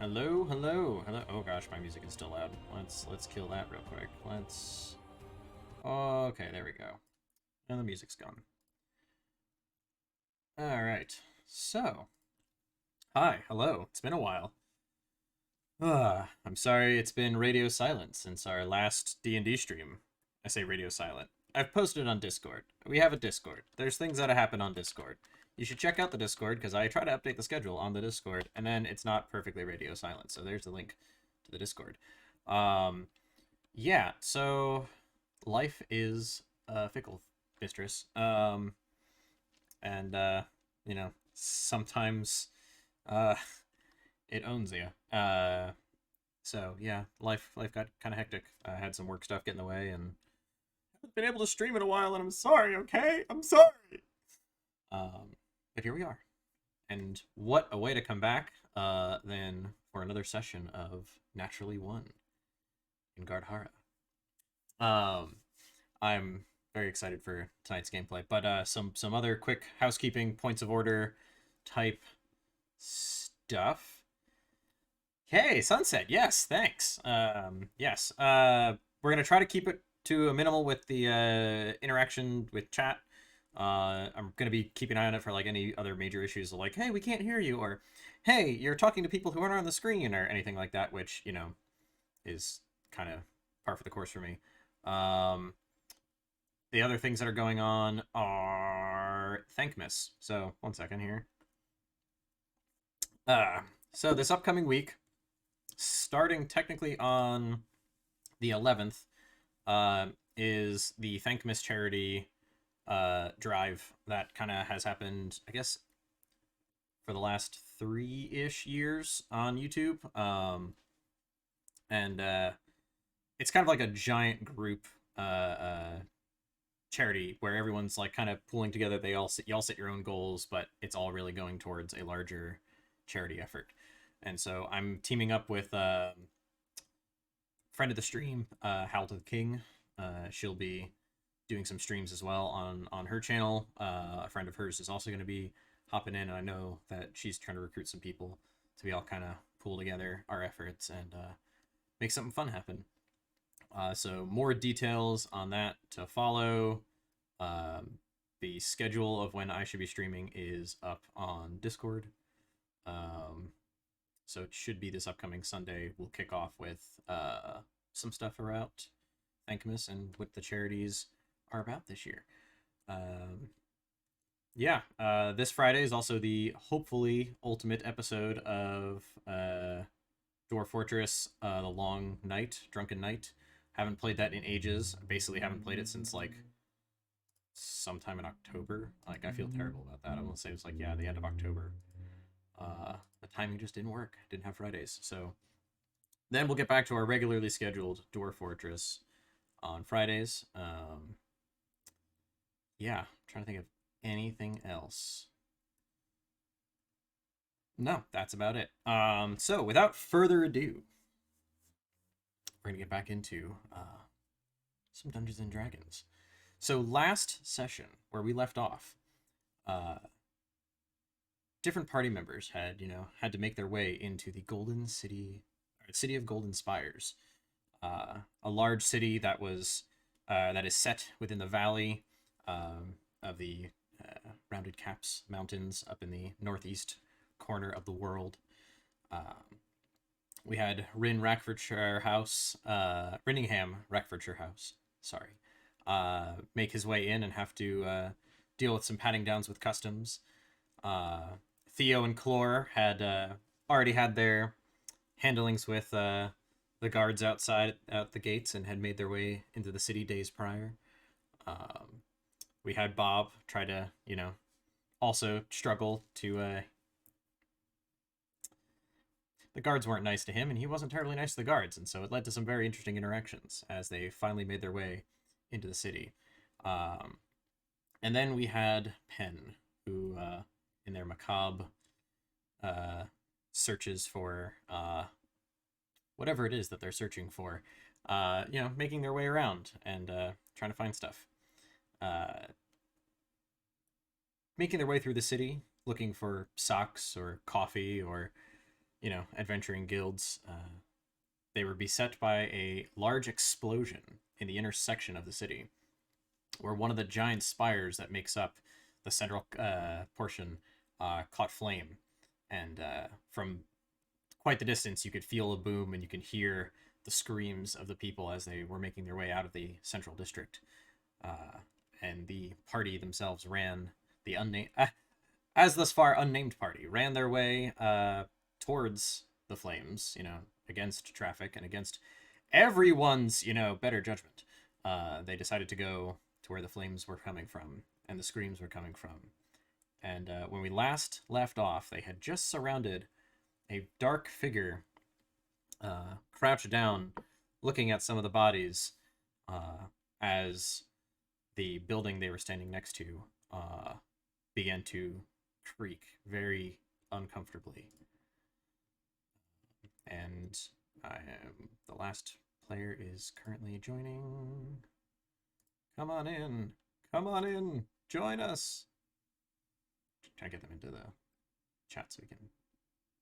Hello, hello, hello. Oh gosh, my music is still loud. Let's kill that real quick. Let's. Okay, there we go. And the music's gone. All right. So, hi, hello. It's been a while. I'm sorry it's been radio silent since our last D&D stream. I say radio silent. I've posted it on Discord. We have a Discord. There's things that happen on Discord. You should check out the Discord because I try to update the schedule on the Discord, and then it's not perfectly radio silent. So there's the link to the Discord. Yeah. So life is fickle, mistress. And sometimes uh, it owns you. So yeah, life got kind of hectic. I had some work stuff get in the way, and haven't been able to stream in a while. And I'm sorry. Okay, I'm sorry. But here we are, and what a way to come back than for another session of Naturally One in Gardhara. I'm very excited for tonight's gameplay, but some other quick housekeeping points of order type stuff. Hey, Sunset. Yes, thanks. Yes. We're gonna try to keep it to a minimal with the interaction with chat. I'm gonna be keeping an eye on it for like any other major issues, like hey, we can't hear you, or hey, you're talking to people who aren't on the screen, or anything like that, which is kind of par for the course for me. The other things that are going on are Thankmas. So one second here. So this upcoming week, starting technically on the 11th, is the Thankmas charity drive that kind of has happened, I guess, for the last 3-ish years on YouTube. And it's kind of like a giant group charity where everyone's like kind of pulling together. You all set your own goals, but it's all really going towards a larger charity effort. And so I'm teaming up with friend of the stream, Howl to the King. She'll be doing some streams as well on her channel. A friend of hers is also going to be hopping in, and I know that she's trying to recruit some people to be all kind of pull together our efforts and make something fun happen. So more details on that to follow. The schedule of when I should be streaming is up on Discord. So it should be this upcoming Sunday. We'll kick off with some stuff about Thankmas and what the charities are about this year. This Friday is also the hopefully ultimate episode of Dwarf Fortress, The Long Night, Drunken Night. Haven't played that in ages. I basically haven't played it since like sometime in October. Like I feel terrible about that. I'm gonna say it's like the end of October. The timing just didn't work. Didn't have Fridays. So then we'll get back to our regularly scheduled Dwarf Fortress on Fridays. I'm trying to think of anything else. No, that's about it. So without further ado, we're gonna get back into some Dungeons and Dragons. So last session, where we left off, different party members had to make their way into the Golden City, or City of Golden Spires, a large city that is set within the valley of the Rounded Caps Mountains up in the northeast corner of the world. We had Rinningham Rackfordshire House, sorry, make his way in and have to deal with some patting downs with customs. Theo and Clore had already had their handlings with the guards out the gates and had made their way into the city days prior. We had Bob try to, also struggle to... The guards weren't nice to him, and he wasn't terribly nice to the guards, and so it led to some very interesting interactions as they finally made their way into the city. And then we had Penn, who, in their macabre searches for whatever it is that they're searching for, making their way around and trying to find stuff. Making their way through the city, looking for socks or coffee or adventuring guilds, they were beset by a large explosion in the intersection of the city, where one of the giant spires that makes up the central portion caught flame, and from quite the distance, you could feel a boom and you can hear the screams of the people as they were making their way out of the central district. And the party themselves ran the unnamed, as thus far unnamed party, ran their way towards the flames, against traffic and against everyone's, better judgment. They decided to go to where the flames were coming from and the screams were coming from. And when we last left off, they had just surrounded a dark figure crouched down, looking at some of the bodies as the building they were standing next to began to creak very uncomfortably. And the last player is currently joining. Come on in. Come on in. Join us. Try to get them into the chat so we can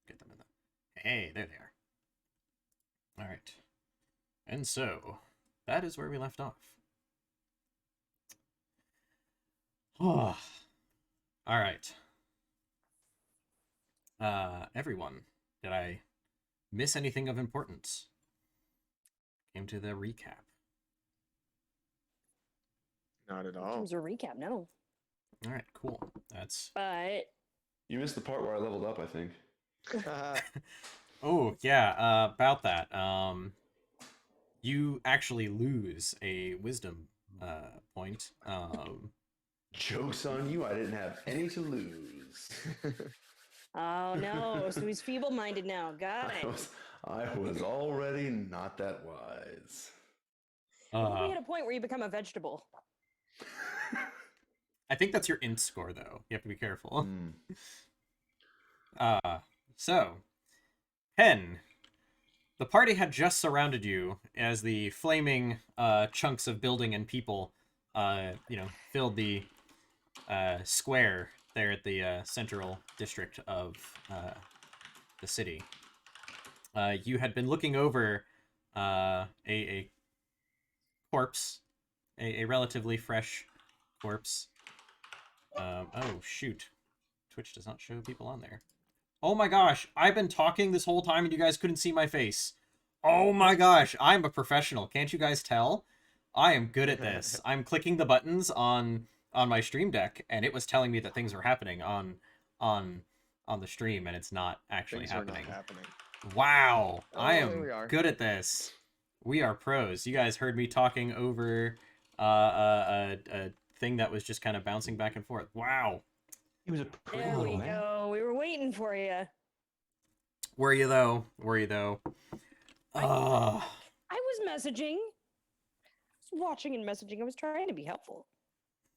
get them in the... Hey, there they are. All right. And so, that is where we left off. Oh. All right. Everyone, did I miss anything of importance? Came to the recap. Not at In all. terms of recap, no. All right, cool. That's... But You missed the part where I leveled up, I think. Oh, yeah, about that. You actually lose a wisdom point. Joke's on you, I didn't have any to lose. oh no, so he's feeble-minded now. Got it. I was already not that wise. I think we hit a point where you become a vegetable. I think that's your int score, though. You have to be careful. Mm. So, Pen, the party had just surrounded you as the flaming chunks of building and people, filled the square there at the central district of the city. You had been looking over a corpse, a relatively fresh corpse. Oh, shoot. Twitch does not show people on there. Oh my gosh, I've been talking this whole time and you guys couldn't see my face. Oh my gosh, I'm a professional. Can't you guys tell? I am good at this. I'm clicking the buttons on my stream deck and it was telling me that things were happening on the stream and it's not actually Things happening. are not happening. Wow, I there am we are. good at this. We are pros. You guys heard me talking over a thing that was just kind of bouncing back and forth. Wow. He was a pretty There we little man. go. We were waiting for you. Were you though? Were you though? I was messaging. I was watching and messaging. I was trying to be helpful.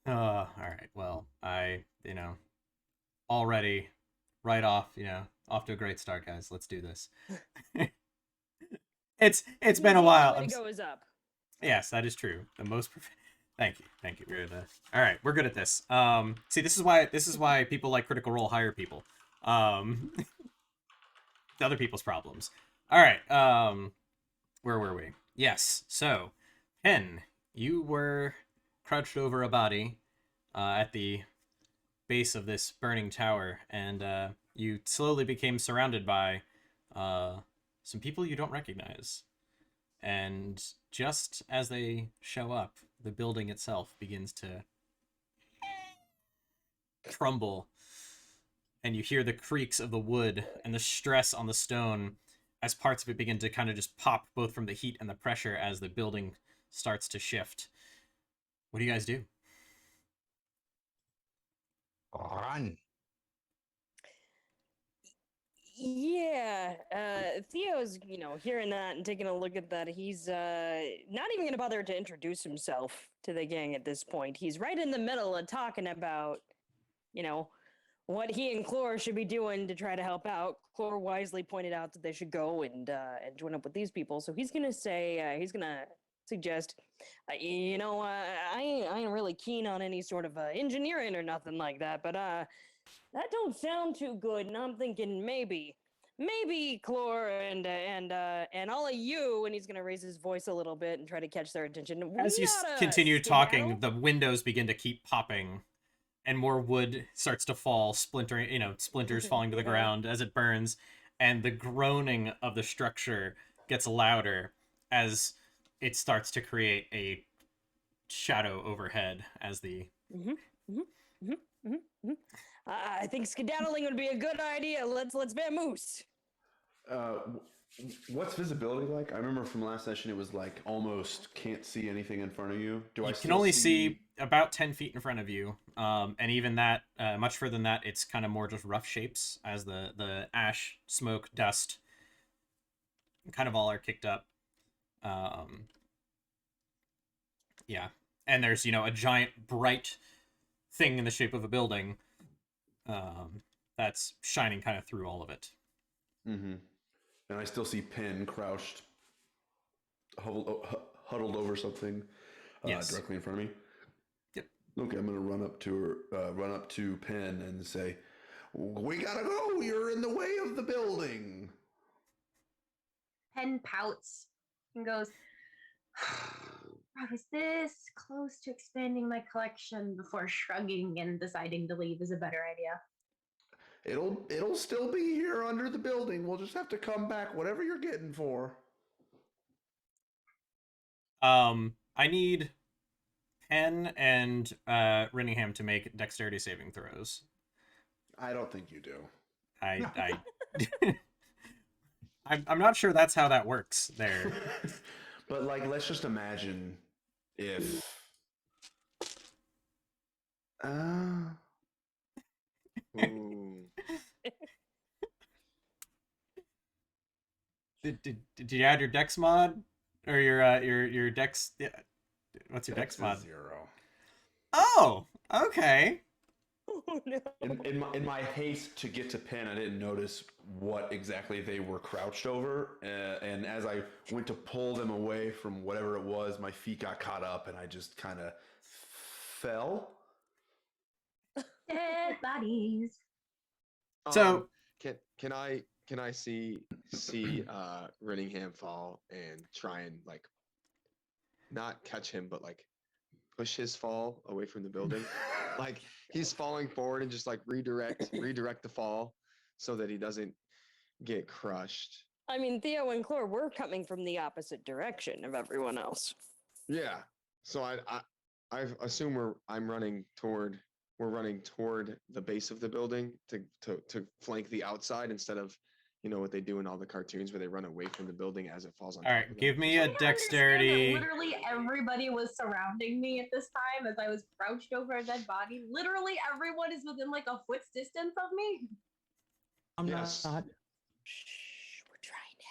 All right. Well, already right off, off to a great start, guys. Let's do this. It's been a while. The go is up. Yes, that is true. The most. Thank you. We're all right. We're good at this. See, this is why people like Critical Role hire people. Other people's problems. All right. Where were we? Yes. So, Pen, you were crouched over a body at the base of this burning tower, and you slowly became surrounded by some people you don't recognize. And just as they show up, the building itself begins to crumble, and you hear the creaks of the wood and the stress on the stone as parts of it begin to kind of just pop, both from the heat and the pressure as the building starts to shift. What do you guys do? Run. Yeah, Theo's, hearing that and taking a look at that, he's not even gonna bother to introduce himself to the gang at this point. He's right in the middle of talking about, what he and Chlor should be doing to try to help out. Chlor wisely pointed out that they should go and join up with these people. So he's gonna say, he's gonna suggest, I ain't really keen on any sort of engineering or nothing like that, but that don't sound too good, and I'm thinking maybe maybe Chlor and all of you, and he's gonna raise his voice a little bit and try to catch their attention. As you continue talking, the windows begin to keep popping, and more wood starts to fall, splintering, splinters falling to the Yeah. ground as it burns, and the groaning of the structure gets louder as it starts to create a shadow overhead as the I think skedaddling would be a good idea. Let's vamoose. What's visibility like? I remember from last session it was like almost can't see anything in front of you. Do I you can still only see about 10 feet in front of you, and even that, much further than that, it's kind of more just rough shapes as the ash, smoke, dust kind of all are kicked up. Yeah, and there's a giant bright thing in the shape of a building that's shining kind of through all of it. Mm-hmm. And I still see Penn crouched, huddled over something Yes. directly in front of me. Yep. Okay, I'm gonna run up to her, run up to Penn and say, "We gotta go. You're in the way of the building." Penn pouts and goes, I was this close to expanding my collection before shrugging and deciding to leave is a better idea. It'll still be here under the building. We'll just have to come back, whatever you're getting for. I need Penn and Rinningham to make dexterity saving throws. I don't think you do. I I'm not sure that's how that works there. But like, let's just imagine if. Ooh. Did you add your dex mod or your dex? Yeah. What's your dex mod? 0. Oh, okay. Oh no. In my haste to get to Penn, I didn't notice what exactly they were crouched over, and as I went to pull them away from whatever it was, my feet got caught up, and I just kind of fell. Dead bodies. So- can I see Rinningham fall and try and like not catch him, but like push his fall away from the building? Like he's falling forward and just like redirect the fall so that he doesn't get crushed. I mean, Theo and Chlor were coming from the opposite direction of everyone else. Yeah. So I assume we're running toward the base of the building to flank the outside instead of what they do in all the cartoons where they run away from the building as it falls on. All top right, of them. give me I a understand that dexterity. literally everybody was surrounding me at this time as I was crouched over a dead body. Literally everyone is within like a foot's distance of me. I'm Yes. not. Shh, we're trying to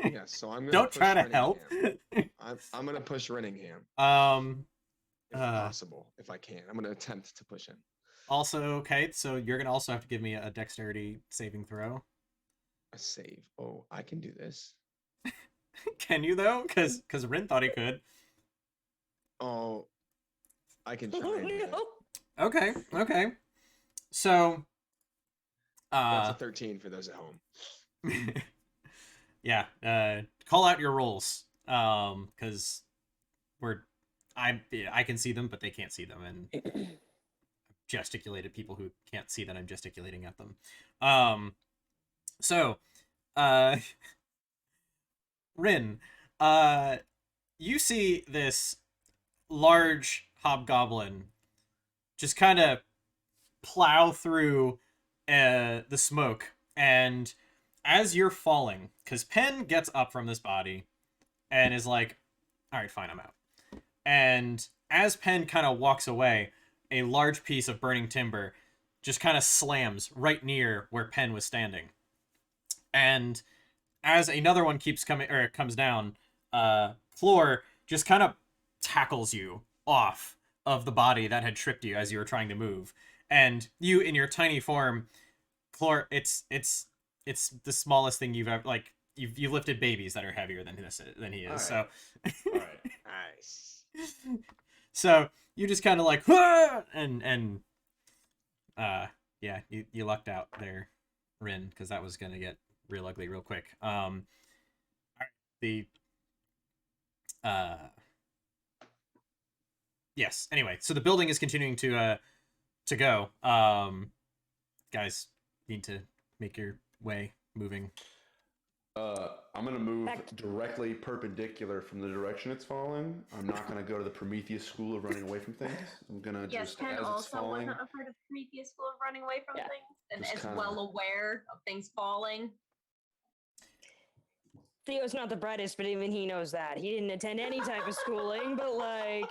help. Yes. So I'm gonna Don't push try to Rinningham. help. I'm gonna push Rinningham if Uh, possible, if I can. I'm gonna attempt to push him. Also, okay, so you're gonna also have to give me a dexterity saving throw. A save. Oh, I can do this. Can you though? Because Rin thought he could. Oh, I can try. Oh and do it. no. Okay. So, That's a 13 for those at home. yeah. Call out your rolls. Because I can see them, but they can't see them, and gesticulate at people who can't see that I'm gesticulating at them. So, Rin, you see this large hobgoblin just kind of plow through the smoke, and as you're falling, because Penn gets up from this body and is like, all right, fine, I'm out. And as Penn kind of walks away, a large piece of burning timber just kind of slams right near where Penn was standing. And as another one comes down, Floor just kind of tackles you off of the body that had tripped you as you were trying to move. And you, in your tiny form, Floor, it's the smallest thing you've ever, like, you've lifted babies that are heavier than he is. All So, right. All right. Nice. so you just kind of like, and yeah, you lucked out there. Rin, because that was gonna get real ugly real quick. The yes. Anyway, so the building is continuing to go. Guys need to make your way moving. I'm gonna move Back- directly perpendicular from the direction it's falling. I'm not gonna go to the Prometheus school of running away from things. I'm gonna Yes, just Ken as it's also falling. wasn't a part of previous school of running away from Yeah. things and Just is kinda- well aware of things falling. Theo's not the brightest, but even he knows that. He didn't attend any type of schooling, but like,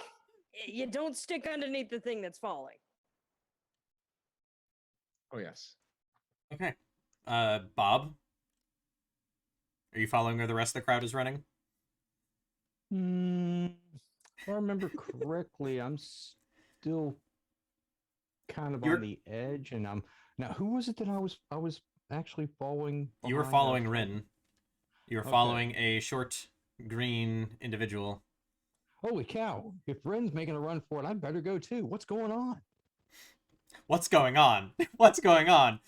you don't stick underneath the thing that's falling. Oh yes. Okay. Bob, are you following where the rest of the crowd is running? If I remember correctly, I'm still kind of You're- on the edge, and I'm now. Who was it that I was actually following? You were behind? following Rin. You were Okay. following a short green individual. Holy cow! If Ren's making a run for it, I better go too. What's going on? What's going on? What's going on?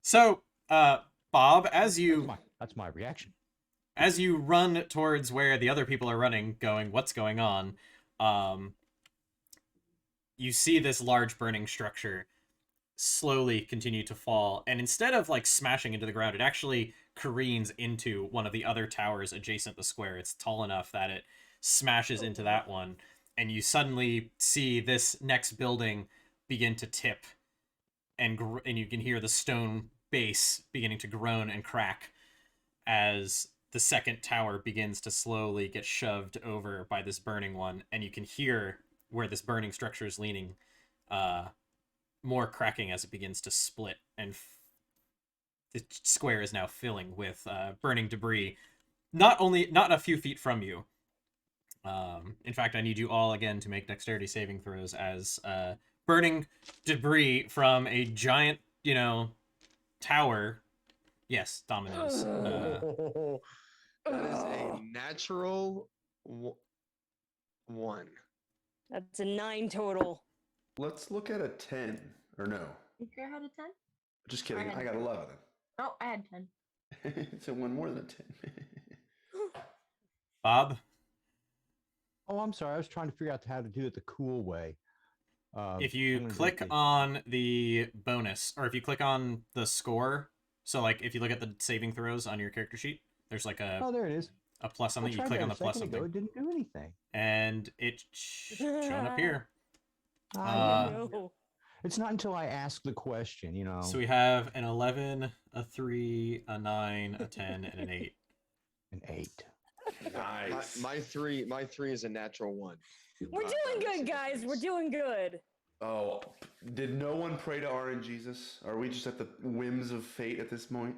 So, Bob, That's my reaction. as you run towards where the other people are running, going, what's going on? You see this large burning structure slowly continue to fall, and instead of like smashing into the ground, it actually careens into one of the other towers adjacent the square. It's tall enough that it smashes into that one, and you suddenly see this next building begin to tip, and you can hear the stone base beginning to groan and crack as the second tower begins to slowly get shoved over by this burning one, and you can hear where this burning structure is leaning, more cracking as it begins to split, and the square is now filling with burning debris. Not a few feet from you. In fact, I need you all again to make dexterity saving throws as burning debris from a giant, tower. Yes, dominoes. That is a natural 1. That's a 9 total. Let's look at a 10. Or no. You sure I had a 10? Just kidding. I had I got 11. Oh, I had 10. So one more than 10. Bob, Oh, I'm sorry. I was trying to figure out how to do it the cool way. if I'm you gonna do click the- on the bonus, or if you click on the score, so like if you look at the saving throws on your character sheet, there's like Oh, there it is. a plus I something. You tried click that on a the plus second ago. something, It didn't do anything. and it's showing up here. Ah, No. it's not until I ask the question, you know. So we have an 11, a 3, a 9, a 10, and an 8. An 8. Nice. My 3 is a natural 1. We're doing good, guys. We're doing good. Oh, did no one pray to RNGesus? Are we just at the whims of fate at this point?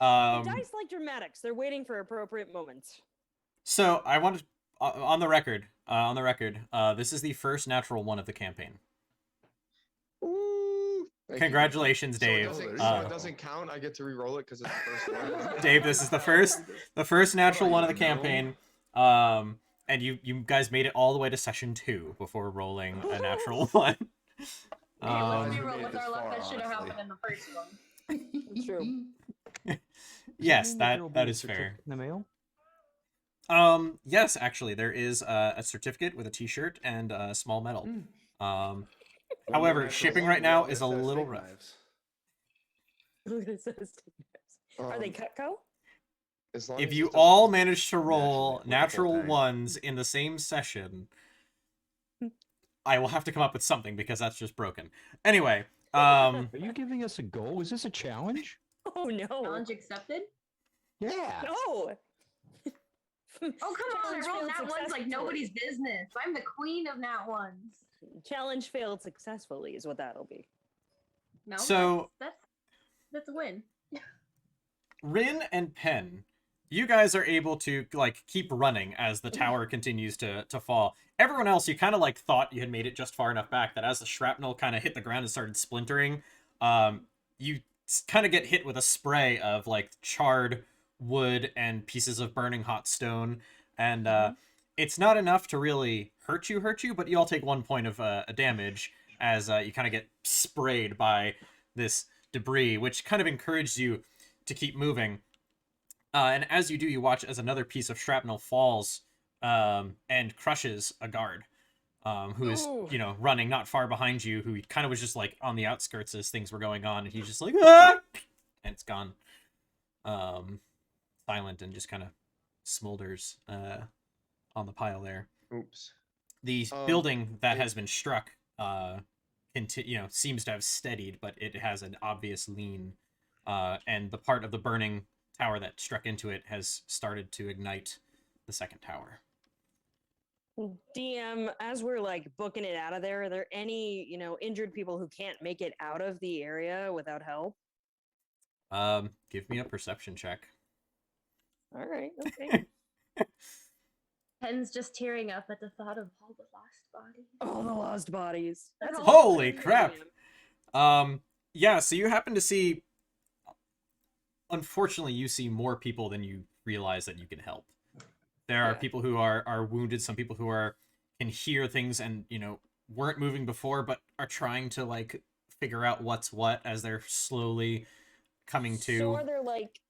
The dice like dramatics. They're waiting for appropriate moments. So I wanted on the record, this is the first natural one of the campaign. Ooh, thank you. Congratulations, So it Dave. doesn't, so so it doesn't count. I get to re-roll it because it's the first one. Dave, this is the first natural What one are of the you, campaign. And you guys made it all the way to session 2 before rolling a natural one. Hey, Um, let's we be real made with it our this luck. far, That should have honestly. happened in the first one. It's true. Yes, There will that be a is fair. certificate in the mail. Yes, actually, there is a certificate with a T-shirt and a small medal. One However, natural shipping one, right now we is a got little steak rough. knives. Look at this. Are they Um, Cutco? As long If as you it doesn't- all manage to roll Naturally, with the natural full thing. ones in the same session, I will have to come up with something because that's just broken. Anyway, Are you giving us a goal? Is this a challenge? Oh no. Challenge accepted? Yeah. No. Oh, come on. I Challenge rolled failed nat ones like successfully. nobody's business. I'm the queen of nat ones. Challenge failed successfully is what that'll be. No, So- that's a win. Rin and Pen, you guys are able to like keep running as the tower continues to fall. Everyone else, you kind of like thought you had made it just far enough back that as the shrapnel kind of hit the ground and started splintering, you kind of get hit with a spray of like charred wood and pieces of burning hot stone, and it's not enough to really hurt you, but you all take 1 point of damage as you kind of get sprayed by this debris, which kind of encourages you to keep moving. And as you do, you watch as another piece of shrapnel falls and crushes a guard who is, Ooh. running not far behind you, who kind of was just like on the outskirts as things were going on, and he's just like, ah! And it's gone. Silent and just kind of smolders on the pile there. Oops. The building that has been struck seems to have steadied, but it has an obvious lean, and the part of the burning tower that struck into it has started to ignite the second tower. DM, as we're like booking it out of there, are there any, injured people who can't make it out of the area without help? Give me a perception check. All right, okay. Pen's just tearing up at the thought of all the lost bodies. Oh, the lost bodies. That's a Holy good crap. DM. Yeah, so you happen to see, unfortunately, you see more people than you realize that you can help. There are Yeah. people who are wounded, some people who can hear things and, weren't moving before, but are trying to, like, figure out what's what as they're slowly coming to. So are there like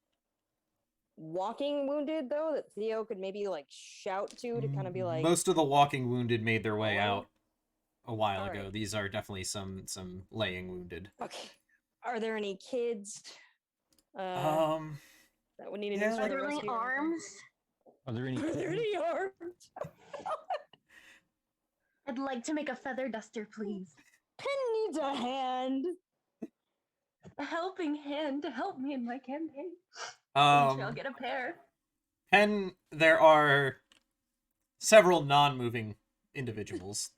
walking wounded though that Theo could maybe like shout to kind of be like, Most of the walking wounded made their way Oh. out a while ago. Alright. These are definitely some laying wounded. okay, are there any kids Uh, that would need an yeah. Are instant there any rescue? arms? Are there any? Are there kittens? any arms? I'd like to make a feather duster, please. Pen needs a hand. A helping hand to help me in my campaign. Eventually I'll get a pair. Pen, there are several non-moving individuals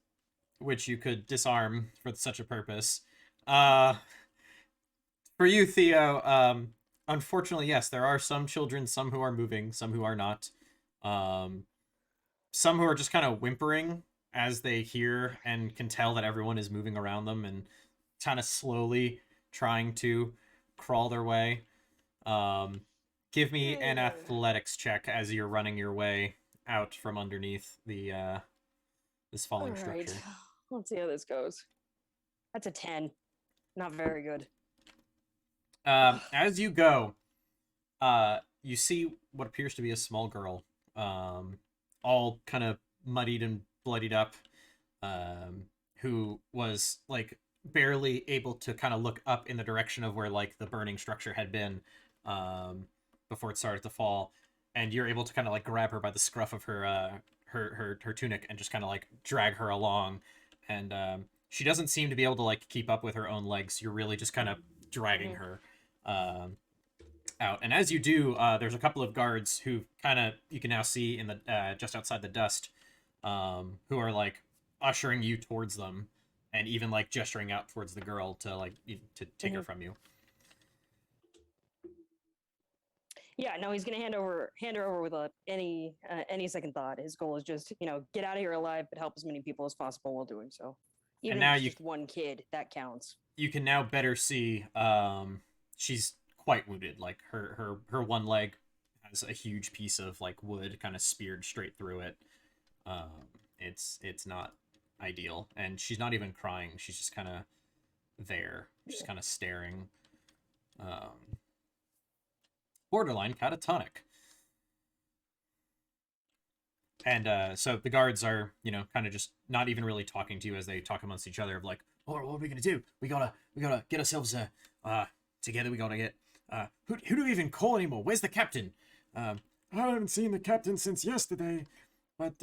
which you could disarm for such a purpose. For you, Theo, unfortunately, yes, there are some children, some who are moving, some who are not. Some who are just kind of whimpering as they hear and can tell that everyone is moving around them and kind of slowly trying to crawl their way. Give me an athletics check as you're running your way out from underneath the this falling Alright. structure. Let's see how this goes. That's a 10. Not very good. As you go, you see what appears to be a small girl, all kind of muddied and bloodied up, who was like barely able to kind of look up in the direction of where like the burning structure had been before it started to fall, and you're able to kind of like grab her by the scruff of her her tunic and just kind of like drag her along, and she doesn't seem to be able to like keep up with her own legs. You're really just kind of dragging her out, and as you do, there's a couple of guards who kind of you can now see in the just outside the dust, who are like ushering you towards them, and even like gesturing out towards the girl to like to take her from you. Yeah, no, he's gonna hand her over with any second thought. His goal is just, get out of here alive, but help as many people as possible while doing so. Even now if it's you- just one kid, that counts. You can now better see she's quite wounded. Like her one leg has a huge piece of like wood kind of speared straight through it. It's not ideal, and she's not even crying. She's just kind of there, just kind of staring. Borderline catatonic. And so the guards are, kind of just not even really talking to you as they talk amongst each other of like, oh, what are we gonna do? We gotta get ourselves together. We gotta get who do we even call anymore? Where's the captain? I haven't seen the captain since yesterday, but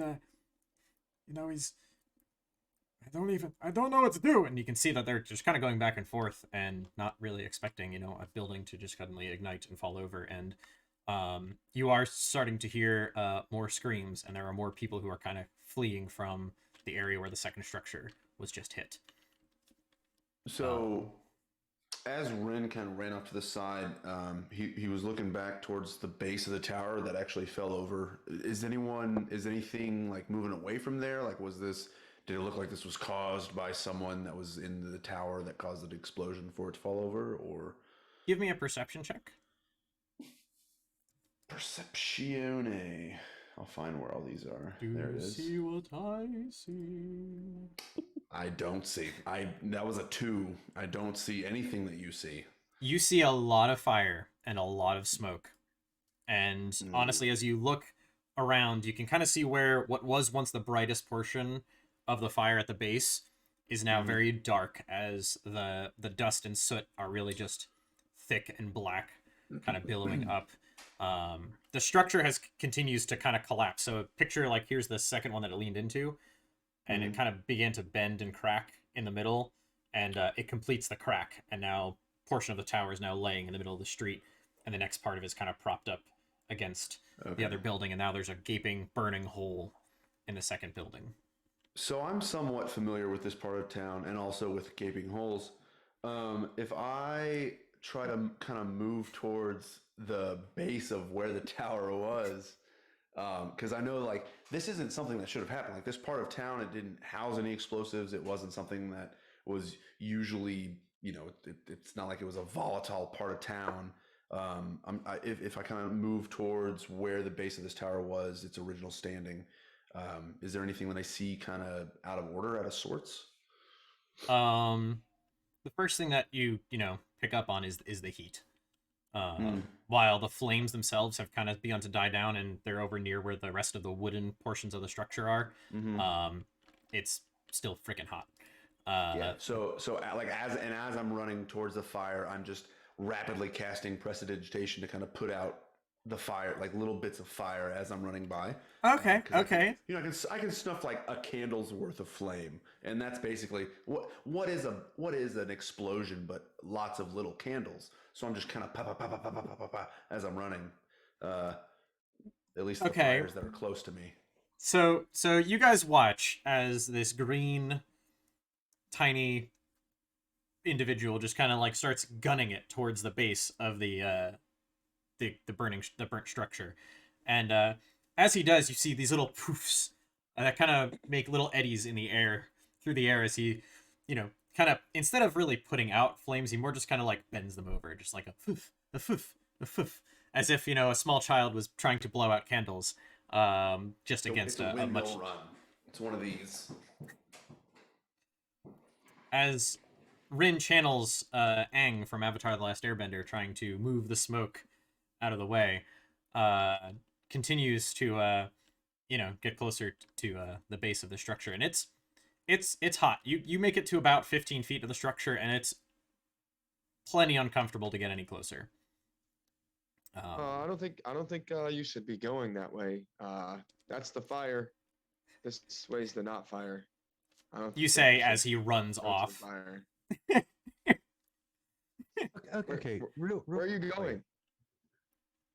he's. I don't know what to do. And you can see that they're just kind of going back and forth and not really expecting, a building to just suddenly ignite and fall over. And you are starting to hear more screams, and there are more people who are kind of fleeing from the area where the second structure was just hit. So, as Ren kind of ran up to the side, he was looking back towards the base of the tower that actually fell over. Is anything like moving away from there? Like, did it look like this was caused by someone that was in the tower that caused the explosion for it to fall over, or? Give me a perception check. Perceptione. I'll find where all these are. Do there it you is. see what I see? I don't see. That was a 2. I don't see anything that you see. You see a lot of fire and a lot of smoke. And honestly, as you look around, you can kind of see where what was once the brightest portion of the fire at the base is now very dark, as the dust and soot are really just thick and black, kind of billowing up. The structure continues to kind of collapse. So picture like here's the second one that it leaned into, and it kind of began to bend and crack in the middle, and it completes the crack, and now portion of the tower is now laying in the middle of the street, and the next part of it is kind of propped up against the other building, and now there's a gaping, burning hole in the second building. So I'm somewhat familiar with this part of town and also with gaping holes. If I try to kind of move towards the base of where the tower was, because I know like this isn't something that should have happened. Like this part of town, it didn't house any explosives. It wasn't something that was usually, it's not like it was a volatile part of town. If I kind of move towards where the base of this tower was, its original standing, is there anything that I see kind of out of order, out of sorts? The first thing that you pick up on is the heat. While the flames themselves have kind of begun to die down and they're over near where the rest of the wooden portions of the structure are, it's still freaking hot. Yeah. So like as I'm running towards the fire, I'm just rapidly casting prestidigitation to kind of put out the fire, like little bits of fire as I'm running by. Okay. 'Cause Okay. I can snuff like a candle's worth of flame, and that's basically what is an explosion, but lots of little candles. So I'm just kind of pa as I'm running. At least the Okay. fires that are close to me. So you guys watch as this green, tiny individual just kind of like starts gunning it towards the base of the burnt structure, and as he does, you see these little poofs that kind of make little eddies in the air through the air as he, kind of instead of really putting out flames, he more just kind of like bends them over, just like a foof, a foof, a foof, as if a small child was trying to blow out candles, just against it's a a much. windmill run. It's one of these. As Rin channels Aang from Avatar: The Last Airbender, trying to move the smoke out of the way, continues to get closer to the base of the structure, and it's hot. You make it to about 15 feet of the structure, and it's plenty uncomfortable to get any closer. I don't think you should be going that way. That's the fire. This way's the not fire. You say as he runs off. Fire. Okay, real Where are you quickly. going?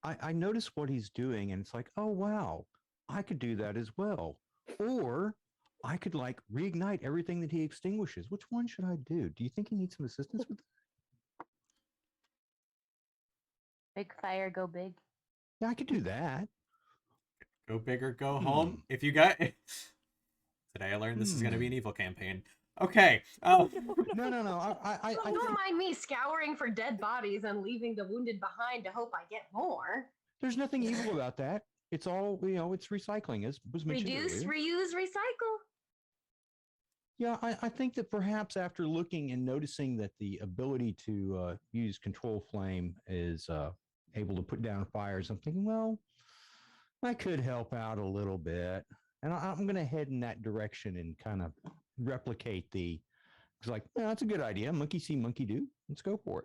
I notice what he's doing, and it's like, oh wow, I could do that as well. Or I could like reignite everything that he extinguishes. Which one should I do? Do you think he needs some assistance with that? Big fire, go big. Yeah, I could do that. Go big or go home. If you got today, I learned this is going to be an evil campaign. Okay. No. Don't mind me scouring for dead bodies and leaving the wounded behind to hope I get more. There's nothing evil about that. It's all it's recycling, as was mentioned Reduce, earlier. reuse, recycle. Yeah, I think that perhaps after looking and noticing that the ability to use control flame is able to put down fires, I'm thinking, well, I could help out a little bit. And I'm going to head in that direction and kind of replicate it's like, yeah, that's a good idea. Monkey see, monkey do. Let's go for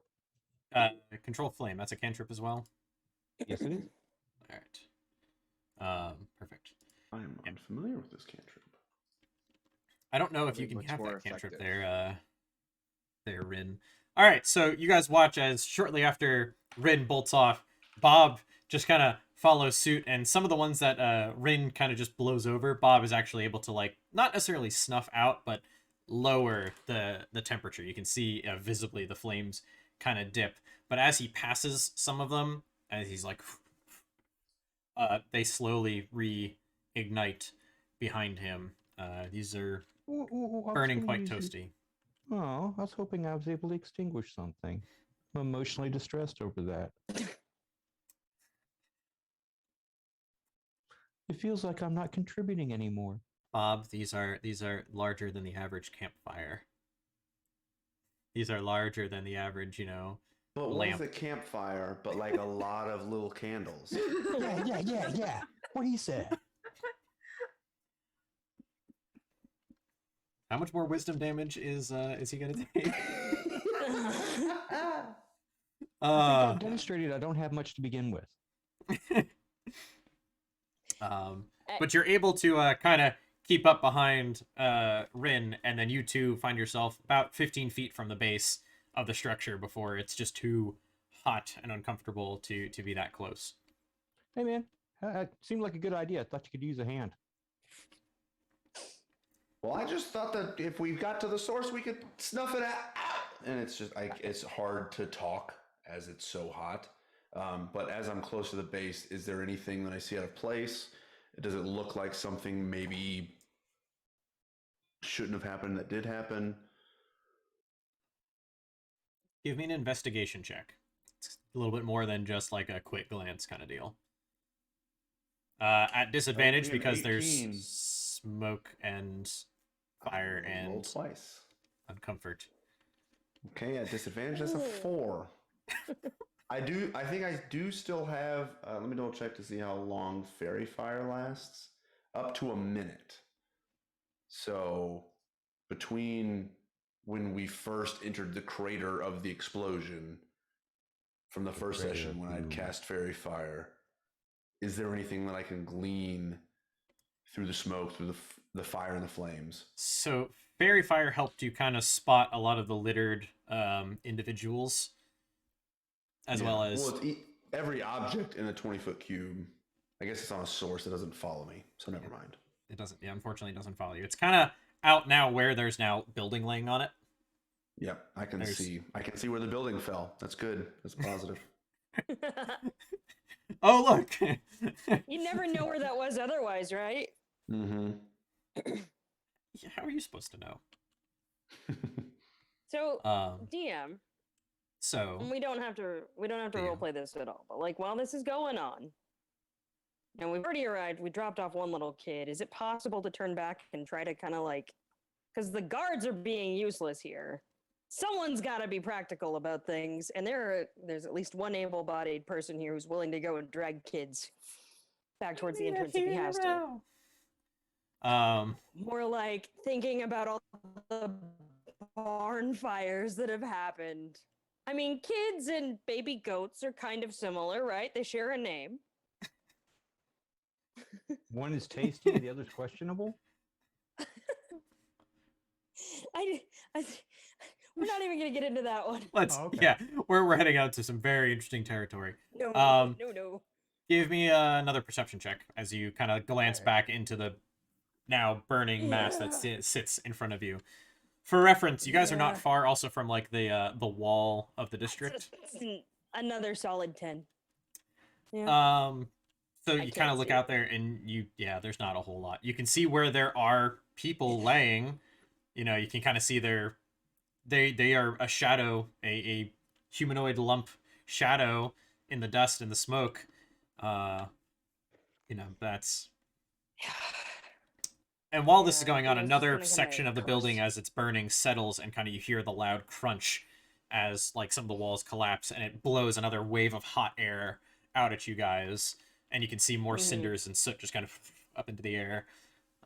it. Control flame. That's a cantrip as well. Yes, it is. All right. Perfect. I am unfamiliar with this cantrip. I don't know if you can Much have more that cantrip effective. there, Rin. All right, so you guys watch as shortly after Rin bolts off, Bob just kind of follows suit, and some of the ones that Rin kind of just blows over, Bob is actually able to like not necessarily snuff out, but lower the temperature. You can see visibly the flames kind of dip, but as he passes some of them, as he's like, they slowly reignite behind him. These are burning quite toasty. Oh, I was hoping I was able to extinguish something. I'm emotionally distressed over that. It feels like I'm not contributing anymore. Bob, these are larger than the average campfire. These are larger than the average, But lamp. one's a campfire, but like a lot of little candles. Yeah. What he said. How much more wisdom damage is he gonna take? I think I've demonstrated I don't have much to begin with. But you're able to kind of keep up behind Rin, and then you two find yourself about 15 feet from the base of the structure before it's just too hot and uncomfortable to be that close. Hey, man, it seemed like a good idea. I thought you could use a hand. Well, I just thought that if we got to the source, we could snuff it out. And it's just it's hard to talk as it's so hot. But as I'm close to the base, is there anything that I see out of place? Does it look like something maybe shouldn't have happened that did happen? Give me an investigation check. It's a little bit more than just like a quick glance kind of deal. At disadvantage That'd be an because 18. there's smoke and fire Roll and twice. uncomfort. Okay, at disadvantage, that's a 4. I think I do still have. Let me double check to see how long fairy fire lasts. Up to a minute. So between when we first entered the crater of the explosion, from the first crater session of when I'd doom. cast fairy fire, is there anything that I can glean through the smoke, through the fire and the flames? So fairy fire helped you kind of spot a lot of the littered individuals, as well as well, it's every object in a 20-foot cube. I guess it's on a source that doesn't follow me, so never mind. it doesn't. Yeah, unfortunately, it doesn't follow you. It's kind of out now where there's now building laying on it. Yep, I can There's- see. I can see where the building fell. That's good. That's positive. Oh look! You never know where that was otherwise, right? Mm-hmm. How are you supposed to know? So, Um. DM, So and we don't have to Yeah. roleplay this at all. But like while this is going on, and we've already arrived, we dropped off one little kid. Is it possible to turn back and try to kind of like, because the guards are being useless here. Someone's got to be practical about things, and there's at least one able-bodied person here who's willing to go and drag kids back towards the entrance if he has to. More like thinking about all the barn fires that have happened. I mean, kids and baby goats are kind of similar, right? They share a name. One is tasty, the other's questionable. We're not even gonna get into that one. let's Oh, okay. yeah, we're heading out to some very interesting territory. No, Um, no. Give me another perception check as you kind of glance Okay. back into the now burning mass that sits in front of you. For reference, you guys are not Yeah. far also from like the wall of the district. Another solid 10. Yeah. So I you kind can't of look see out there and there's not a whole lot. You can see where there are people laying. You know, you can kind of see they are a shadow, a humanoid lump shadow in the dust and the smoke. That's. And while this is Yeah, going on, Theo's just another gonna kinda section of the building curse. as it's burning settles, and kind of you hear the loud crunch as like some of the walls collapse, and it blows another wave of hot air out at you guys, and you can see more Mhm. cinders and soot just kind of up into the air.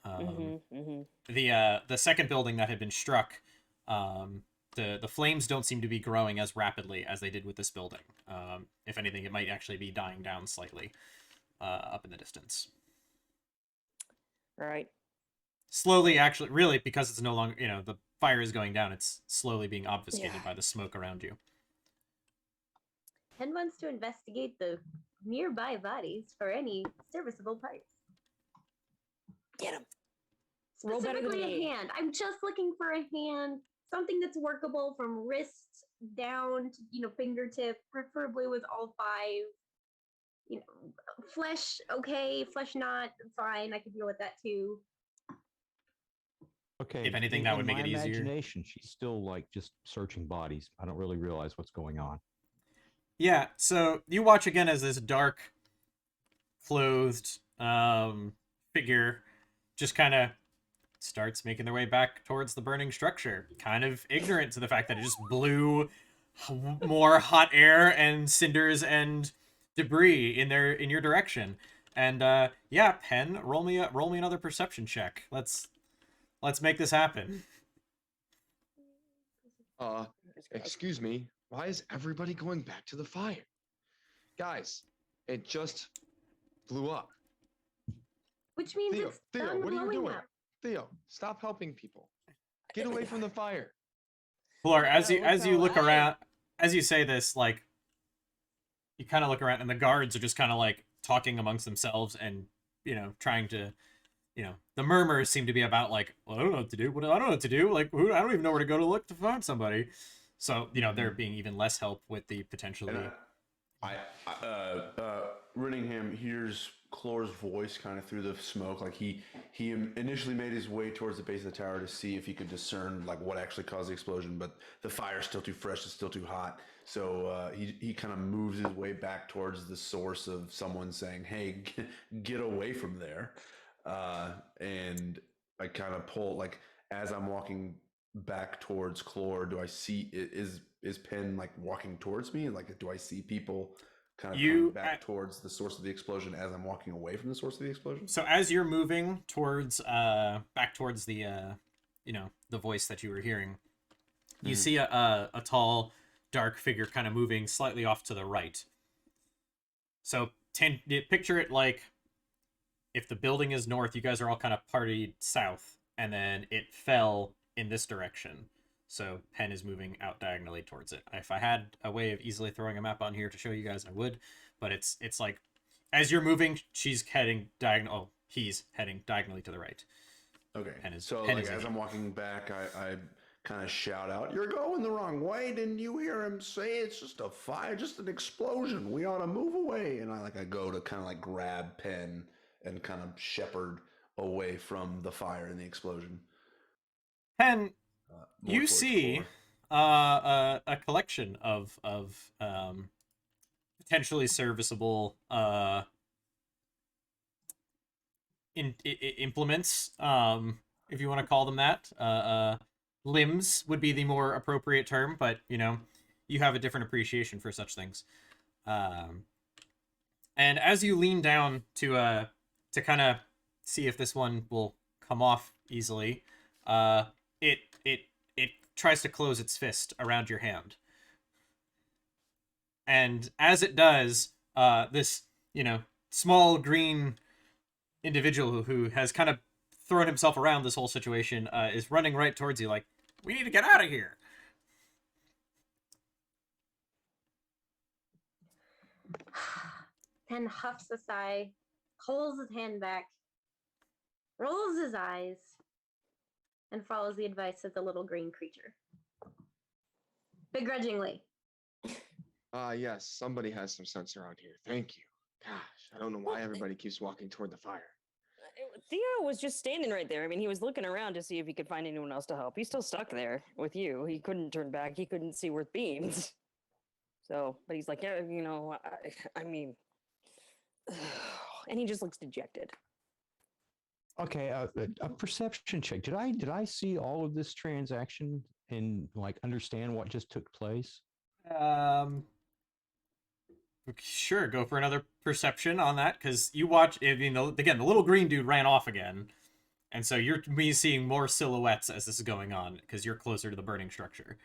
Mhm. The second building that had been struck, the flames don't seem to be growing as rapidly as they did with this building. If anything, it might actually be dying down slightly up in the distance. Right. Slowly, actually, really, because it's no longer, the fire is going down, it's slowly being obfuscated Yeah. by the smoke around you. Ken wants to investigate the nearby bodies for any serviceable parts. Get him. Roll better than Specifically me. a hand. I'm just looking for a hand, something that's workable from wrist down to fingertip, preferably with all 5. Flesh, okay, flesh not, fine. I can deal with that too. Okay. If anything, that would make my it easier. imagination, she's still like just searching bodies. I don't really realize what's going on. Yeah, so you watch again as this dark, clothed figure just kind of starts making their way back towards the burning structure, kind of ignorant to the fact that it just blew more hot air and cinders and debris in your direction. And yeah, Pen, roll me another perception check. Let's make this happen. Excuse me. Why is everybody going back to the fire? Guys, it just blew up. Which means Theo, it's Theo, done what are you blowing doing? up. Theo, stop helping people. Get away from the fire. Flor, as Yeah, you look look away. around, as you say this, like you kind of look around, and the guards are just kind of like talking amongst themselves, and trying to, the murmurs seem to be about like, well, I don't know what to do. I don't know what to do. Like, I don't even know where to go to look to find somebody. So they're being even less help with the potentially. And Rinningham hears Clore's voice kind of through the smoke. Like he initially made his way towards the base of the tower to see if he could discern like what actually caused the explosion, but the fire's still too fresh, it's still too hot. So he kind of moves his way back towards the source of someone saying, "Hey, get away from there." And I kind of pull like as I'm walking back towards Clore. Do I see is Penn like walking towards me? Like, do I see people kind of coming back towards the source of the explosion as I'm walking away from the source of the explosion? So as you're moving towards back towards the the voice that you were hearing, you see a tall dark figure kind of moving slightly off to the right. So picture it like if the building is north, you guys are all kind of partied south, and then it fell in this direction. So Penn is moving out diagonally towards it. If I had a way of easily throwing a map on here to show you guys, I would. But it's like as you're moving, he's heading diagonally to the right. Okay. Penn Like is as I'm walking back, I kind of shout out, "You're going the wrong way! Didn't you hear him say it's just a fire, just an explosion? We ought to move away!" And I go to kind of like grab Penn and kind of shepherd away from the fire and the explosion. Penn, More you towards see a collection of potentially serviceable implements, if you want to call them that. Limbs would be the more appropriate term, but you have a different appreciation for such things. And as you lean down to kind of see if this one will come off easily, it tries to close its fist around your hand. And as it does, this, small green individual who has kind of thrown himself around this whole situation is running right towards you like, we need to get out of here. Pen huffs a sigh, pulls his hand back, rolls his eyes, and follows the advice of the little green creature. Begrudgingly. Yes, somebody has some sense around here. Thank you. Gosh, I don't know why everybody keeps walking toward the fire. Theo was just standing right there. I mean, he was looking around to see if he could find anyone else to help. He's still stuck there with you. He couldn't turn back. He couldn't see worth beans. So, but he's like, yeah, I mean, and he just looks dejected. Okay, a perception check. Did I see all of this transaction and like understand what just took place? Sure, go for another perception on that, because you watch. Again, the little green dude ran off again, and so you're seeing more silhouettes as this is going on because you're closer to the burning structure.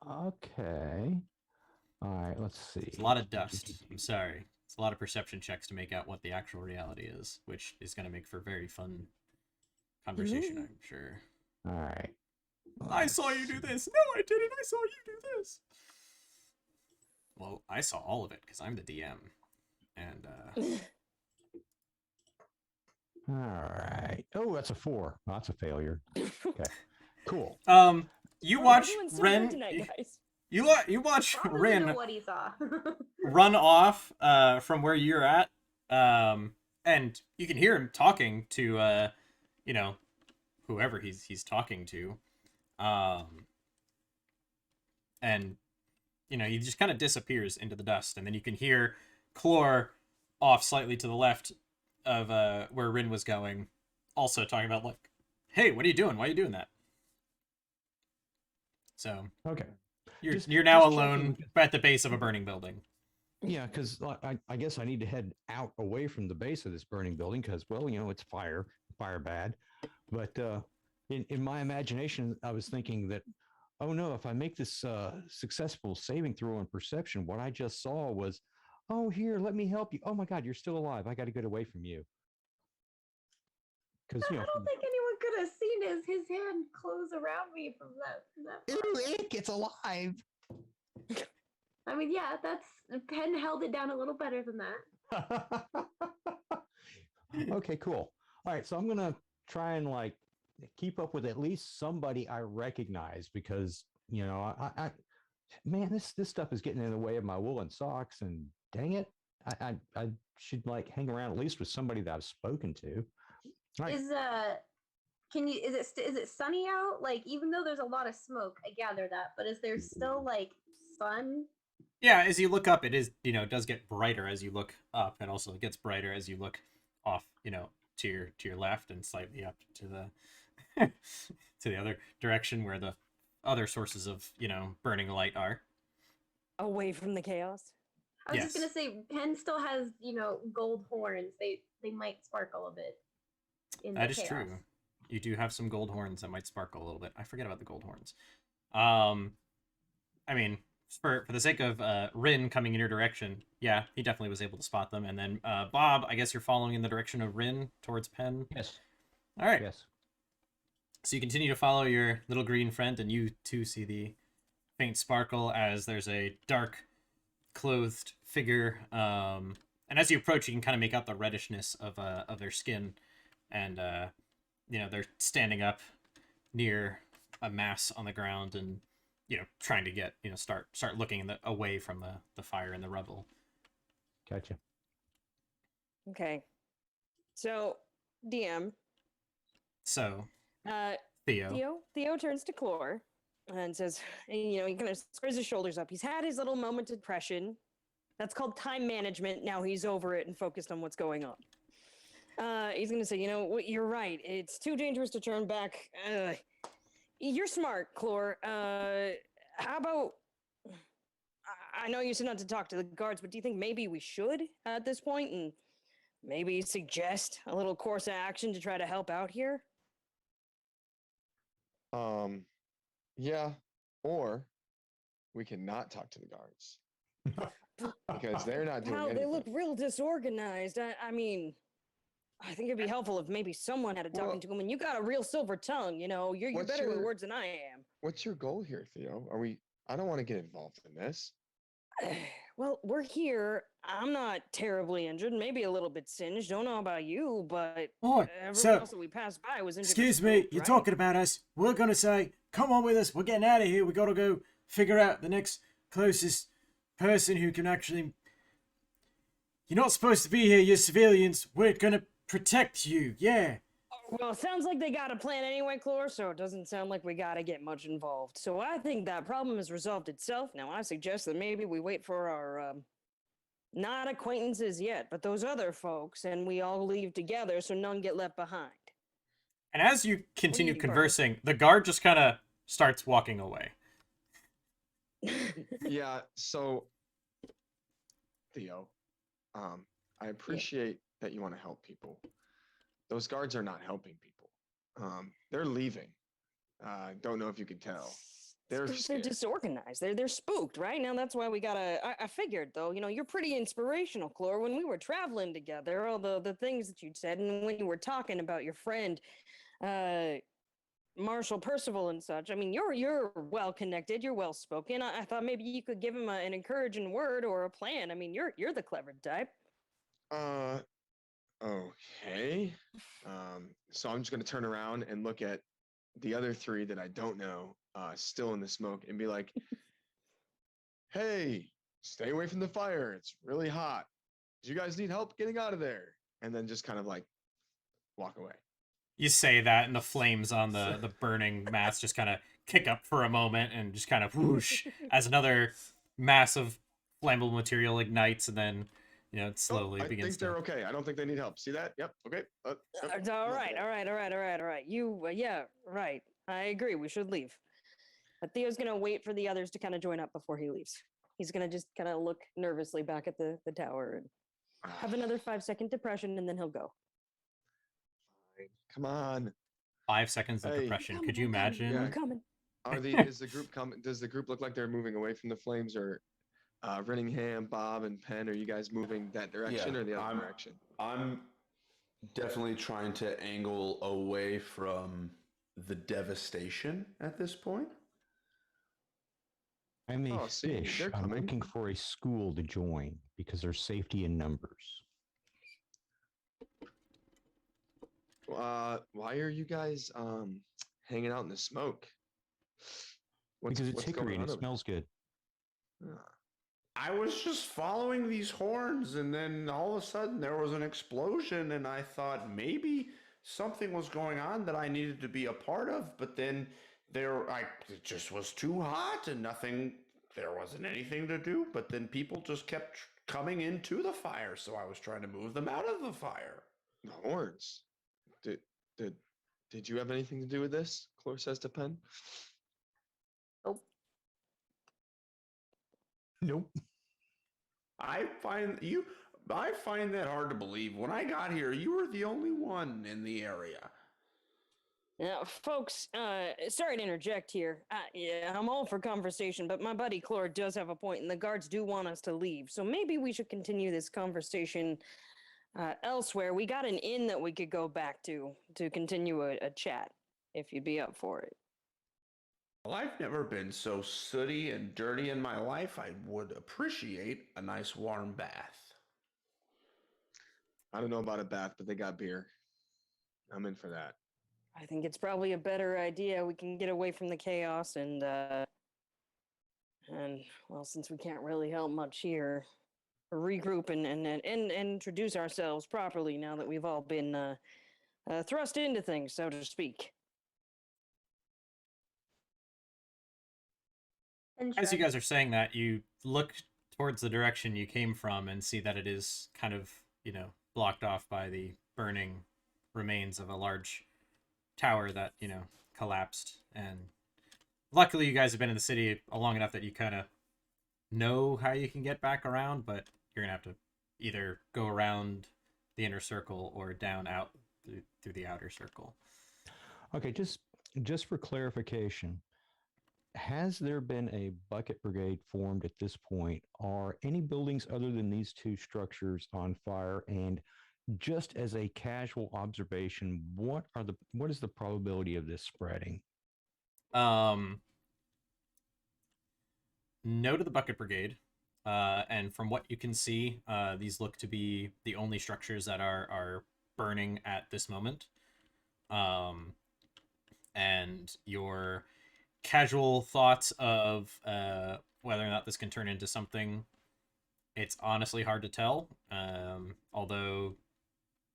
Okay. All right. Let's see. It's a lot of dust. I'm sorry. It's a lot of perception checks to make out what the actual reality is, which is going to make for very fun conversation, I'm sure. All right. I saw you do this. No, I didn't. I saw you do this. Well, I saw all of it because I'm the DM. And, All right. Oh, that's a 4. Oh, that's a failure. Okay. Cool. You watch Everyone's so Ren. good tonight, guys. You watch Probably Ren know what he saw. run off from where you're at, and you can hear him talking to whoever he's talking to, and he just kind of disappears into the dust, and then you can hear Clore off slightly to the left of where Rin was going, also talking about like, hey, what are you doing? Why are you doing that? So Okay. You're now just checking alone because- at the base of a burning building. Yeah, because I guess I need to head out away from the base of this burning building because, well, it's fire bad. But in my imagination, I was thinking that, oh no, if I make this successful saving throw on perception, what I just saw was, oh, here, let me help you. Oh my God, you're still alive. I got to get away from you. Because, I don't think anyone could have seen his hand close around me from that far. Ew, it gets alive. I mean, yeah, that's Penn held it down a little better than that. Okay, cool. All right, so I'm gonna try and like keep up with at least somebody I recognize because man, this stuff is getting in the way of my woolen socks, and dang it, I should like hang around at least with somebody that I've spoken to. All right. Is it sunny out? Like, even though there's a lot of smoke, I gather that, but is there still like sun? Yeah, as you look up, it is, it does get brighter as you look up, and also it gets brighter as you look off, to your left and slightly up to the to the other direction where the other sources of, burning light are. Away from the chaos. I was just Yes. gonna say, Penn still has, gold horns. They might sparkle a bit. In That the is chaos. true. You do have some gold horns that might sparkle a little bit. I forget about the gold horns. I mean, for the sake of Rin coming in your direction, yeah, he definitely was able to spot them. And then Bob, I guess you're following in the direction of Rin towards Penn. Yes. All right. Yes. So you continue to follow your little green friend, and you too see the faint sparkle as there's a dark clothed figure. And as you approach, you can kind of make out the reddishness of their skin, and they're standing up near a mass on the ground, and trying to get start looking away from the fire and the rubble. Gotcha. Okay. So, DM. So Uh, Theo. Theo turns to Clore and says, he kind of squares his shoulders up. He's had his little moment of depression. That's called time management. Now he's over it and focused on what's going on. He's going to say, you're right. It's too dangerous to turn back. You're smart, Clore. How about... I know you said not to talk to the guards, but do you think maybe we should at this point and maybe suggest a little course of action to try to help out here? Yeah, or we can not talk to the guards because they're not doing Pal, anything. they look real disorganized. I mean, I think it'd be helpful if maybe someone had a talking Well- to them. And you got a real silver tongue, you're What's better with your- words than I am. What's your goal here, Theo? I don't want to get involved in this. Well, we're here. I'm not terribly injured, maybe a little bit singed. Don't know about you, but Oi, everyone so, else that we passed by was injured. or excuse me, spooked, you're right? talking about us. We're gonna say, come on with us. We're getting out of here. We gotta go figure out the next closest person who can actually. You're not supposed to be here. You're civilians. We're gonna protect you. Yeah. Well, it sounds like they got a plan anyway, Clore, so it doesn't sound like we gotta get much involved. So I think that problem has resolved itself. Now, I suggest that maybe we wait for our, not acquaintances yet, but those other folks, and we all leave together so none get left behind. And as you continue What do you- conversing, the guard just kind of starts walking away. Yeah, so Theo, I appreciate that you want to help people. Those guards are not helping people. They're leaving. Don't know if you could tell. They're They're scared. disorganized. They're spooked, right? Now that's why we gotta. I figured though, you're pretty inspirational, Clore. When we were traveling together, all the things that you'd said, and when you were talking about your friend, Marshall Percival and such. I mean, you're well connected. You're well spoken. I thought maybe you could give him an encouraging word or a plan. I mean, you're the clever type. Okay. So I'm just gonna turn around and look at the other three that I don't know, still in the smoke, and be like, "Hey, stay away from the fire. It's really hot. Do you guys need help getting out of there?" And then just kind of like walk away. You say that, and the flames on the burning mass just kind of kick up for a moment and just kind of whoosh as another mass of flammable material ignites, and then it slowly I begins think they're okay. I don't think they need help. See that? Yep. Okay. Yep, All not right, bad. all right. You, yeah, right. I agree. We should leave. But Theo's going to wait for the others to kind of join up before he leaves. He's going to just kind of look nervously back at the tower and have another 5-second depression, and then he'll go. Fine. Come on. 5 seconds of Hey. depression. I'm Could you coming, I'm imagine? Yeah. I'm coming. Is the group coming? Does the group look like they're moving away from the flames, or Renningham, Bob, and Penn? Are you guys moving that direction or the other direction? I'm definitely trying to angle away from the devastation at this point. I'm a Oh, see, fish. they're I'm coming. looking for a school to join because there's safety in numbers. Why are you guys hanging out in the smoke? Because it's hickory and it over- smells good. Ah, I was just following these horns, and then all of a sudden there was an explosion, and I thought maybe something was going on that I needed to be a part of. But then it just was too hot, and there wasn't anything to do. But then people just kept coming into the fire, so I was trying to move them out of the fire. the horns. Did you have anything to do with this? Clore says to Penn. Oh, Nope. I find that hard to believe. When I got here, you were the only one in the area. yeah, folks, sorry to interject here. Yeah, I'm all for conversation, but my buddy Clore does have a point, and the guards do want us to leave. So maybe we should continue this conversation elsewhere. We got an inn that we could go back to continue a chat, if you'd be up for it. Well, I've never been so sooty and dirty in my life. I would appreciate a nice warm bath. I don't know about a bath, but they got beer. I'm in for that. I think it's probably a better idea. We can get away from the chaos and well, since we can't really help much here, regroup and introduce ourselves properly now that we've all been thrust into things, so to speak. And As you shrug. guys are saying that, you look towards the direction you came from and see that it is kind of, blocked off by the burning remains of a large tower that, collapsed. And luckily you guys have been in the city long enough that you kind of know how you can get back around, but you're going to have to either go around the inner circle or down out through the outer circle. Okay, just for clarification, has there been a bucket brigade formed at this point? Are any buildings other than these two structures on fire? And just as a casual observation, what is the probability of this spreading? No to the bucket brigade. And from what you can see, these look to be the only structures that are burning at this moment. And your casual thoughts of whether or not this can turn into something, it's honestly hard to tell. Although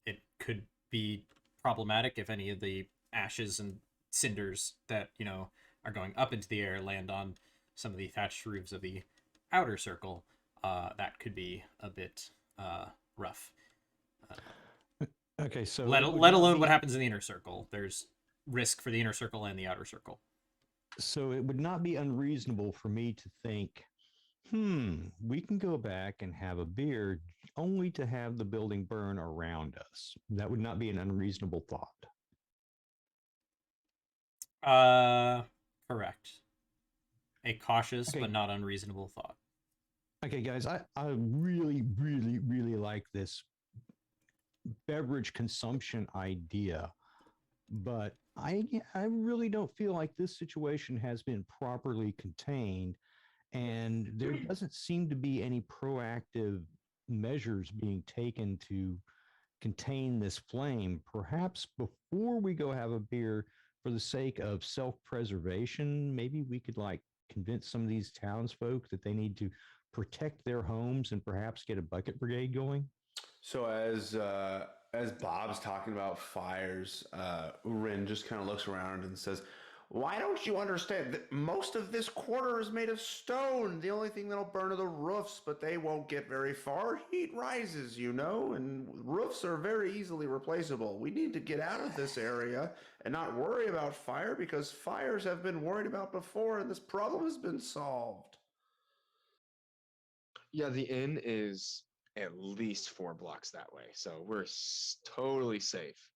it could be problematic if any of the ashes and cinders that, are going up into the air land on some of the thatched roofs of the outer circle. That could be a bit rough. Okay, so Let alone what happens in the inner circle. There's risk for the inner circle and the outer circle. So it would not be unreasonable for me to think, we can go back and have a beer only to have the building burn around us. That would not be an unreasonable thought. Correct. A cautious Okay. but not unreasonable thought. Okay, guys, I really, really, really like this beverage consumption idea, but I really don't feel like this situation has been properly contained, and there doesn't seem to be any proactive measures being taken to contain this flame. Perhaps before we go have a beer, for the sake of self-preservation, maybe we could convince some of these townsfolk that they need to protect their homes and perhaps get a bucket brigade going. So as Bob's talking about fires, Urin just kind of looks around and says, Why don't you understand that most of this quarter is made of stone? The only thing that'll burn are the roofs, but they won't get very far. Heat rises, you know, and roofs are very easily replaceable. We need to get out of this area and not worry about fire because fires have been worried about before and this problem has been solved. Yeah, the inn is at least 4 blocks that way, so we're totally safe.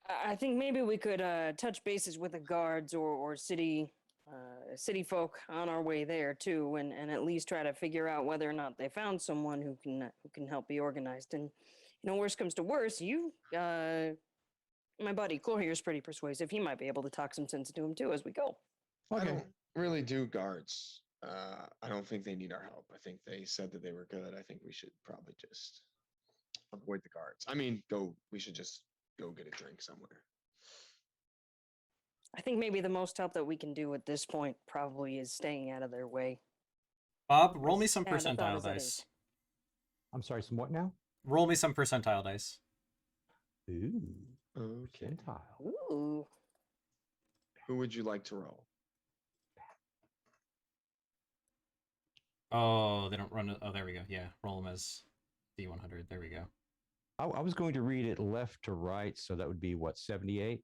I think maybe we could touch bases with the guards or city folk on our way there too, and at least try to figure out whether or not they found someone who can help be organized. And worst comes to worst, my buddy Clore here is pretty persuasive. He might be able to talk some sense into him too as we go. I Okay. don't really do guards. I don't think they need our help. I think they said that they were good. I think we should probably just avoid the guards. I mean, we should just go get a drink somewhere. I think maybe the most help that we can do at this point probably is staying out of their way. Bob, roll me As some sad a thought percentile as that dice. is. I'm sorry, some what now? Roll me some percentile dice. Ooh, Okay. percentile. Ooh. Who would you like to roll? Oh, they don't run. Oh, there we go. Yeah, roll them as D100. There we go. I was going to read it left to right, so that would be what, 78?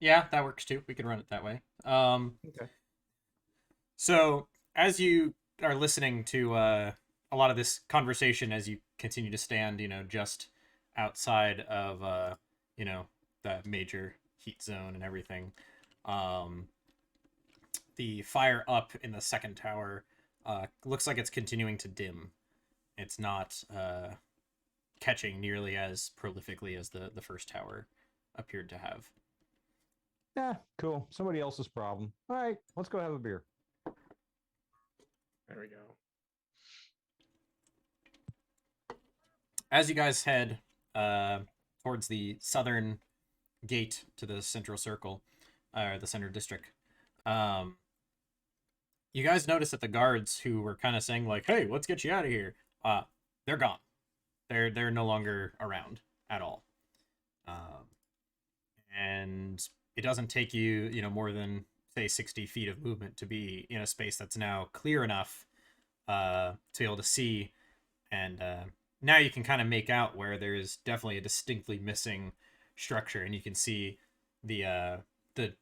Yeah, that works too. We can run it that way. Okay. So as you are listening to a lot of this conversation, as you continue to stand, just outside of the major heat zone and everything, the fire up in the second tower looks like it's continuing to dim. It's not catching nearly as prolifically as the first tower appeared to have. Yeah, cool. Somebody else's problem. All right, let's go have a beer. There we go. As you guys head towards the southern gate to the central circle, or the center district, you guys notice that the guards who were kind of saying like, "Hey, let's get you out of here," they're gone. They're no longer around at all. And it doesn't take you, more than say 60 feet of movement to be in a space that's now clear enough to be able to see, and now you can kind of make out where there's definitely a distinctly missing structure, and you can see the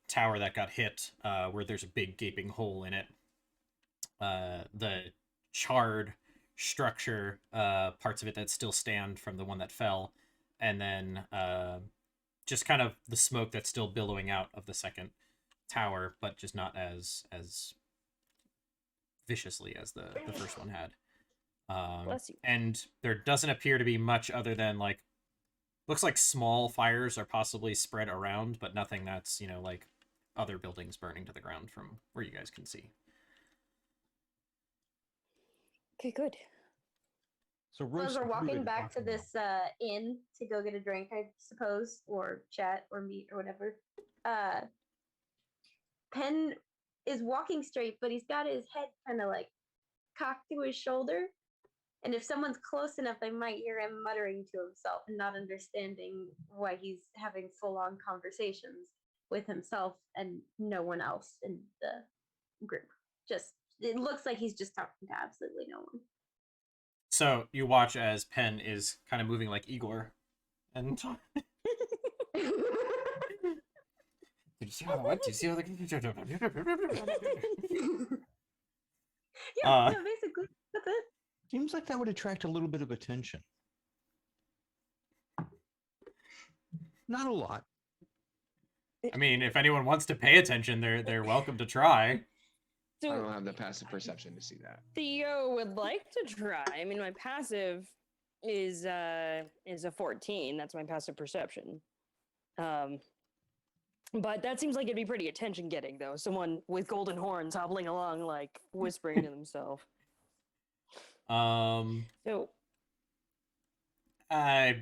tower that got hit, where there's a big gaping hole in it. The charred structure, parts of it that still stand from the one that fell, and then just kind of the smoke that's still billowing out of the second tower, but just not as viciously as the first one had. Bless you. And there doesn't appear to be much other than looks like small fires are possibly spread around, but nothing that's like other buildings burning to the ground from where you guys can see. Okay, good. So, So as Roast, we're what are we walking back to talking about? this inn to go get a drink, I suppose, or chat or meet or whatever, Penn is walking straight, but he's got his head kind of like cocked to his shoulder. And if someone's close enough, they might hear him muttering to himself and not understanding why he's having full-on conversations with himself and no one else in the group. Just it looks like he's just talking to absolutely no one. So you watch as Penn is kind of moving like Igor, and did you see how what? Did you see how Yeah, basically that's it. Seems like that would attract a little bit of attention. Not a lot. I mean, if anyone wants to pay attention, they're welcome to try. I don't So have the passive perception to see that. Theo would like to try. I mean, my passive is a 14. That's my passive perception. But that seems like it'd be pretty attention getting though. Someone with golden horns hobbling along, like whispering to themselves. So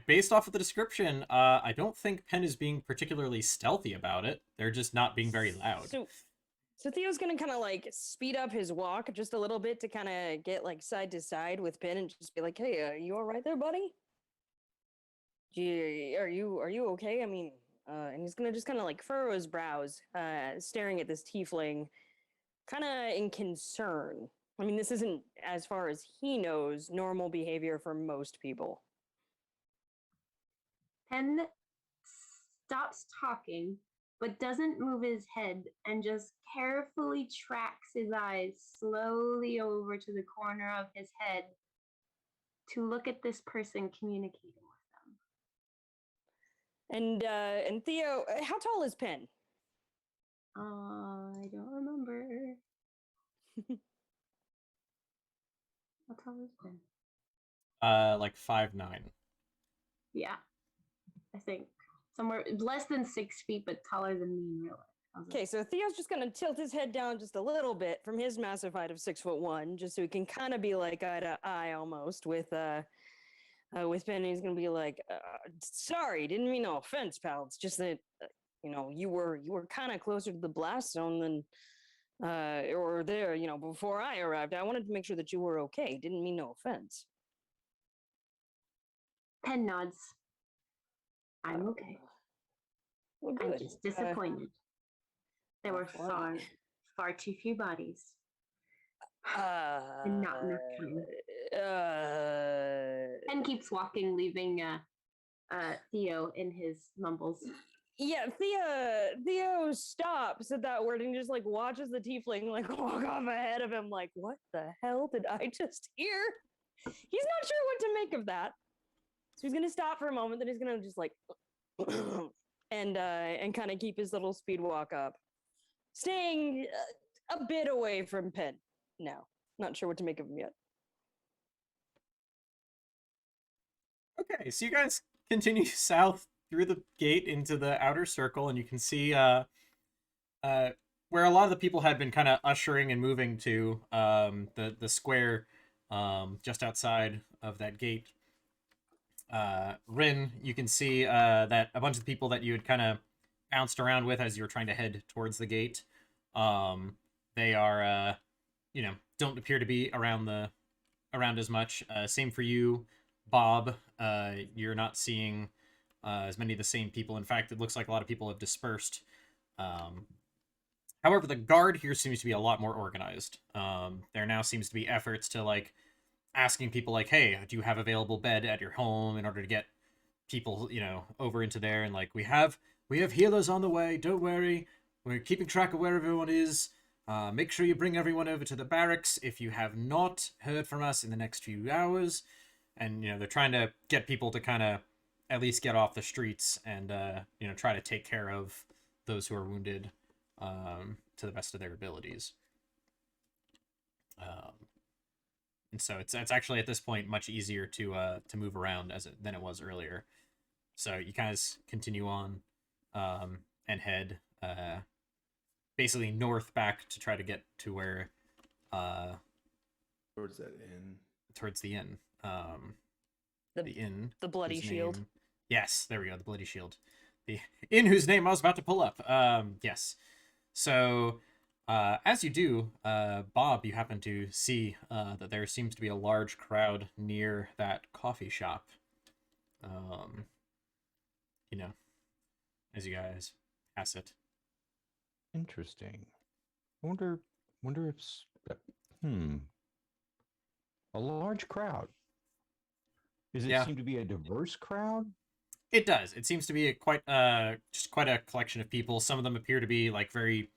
Based off of the description, I don't think Penn is being particularly stealthy about it. They're just not being very loud. So Theo's gonna kind of like speed up his walk just a little bit to kind of get like side to side with Penn and just be like, "Hey, you all right there, buddy?" Gee, are you okay? I mean, and he's gonna just kind of like furrow his brows, staring at this tiefling, kind of in concern. I mean, this isn't, as far as he knows, normal behavior for most people. Penn stops talking, but doesn't move his head and just carefully tracks his eyes slowly over to the corner of his head to look at this person communicating with them. And Theo, how tall is Penn? I don't remember. How tall is Ben? Like 5'9". Yeah, I think somewhere less than 6 feet, but taller than me in real life. Okay, so Theo's just gonna tilt his head down just a little bit from his massive height of 6'1", just so he can kind of be like eye to eye almost with Ben. He's gonna be like, "Sorry, didn't mean no offense, pal. It's just that you were kind of closer to the blast zone than or there, before I arrived. I wanted to make sure that you were okay. Didn't mean no offense." Penn nods. I'm okay. Well, I'm good. just disappointed. There were far too few bodies. And not enough time. Penn keeps walking, leaving Theo in his mumbles. Yeah, Theo stops at that word and just like watches the tiefling like walk off ahead of him, like, what the hell did I just hear? He's not sure what to make of that. So he's gonna stop for a moment, then he's gonna just like and kind of keep his little speed walk up. Staying a bit away from Penn now. Not sure what to make of him yet. Okay, so you guys continue south through the gate into the outer circle, and you can see where a lot of the people had been kind of ushering and moving to, the square just outside of that gate. Rin, you can see that a bunch of the people that you had kind of bounced around with as you were trying to head towards the gate, they are, don't appear to be around as much. Same for you, Bob. You're not seeing as many of the same people. In fact, it looks like a lot of people have dispersed. However, the guard here seems to be a lot more organized. There now seems to be efforts to like asking people like, hey, do you have available bed at your home, in order to get people, over into there, and like, we have healers on the way, don't worry, we're keeping track of where everyone is. Make sure you bring everyone over to the barracks if you have not heard from us in the next few hours. And they're trying to get people to kind of at least get off the streets and try to take care of those who are wounded to the best of their abilities. And so it's actually at this point much easier to move around than it was earlier. So you guys continue on and head basically north back to try to get to where Towards that inn. Towards the inn. The inn. The Bloody Shield. Name, yes, there we go. The Bloody Shield. The inn whose name I was about to pull up. Yes. So as you do, Bob, you happen to see that there seems to be a large crowd near that coffee shop. As you guys pass it. Interesting. Wonder if a large crowd. Does it seem to be a diverse crowd? It does. It seems to be just quite a collection of people. Some of them appear to be like very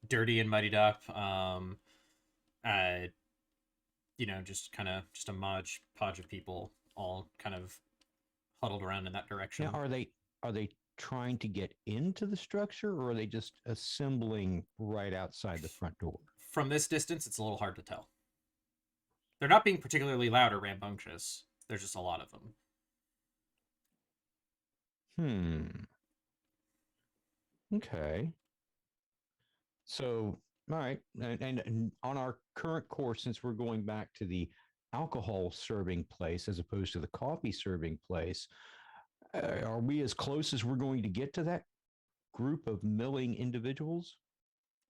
dirty and muddied up. Just a podge of people all kind of huddled around in that direction. Now, are they trying to get into the structure, or are they just assembling right outside the front door? From this distance, it's a little hard to tell. They're not being particularly loud or rambunctious. There's just a lot of them. Okay. So, all right. And on our current course, since we're going back to the alcohol serving place as opposed to the coffee serving place, are we as close as we're going to get to that group of milling individuals?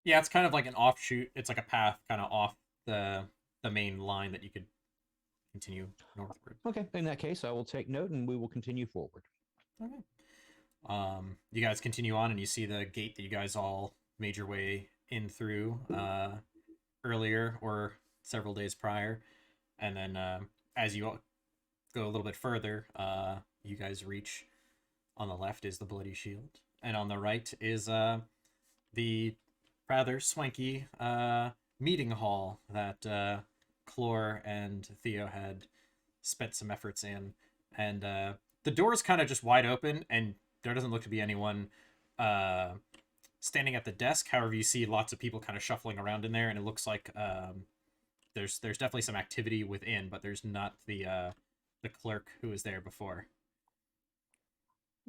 Yeah, it's kind of like an offshoot. It's like a path kind of off the main line that you could continue northward. Okay, in that case, I will take note and we will continue forward. Okay. You guys continue on, and you see the gate that you guys all made your way in through earlier or several days prior, and then as you go a little bit further, you guys reach. On the left is the Bloody Shield, and on the right is the rather swanky meeting hall that Clore and Theo had spent some efforts in. And the door is kind of just wide open, and there doesn't look to be anyone standing at the desk. However, you see lots of people kind of shuffling around in there, and it looks like there's definitely some activity within, but there's not the clerk who was there before.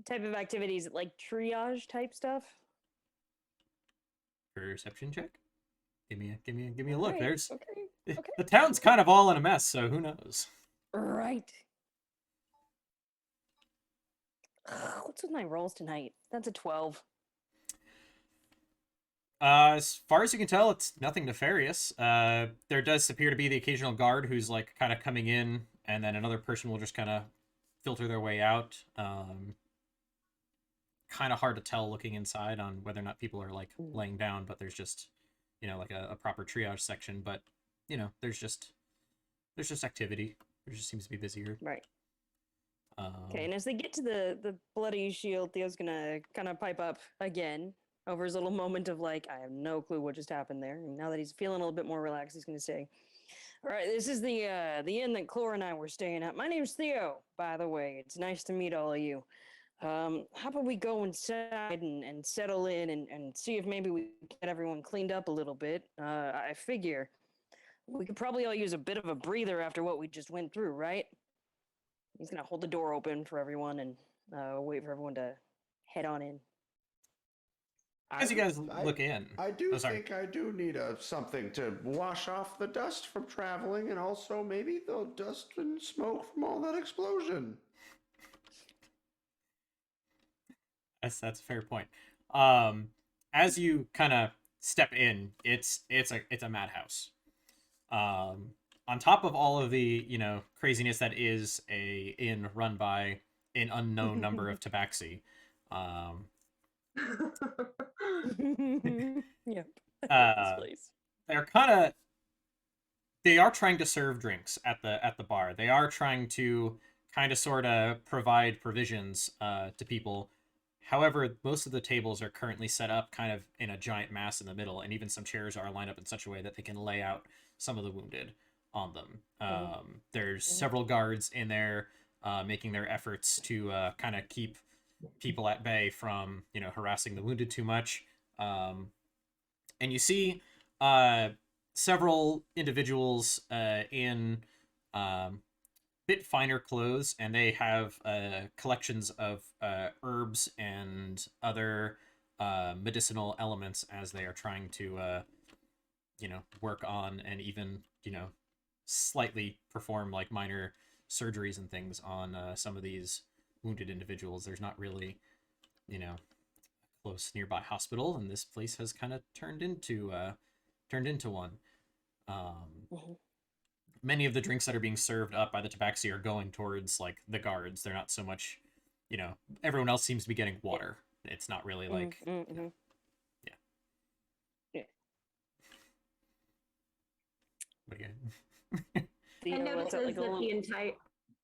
Type of activities like triage type stuff. Perception check. Give me a look. Right, There's okay. the town's kind of all in a mess, so who knows? Right. What's with my rolls tonight? That's a 12. As far as you can tell, it's nothing nefarious. There does appear to be the occasional guard who's like kind of coming in, and then another person will just kind of filter their way out. Kind of hard to tell looking inside on whether or not people are like laying down, but there's just, like a proper triage section. But there's just activity. There just seems to be busier. Right. Okay, and as they get to the Bloody Shield, Theo's gonna kind of pipe up again over his little moment of like, I have no clue what just happened there. And now that he's feeling a little bit more relaxed, he's gonna say, "All right, this is the inn that Clore and I were staying at. My name's Theo, by the way. It's nice to meet all of you. How about we go inside and settle in and see if maybe we can get everyone cleaned up a little bit? I figure we could probably all use a bit of a breather after what we just went through, right?" He's gonna hold the door open for everyone and wait for everyone to head on in. As you guys look in, I do Oh, sorry. think I do need something to wash off the dust from traveling, and also maybe the dust and smoke from all that explosion. That's a fair point. As you kind of step in, it's a madhouse. On top of all of the craziness that is a inn run by an unknown number of tabaxi, Yep. This they're they are trying to serve drinks at the bar. They are trying to kind of sort of provide provisions to people. However, most of the tables are currently set up kind of in a giant mass in the middle, and even some chairs are lined up in such a way that they can lay out some of the wounded on them. There's several guards in there making their efforts to kind of keep people at bay from harassing the wounded too much. And you see several individuals in bit finer clothes, and they have collections of herbs and other medicinal elements as they are trying to work on and even slightly perform like minor surgeries and things on some of these wounded individuals. There's not really a close nearby hospital, and this place has kind of turned into one. Many of the drinks that are being served up by the tabaxi are going towards like the guards. They're not so much, everyone else seems to be getting water. It's not really like, yeah. What do you? I noticed that the entire.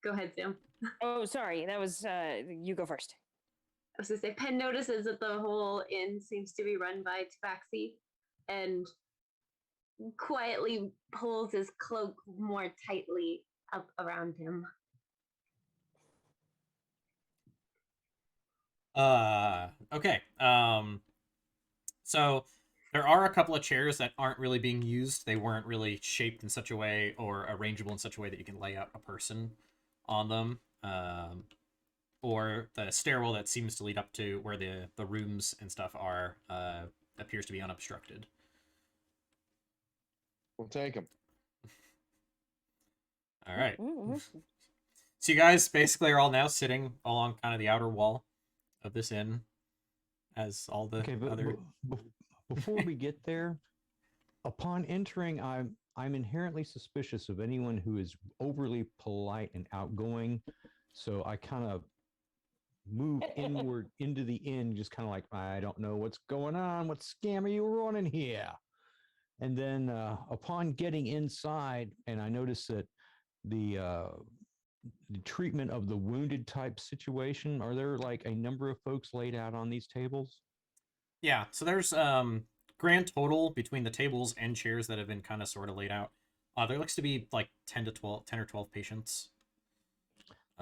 Go ahead, Sam. Oh, sorry. That was you go first. I was gonna say, Penn notices that the whole inn seems to be run by tabaxi, and quietly pulls his cloak more tightly up around him. Okay. So there are a couple of chairs that aren't really being used. They weren't really shaped in such a way or arrangeable in such a way that you can lay out a person on them. Or the stairwell that seems to lead up to where the rooms and stuff are appears to be unobstructed. We'll take him. All right. So you guys basically are all now sitting along kind of the outer wall of this inn, as all the other. Before we get there, upon entering, I'm inherently suspicious of anyone who is overly polite and outgoing. So I kind of move inward into the inn, just kind of like, I don't know what's going on. What scam are you running here? And then upon getting inside, and I noticed that the treatment of the wounded type situation, are there like a number of folks laid out on these tables? Yeah, so there's grand total between the tables and chairs that have been kind of sort of laid out. There looks to be like 10 or 12 patients.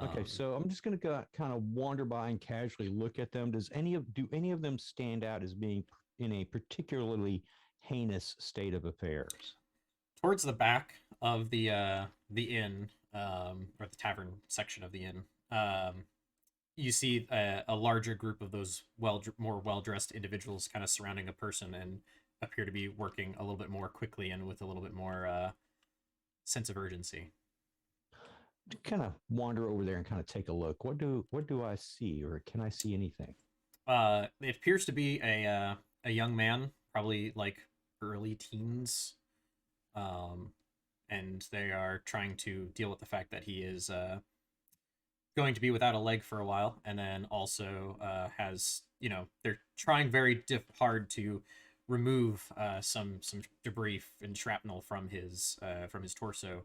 Okay, so I'm just going to kind of wander by and casually look at them. Do any of them stand out as being in a particularly heinous state of affairs? Towards the back of the inn, or the tavern section of the inn, you see a larger group of those more well-dressed individuals kind of surrounding a person and appear to be working a little bit more quickly and with a little bit more sense of urgency. Kind of wander over there and kind of take a look. What do I see, or can I see anything? It appears to be a young man, probably like early teens, and they are trying to deal with the fact that he is going to be without a leg for a while, and then also has, they're trying very hard to remove some debris and shrapnel from his torso.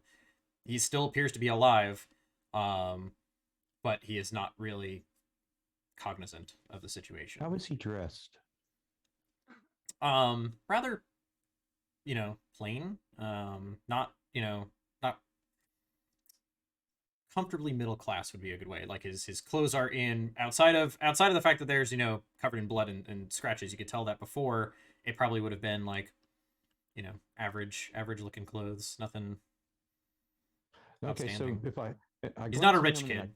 He still appears to be alive, but he is not really cognizant of the situation. How is he dressed? Rather, plain. Not comfortably middle class would be a good way. Like his clothes are in outside of the fact that there's covered in blood and scratches. You could tell that before it probably would have been like average looking clothes. Nothing. Okay, so if I he's not a rich kid.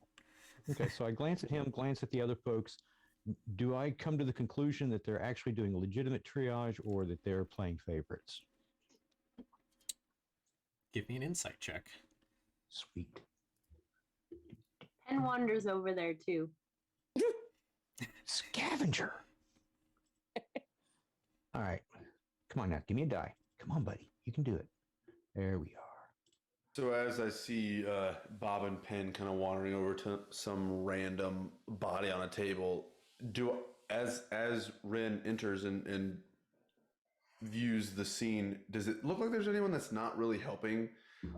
Okay, so I glance at him, glance at the other folks. Do I come to the conclusion that they're actually doing legitimate triage or that they're playing favorites? Give me an insight check. Sweet. Pen wanders over there too. Scavenger. All right. Come on now. Give me a die. Come on, buddy. You can do it. There we are. So as I see Bob and Penn kind of wandering over to some random body on a table, as Ren enters and views the scene, does it look like there's anyone that's not really helping?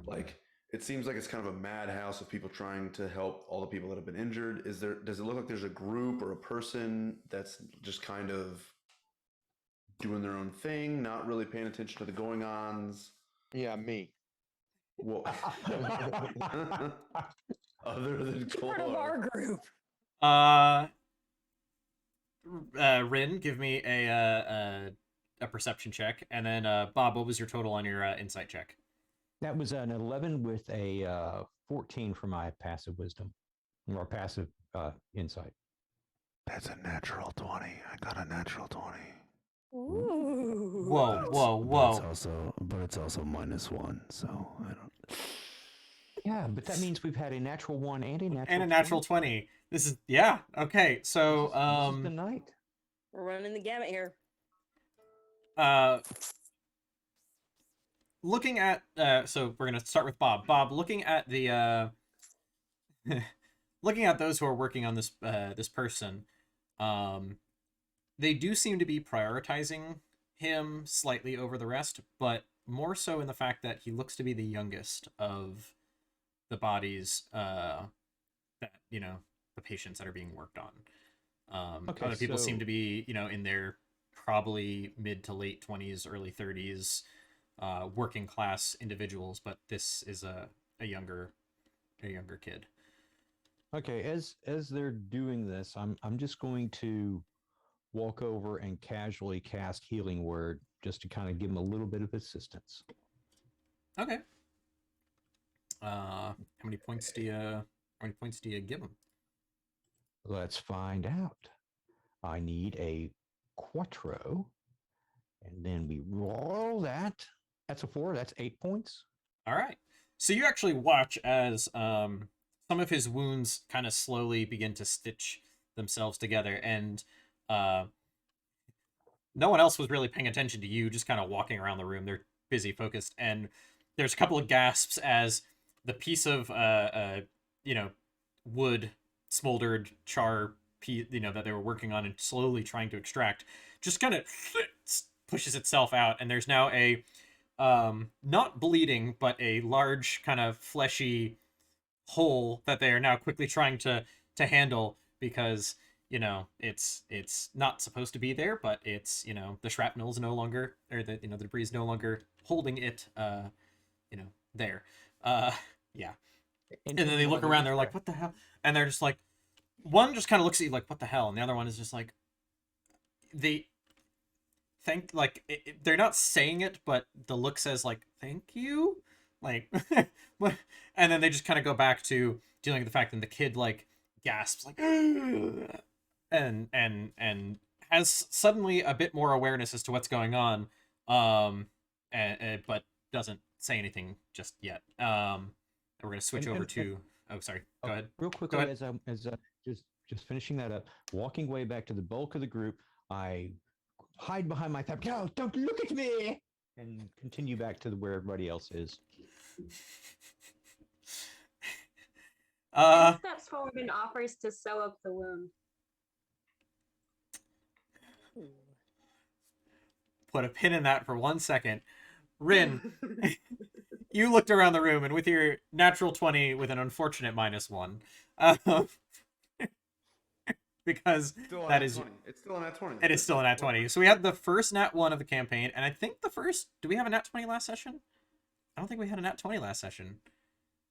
Like, it seems like it's kind of a madhouse of people trying to help all the people that have been injured. Does it look like there's a group or a person that's just kind of doing their own thing, not really paying attention to the going-ons? Yeah, me. Well, other than Part of our group. Rin, give me a perception check, and then Bob, what was your total on your insight check? That was an 11 with a 14 for my passive wisdom or passive insight. That's a natural 20. I got a natural 20. Ooh. Whoa. But it's also -1, so I don't. Yeah, but that means we've had a natural 1 and a natural 20. This is okay. So this is the night. We're running the gamut here. Looking at so we're gonna start with Bob. Bob, looking at the looking at those who are working on this this person, they do seem to be prioritizing him slightly over the rest, but more so in the fact that he looks to be the youngest of the bodies that the patients that are being worked on. Okay, other people so- seem to be in their probably mid to late 20s, early 30s, working class individuals, but this is a younger kid. Okay, as they're doing this, I'm just going to walk over and casually cast Healing Word just to kind of give them a little bit of assistance. Okay. How many points do you give him? Let's find out. I need a quattro, and then we roll that. That's a 4. That's 8 points. All right. So you actually watch as some of his wounds kind of slowly begin to stitch themselves together, and no one else was really paying attention to you, just kind of walking around the room. They're busy, focused, and there's a couple of gasps as the piece of wood, smoldered, char that they were working on and slowly trying to extract, just kind of pushes itself out, and there's now a not bleeding, but a large kind of fleshy hole that they are now quickly trying to handle, because it's not supposed to be there, but it's the shrapnel is no longer, or the the debris is no longer holding it there. Yeah. And then they look around, they're like, what the hell? And they're just like, one just kind of looks at you like, what the hell? And the other one is just like, they they're not saying it, but the look says like, thank you, like, what? And then they just kind of go back to dealing with the fact that the kid like gasps like, and has suddenly a bit more awareness as to what's going on, but doesn't say anything just yet. We're gonna switch over to. Oh, sorry. Go ahead. Real quickly, ahead. as just finishing that up, walking way back to the bulk of the group, I hide behind my tab. No, don't look at me, and continue back to where everybody else is. Rin steps forward and offers to sew up the wound. Put a pin in that for 1 second. Rin, you looked around the room, and with your natural 20 with an unfortunate -1, because that is 20. It's still a nat 20. It is still a nat 20. So we had the first nat 1 of the campaign, and I think the first. Do we have a nat 20 last session? I don't think we had a nat 20 last session.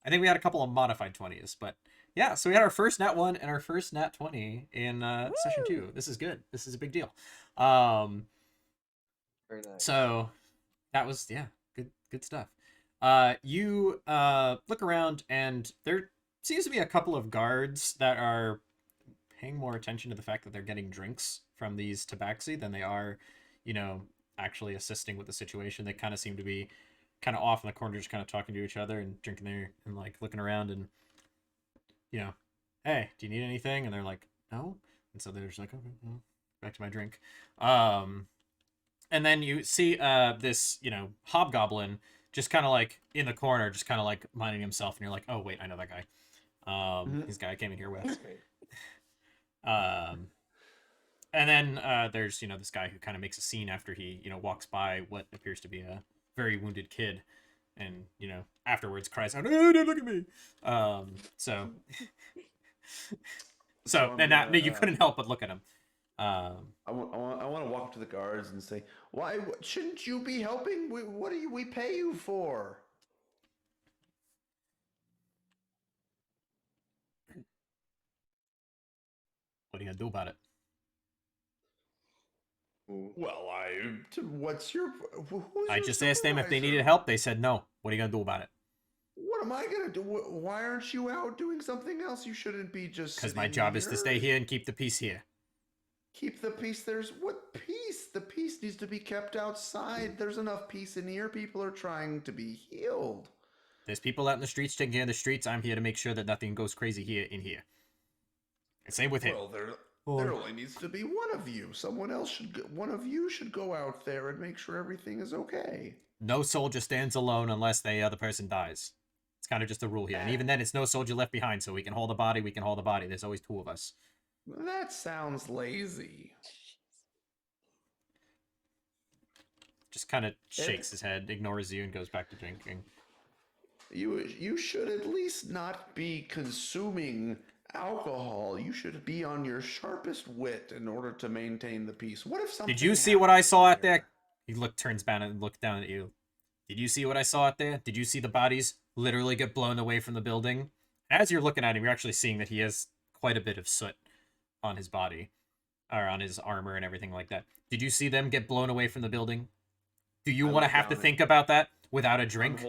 I think we had a couple of modified 20s, but yeah. So we had our first nat 1 and our first nat 20 in session 2. This is good. This is a big deal. Very nice. So that was good stuff. You look around, and there seems to be a couple of guards that are paying more attention to the fact that they're getting drinks from these tabaxi than they are, actually assisting with the situation. They kind of seem to be kind of off in the corner, just kind of talking to each other and drinking their, and like looking around, and hey, do you need anything? And they're like, no. And so they're just like, okay, well, back to my drink. And then you see this, hobgoblin just kind of like in the corner, just kind of like minding himself, and you're like, oh wait, I know that guy. He's the guy I came in here with. And then there's this guy who kind of makes a scene after he walks by what appears to be a very wounded kid, and afterwards cries out, "Oh, don't look at me!" So and you couldn't help but look at him. I want to walk up to the guards and say, "Why shouldn't you be helping? What do we pay you for?" What are you gonna do about it? Well, what's your? I just asked them if they needed help. They said no. What are you gonna do about it? What am I gonna do? Why aren't you out doing something else? You shouldn't be just. Because my job is to stay here and keep the peace here. Keep the peace. There's what peace? The peace needs to be kept outside. There's enough peace in here. People are trying to be healed. There's people out in the streets taking care of the streets. I'm here to make sure that nothing goes crazy here in here. And same with him. Well, there only needs to be one of you. One of you should go out there and make sure everything is okay. No soldier stands alone unless the other person dies. It's kind of just a rule here. And even then, it's no soldier left behind, so we can hold a body, we can hold a body. There's always two of us. That sounds lazy. Just kind of shakes his head, ignores you, and goes back to drinking. You should at least not be consuming alcohol. You should be on your sharpest wit in order to maintain the peace. What if something? Did you see what I saw out there? He turns down and looks down at you. Did you see what I saw out there? Did you see the bodies literally get blown away from the building? As you're looking at him, you're actually seeing that he has quite a bit of soot on his body, or on his armor and everything like that. Did you see them get blown away from the building? Do you want to have to think about that without a drink?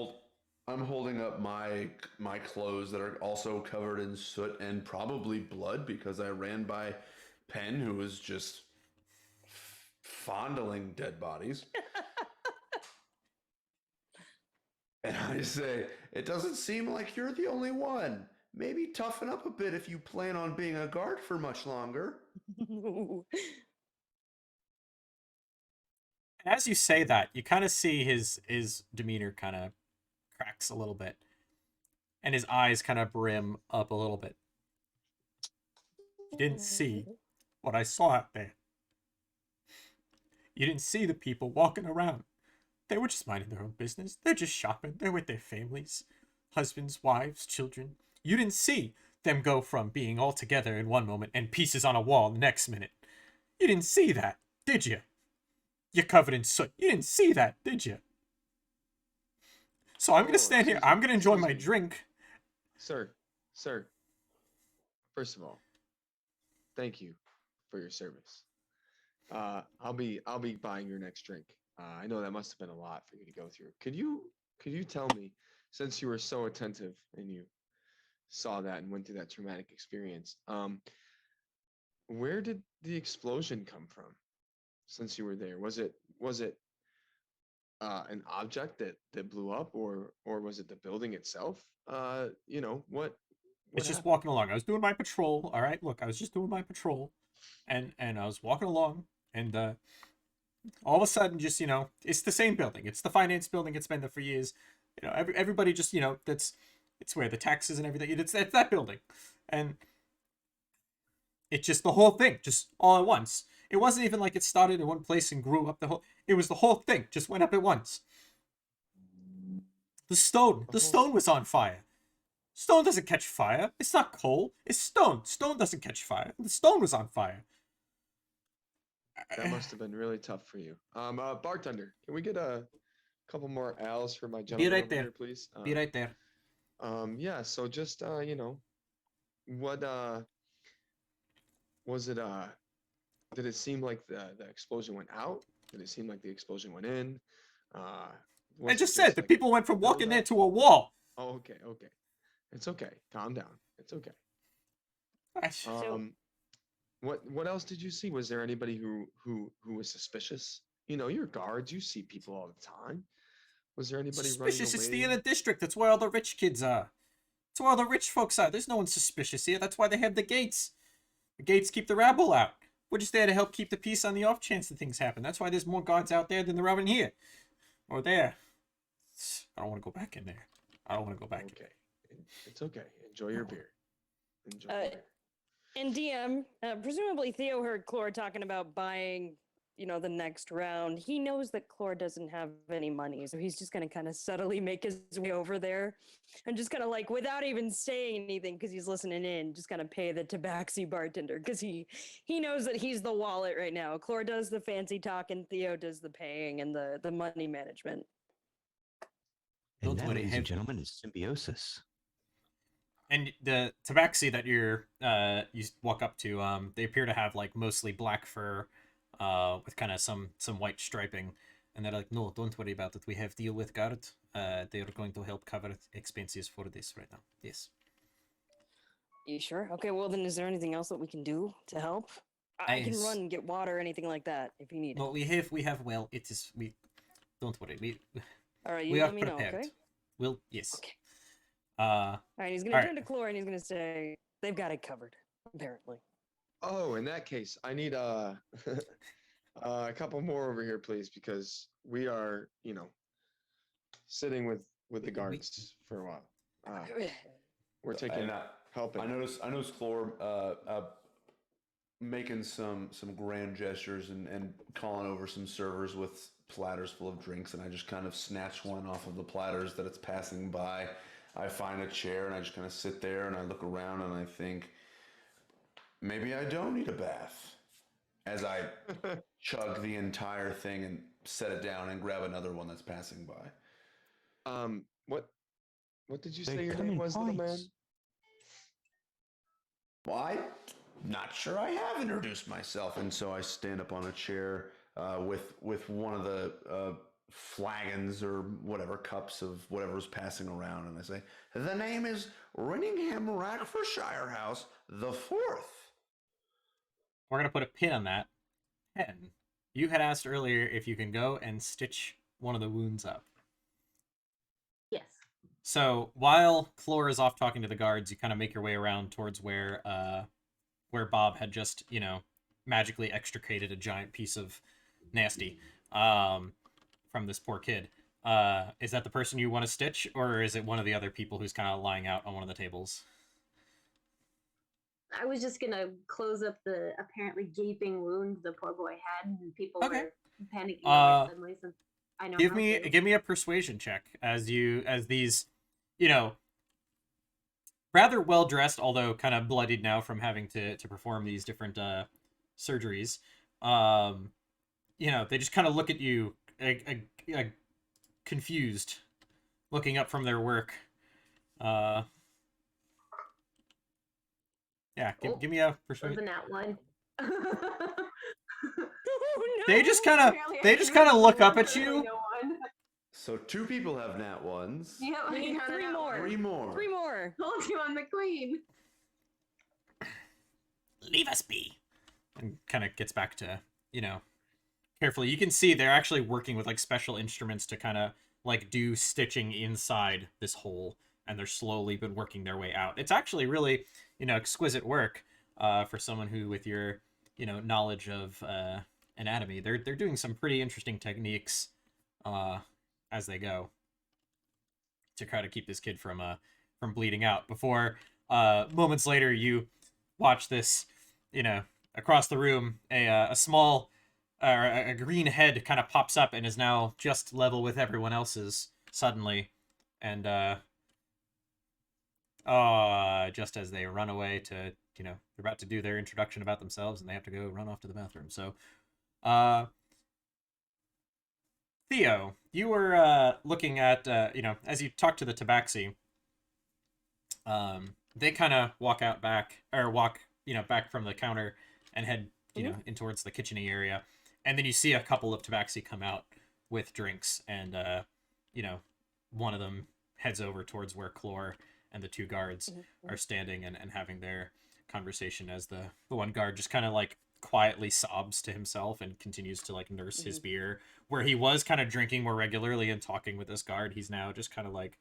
I'm holding up my clothes that are also covered in soot and probably blood because I ran by Penn, who was just fondling dead bodies. And I say, it doesn't seem like you're the only one. Maybe toughen up a bit if you plan on being a guard for much longer. As you say that, you kind of see his demeanor kind of cracks a little bit, and his eyes kind of brim up a little bit. You didn't see what I saw out there. You didn't see the people walking around. They were just minding their own business. They're just shopping. They're with their families, husbands, wives, children. You didn't see them go from being all together in one moment and pieces on a wall the next minute. You didn't see that, did you? You're covered in soot. You didn't see that, did you? So I'm going to stand here. I'm going to enjoy my drink. Sir, first of all, thank you for your service. I'll be buying your next drink. I know that must have been a lot for you to go through. Could you tell me, since you were so attentive and you saw that and went through that traumatic experience, where did the explosion come from? Since you were there, was it an object that blew up, or was it the building itself? What It's just happened? walking along. I was doing my patrol. All right, look, I was just doing my patrol, and I was walking along, and all of a sudden, just it's the same building. It's the finance building. It's been there for years. Everybody just it's where the taxes and everything. It's that building, and it just the whole thing just all at once. It wasn't even like it started in one place and grew up the whole. It was the whole thing just went up at once. The stone was on fire. Stone doesn't catch fire. It's not coal. It's stone. Stone doesn't catch fire. The stone was on fire. That must have been really tough for you. Bartender, can we get a couple more ales for my gentleman right over there. here, please? Be right there. Yeah. So just what was it? Did it seem like the explosion went out? Did it seem like the explosion went in? I Was it just said the like people went from build walking there up? to a wall. Oh, okay, okay. It's okay. Calm down. It's okay. So- Um, what else did you see? Was there anybody who was suspicious? You're guards. You see people all the time. Was there anybody Suspicious. running It's away? the inner district. That's where all the rich kids are. That's where all the rich folks are. There's no one suspicious here. That's why they have the gates. The gates keep the rabble out. We're just there to help keep the peace on the off chance that things happen. That's why there's more guards out there than there are in here. Or there. I don't want to go back in there. I don't want to go back. Okay, it's okay. Enjoy your beer. Enjoy Uh, your beer. And DM, presumably Theo heard Clore talking about buying, the next round. He knows that Clore doesn't have any money, so he's just going to kind of subtly make his way over there and just kind of without even saying anything, because he's listening in, just kind of pay the tabaxi bartender, because he knows that he's the wallet right now. Clore does the fancy talk, and Theo does the paying and the money management. And Don't that, worry, ladies have- and gentlemen, is symbiosis. And the tabaxi that you walk up to, they appear to have mostly black fur, with kind of some white striping, and they're like, "No, don't worry about it. We have deal with guard. They are going to help cover expenses for this right now. Yes." You sure? Okay, well then, is there anything else that we can do to help? I can Yes. run and get water or anything like that if you need it. No, we have. Well, it is we. Don't worry. All right, you We are let me know, prepared. okay? Well, yes. Okay. Uh, All right, he's gonna All turn right. to Clore and he's gonna say, "They've got it covered, apparently." Oh, in that case, I need a couple more over here, please, because we are, sitting with the guards for a while. We're taking And helping. I noticed Chlor making some grand gestures and calling over some servers with platters full of drinks, and I just kind of snatch one off of the platters that it's passing by. I find a chair and I just kind of sit there and I look around and I think, maybe I don't need a bath. As I chug the entire thing and set it down and grab another one that's passing by. What did you They say your come name in was, little man? pints. Well, I'm not sure I have introduced myself, and so I stand up on a chair with one of the flagons or whatever cups of whatever's passing around, and I say, "The name is Rinningham Rackfordshire House the Fourth." we're gonna put a pin on that. Pen. You had asked earlier if you can go and stitch one of the wounds up. Yes. So while Clore is off talking to the guards, you kind of make your way around towards where Bob had just, magically extricated a giant piece of nasty from this poor kid. Is that the person you want to stitch, or is it one of the other people who's kind of lying out on one of the tables? I was just gonna close up the apparently gaping wound the poor boy had, and people Okay. were panicking Uh, away suddenly since I know give how me to. give me a persuasion check as these, you know, rather well dressed, although kind of bloodied now from having to perform these different surgeries. Um, they just kind of look at you, confused, looking up from their work. Uh, yeah, Oh, give me a wasn't persuasion. that one? Oh no! They just kind of Apparently I they can just kind of roll look up at literally you. no one. So 2 people have nat ones. Yep, We I need got 3 that more. one. 3 more. 3 more. Told you I'm the queen. Leave us be. And kind of gets back to, carefully. You can see they're actually working with like special instruments to kind of like do stitching inside this hole, and they're slowly been working their way out. It's actually really, exquisite work for someone who, with your, knowledge of anatomy, they're doing some pretty interesting techniques as they go to try to keep this kid from bleeding out. Before moments later, you watch this, across the room, a small a green head kind of pops up and is now just level with everyone else's suddenly, and just as they run away to, they're about to do their introduction about themselves and they have to go run off to the bathroom. So Theo, you were looking at, as you talk to the tabaxi, they kind of walk out back, or walk, back from the counter and head, in towards the kitcheny area. And then you see a couple of tabaxi come out with drinks, and, one of them heads over towards where Clore and the 2 guards are standing and having their conversation, as the one guard just kind of like quietly sobs to himself and continues to like nurse his beer. Where he was kind of drinking more regularly and talking with this guard, he's now just kind of like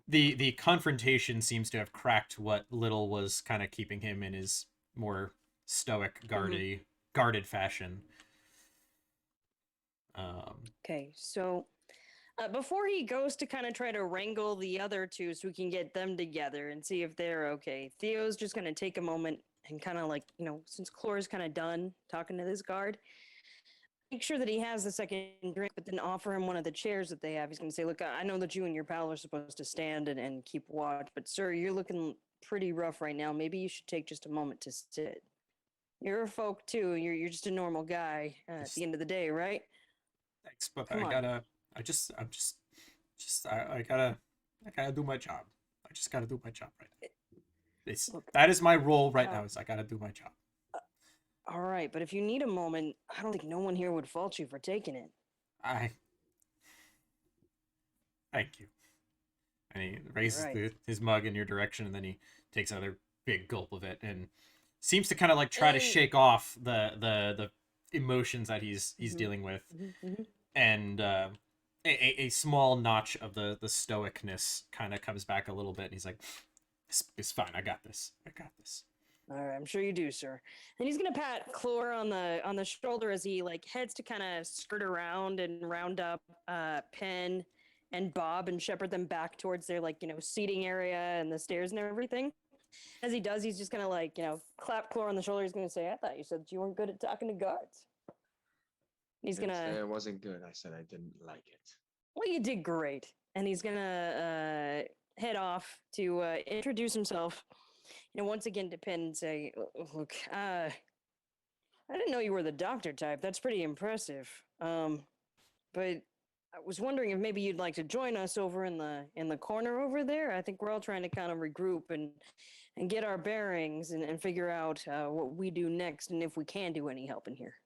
the confrontation seems to have cracked what little was kind of keeping him in his more stoic, guarded fashion. Okay, so before he goes to kind of try to wrangle the other 2 so we can get them together and see if they're okay, Theo's just going to take a moment and kind of like, since Clora's kind of done talking to this guard, make sure that he has the second drink, but then offer him one of the chairs that they have. He's going to say, look, I know that you and your pal are supposed to stand and keep watch, but sir, you're looking pretty rough right now. Maybe you should take just a moment to sit. You're a folk too. You're just a normal guy at the end of the day, right? Thanks, but Come on. I gotta do my job. I just gotta do my job right now. Look, that is my role right now, is I gotta do my job. All right, but if you need a moment, I don't think no one here would fault you for taking it. Thank you. And he raises Right. his mug in your direction, and then he takes another big gulp of it and seems to kind of like try to And- shake off the emotions that he's dealing with. And a small notch of the stoicness kind of comes back a little bit, and he's like, it's fine, I got this. All right, I'm sure you do, sir. And he's gonna pat Clore on the shoulder as he like heads to kind of skirt around and round up Penn and Bob and shepherd them back towards their seating area and the stairs and everything. As he does, he's just gonna clap Clore on the shoulder. He's gonna say, "I thought you said that you weren't good at talking to guards." He's I didn't gonna. say it wasn't good. I said I didn't like it. Well, you did great. And he's gonna head off to introduce himself. Once again to Penn and say, "Look, I didn't know you were the doctor type. That's pretty impressive. But I was wondering if maybe you'd like to join us over in the corner over there. I think we're all trying to kind of regroup and get our bearings and figure out what we do next and if we can do any help in here."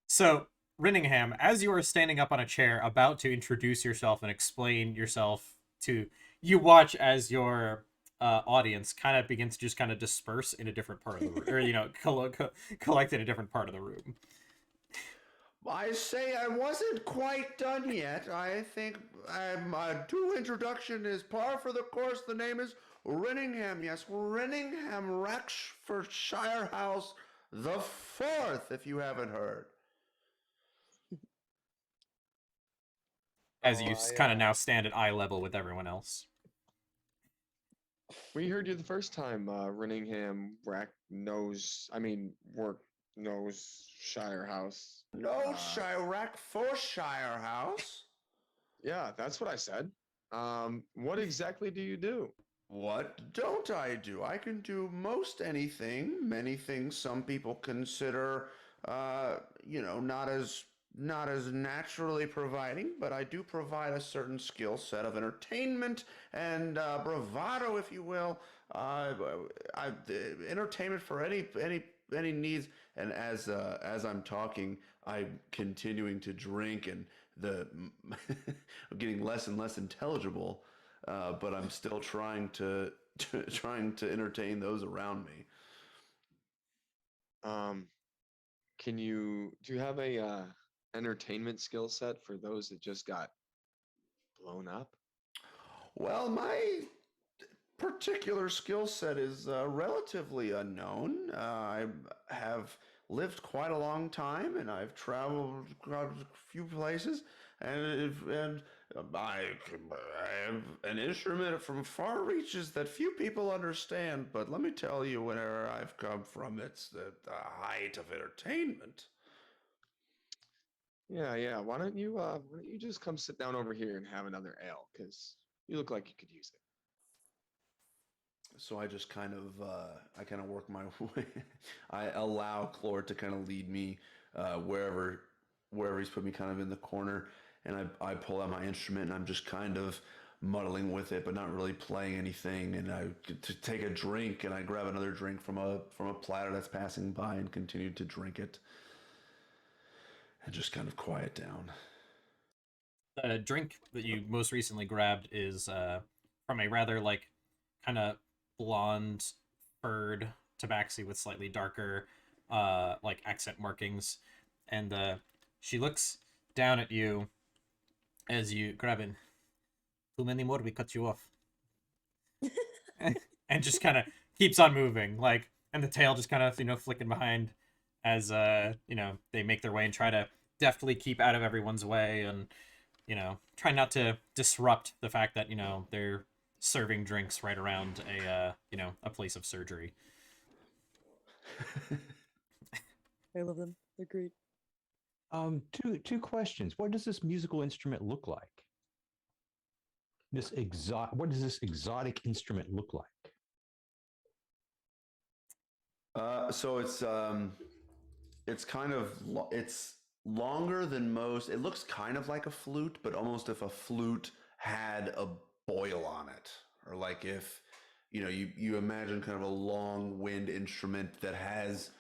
So, Rinningham, as you are standing up on a chair, about to introduce yourself and explain yourself to, you watch as your audience kind of begins to just kind of disperse in a different part of the room, or collect in a different part of the room. I say I wasn't quite done yet. I think my due introduction is par for the course. The name is Rinningham. Yes, Rinningham Raxfordshire House the Fourth, if you haven't heard. as Oh, you kind of now stand at eye level with everyone else. We heard you the first time, Renningham Work Nose Shire House. No, Shirek for Shire House. Yeah, that's what I said. What exactly do you do? What don't I do? I can do most anything. Many things some people consider, not as naturally providing, but I do provide a certain skill set of entertainment and bravado, if you will. Uh, Entertainment for any needs. And as I'm talking, I'm continuing to drink, and I'm getting less and less intelligible. But I'm still trying to trying to entertain those around me. Do you have a entertainment skill set for those that just got blown up? Well, my particular skill set is relatively unknown. I have lived quite a long time, and I've traveled a few places, and I have an instrument from far reaches that few people understand. But let me tell you, wherever I've come from, it's the height of entertainment. Yeah. Why don't you just come sit down over here and have another ale? Because you look like you could use it. So I just kind of work my way. I allow Clore to kind of lead me wherever he's put me kind of in the corner, and I pull out my instrument and I'm just kind of muddling with it, but not really playing anything. And I get to take a drink, and I grab another drink from a platter that's passing by and continue to drink it, and just kind of quiet down. The drink that you most recently grabbed is from a rather like kind of blonde furred tabaxi with slightly darker like accent markings, and she looks down at you as you grab in. Too many more, we cut you off. And just kind of keeps on moving, like, and the tail just kind of flicking behind as they make their way and try to deftly keep out of everyone's way, and try not to disrupt the fact that they're serving drinks right around a place of surgery. I love them. They're great. Two questions. What does this musical instrument look like? What does this exotic instrument look like? So it's kind of it's longer than most. It looks kind of like a flute, but almost if a flute had a boil on it, or like if you imagine kind of a long wind instrument that has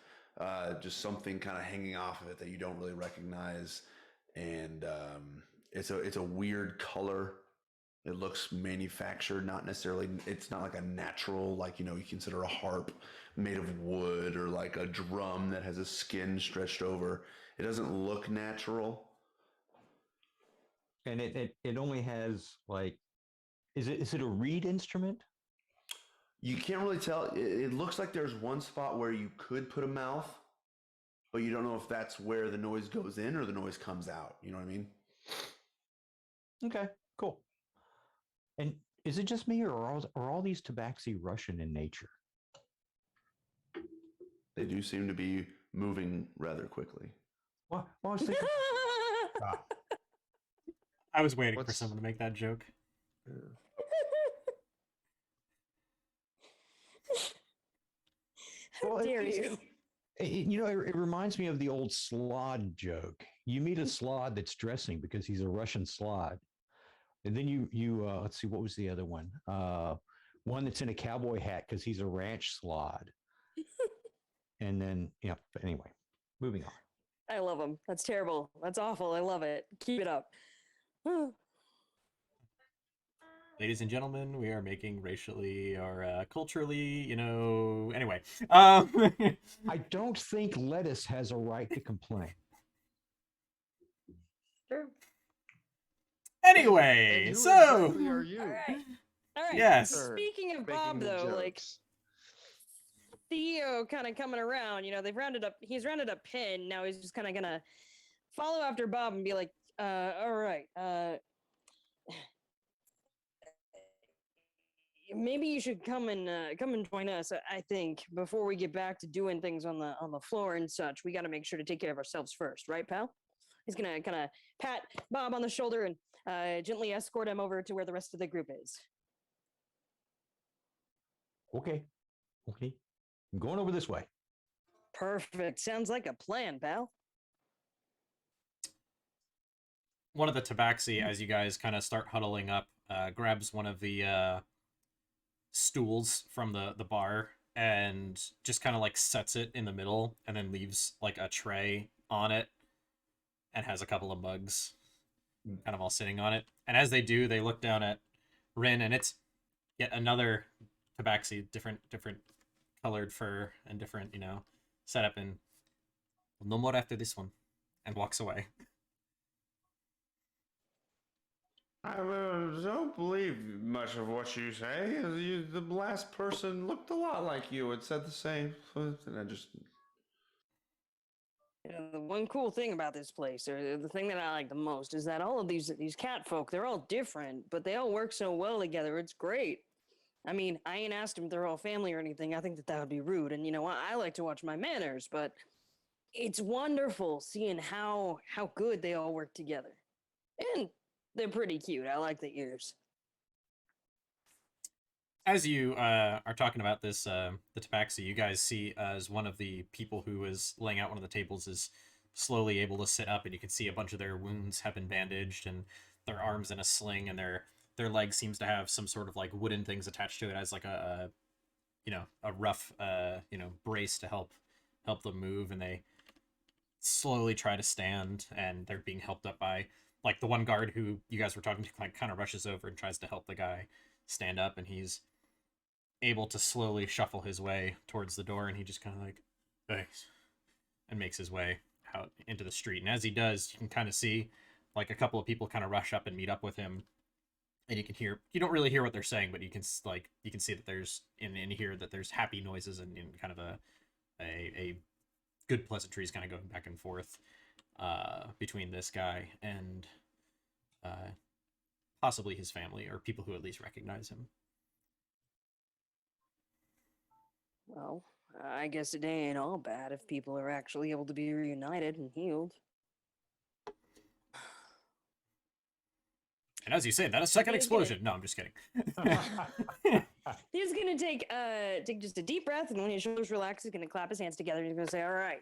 just something kind of hanging off of it that you don't really recognize, and it's a weird color. It looks manufactured, not necessarily. It's not like a natural, like you consider a harp made of wood, or like a drum that has a skin stretched over. It doesn't look natural. And it only has like, is it a reed instrument? You can't really tell. It looks like there's one spot where you could put a mouth, but you don't know if that's where the noise goes in or the noise comes out. You know what I mean? Okay, cool. And is it just me, or are all these tabaxi Russian in nature? They do seem to be moving rather quickly. Well, I was thinking. I was waiting for What's- someone to make that joke. How dare you? It reminds me of the old slod joke. You meet a slod that's dressing because he's a Russian slod, and then you let's see, what was the other one? One that's in a cowboy hat because he's a ranch slod. And then, but anyway, moving on. I love them. That's terrible. That's awful. I love it. Keep it up. Ladies and gentlemen, we are making racially or culturally, anyway. I don't think lettuce has a right to complain. True. Anyway, And who so exactly are you? All right. yes. Speaking of Making Bob, the though, like jokes. Theo kind of coming around, he's rounded up Pin. Now he's just kind of gonna follow after Bob and be like, all right, maybe you should come and join us. I think before we get back to doing things on the floor and such, we got to make sure to take care of ourselves first, right, pal? He's gonna kind of pat Bob on the shoulder and gently escort him over to where the rest of the group is. Okay. Okay. I'm going over this way. Perfect. Sounds like a plan, pal. One of the tabaxi, as you guys kind of start huddling up, grabs one of the stools from the bar and just kind of like sets it in the middle and then leaves like a tray on it and has a couple of mugs kind of all sitting on it. And as they do, they look down at Rin, and it's yet another tabaxi, different colored fur and different, setup, and no more after this one, and walks away. I don't believe much of what you say. The last person looked a lot like you and said the same. And I just. The one cool thing about this place, or the thing that I like the most, is that all of these cat folk, they're all different, but they all work so well together. It's great. I mean, I ain't asked them if they're all family or anything. I think that would be rude. And I like to watch my manners, but it's wonderful seeing how good they all work together. And they're pretty cute. I like the ears. As you are talking about this, the tabaxi, you guys see as one of the people who is laying out one of the tables is slowly able to sit up, and you can see a bunch of their wounds have been bandaged, and their arms in a sling, and their leg seems to have some sort of like wooden things attached to it as like a rough brace to help them move, and they slowly try to stand, and they're being helped up by like the one guard who you guys were talking to, like kind of rushes over and tries to help the guy stand up, and he's able to slowly shuffle his way towards the door, and he just kind of like, thanks, and makes his way out into the street. And as he does, you can kind of see like a couple of people kind of rush up and meet up with him, and you don't really hear what they're saying, but you can see that there's in here that there's happy noises and kind of a good pleasantries kind of going back and forth between this guy and possibly his family, or people who at least recognize him. Well, I guess it ain't all bad if people are actually able to be reunited and healed. And as you say, that a second explosion. No, I'm just kidding. He's gonna take just a deep breath, and when his shoulders relax, he's gonna clap his hands together, and he's gonna say, "All right.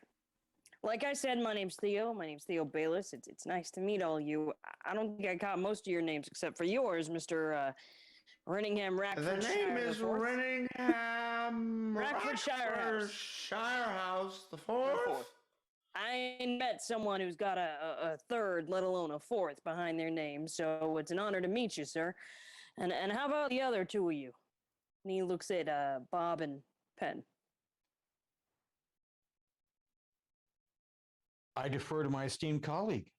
Like I said, my name's Theo. My name's Theo Bayless. It's nice to meet all you. I don't think I caught most of your names except for yours, Mr. Renningham Rackfordshire. The name is Renningham Rackfordshire House the Fourth. I ain't met someone who's got a third, let alone a fourth, behind their name, so it's an honor to meet you, sir. And how about the other two of you? And he looks at Bob and Penn. I defer to my esteemed colleague.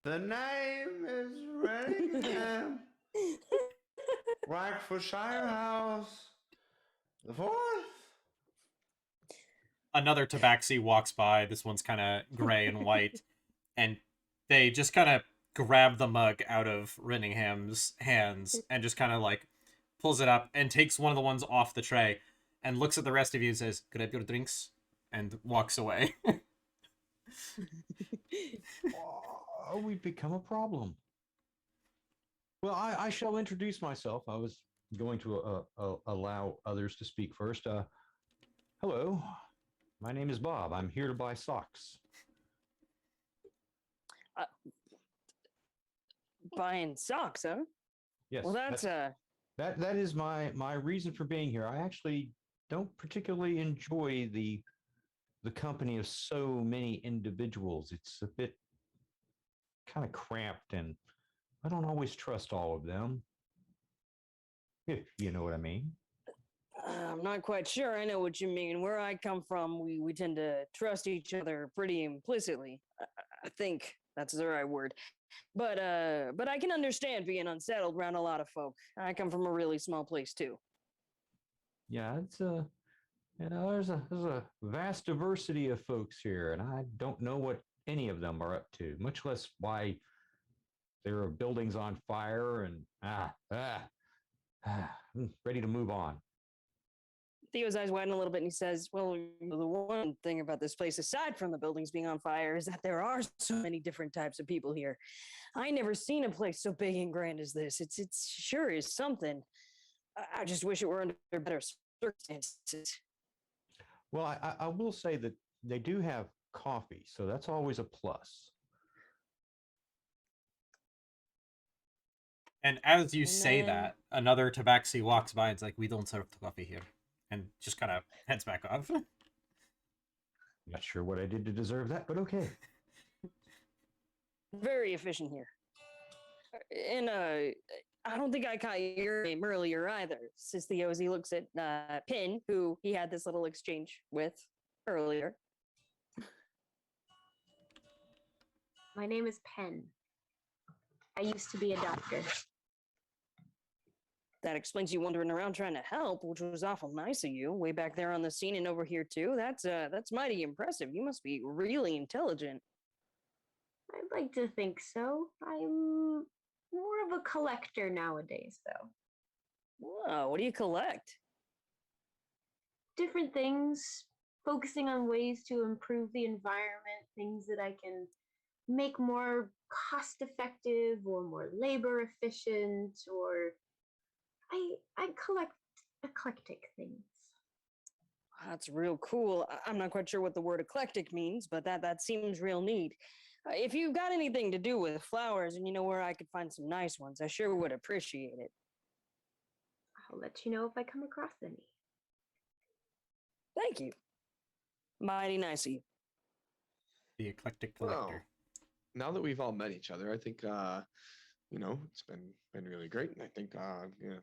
The name is Renningham Rackfordshire House the Fourth. Another tabaxi walks by. This one's kind of gray and white, and they just kind of grab the mug out of Renningham's hands and just kind of like pulls it up and takes one of the ones off the tray and looks at the rest of you and says, "Grab your drinks," and walks away. Oh, we've become a problem. Well, I shall introduce myself. I was going to allow others to speak first. Hello, my name is Bob. I'm here to buy socks. Buying socks, huh? Yes. Well, that's that is my reason for being here. I actually don't particularly enjoy the company of so many individuals. It's a bit kind of cramped, and I don't always trust all of them, if you know what I mean. I'm not quite sure I know what you mean. Where I come from, we tend to trust each other pretty implicitly. I think that's the right word. But I can understand being unsettled around a lot of folk. I come from a really small place too. Yeah, it's there's a vast diversity of folks here, and I don't know what any of them are up to, much less why there are buildings on fire, and ready to move on. Theo's eyes widen a little bit and he says, well, the one thing about this place, aside from the buildings being on fire, is that there are so many different types of people here. I never seen a place so big and grand as this. It's sure is something. I just wish it were under better circumstances. Well, I will say that they do have coffee, so that's always a plus. And as you And say then- that, another tabaxi walks by and's like, we don't serve coffee here. And just kind of heads back off. Not sure what I did to deserve that, but okay. Very efficient here. And I don't think I caught your name earlier either, says Theo as he looks at Pin, who he had this little exchange with earlier. My name is Penn. I used to be a doctor. That explains you wandering around trying to help, which was awful nice of you. Way back there on the scene and over here too. That's mighty impressive. You must be really intelligent. I'd like to think so. I'm more of a collector nowadays, though. Whoa, what do you collect? Different things, focusing on ways to improve the environment, things that I can make more cost effective or more labor efficient, or I collect eclectic things. That's real cool. I'm not quite sure what the word eclectic means, but that seems real neat. If you've got anything to do with flowers and you know where I could find some nice ones, I sure would appreciate it. I'll let you know if I come across any. Thank you. Mighty nice of you. The eclectic Well, collector. now that we've all met each other, I think it's been really great. And I think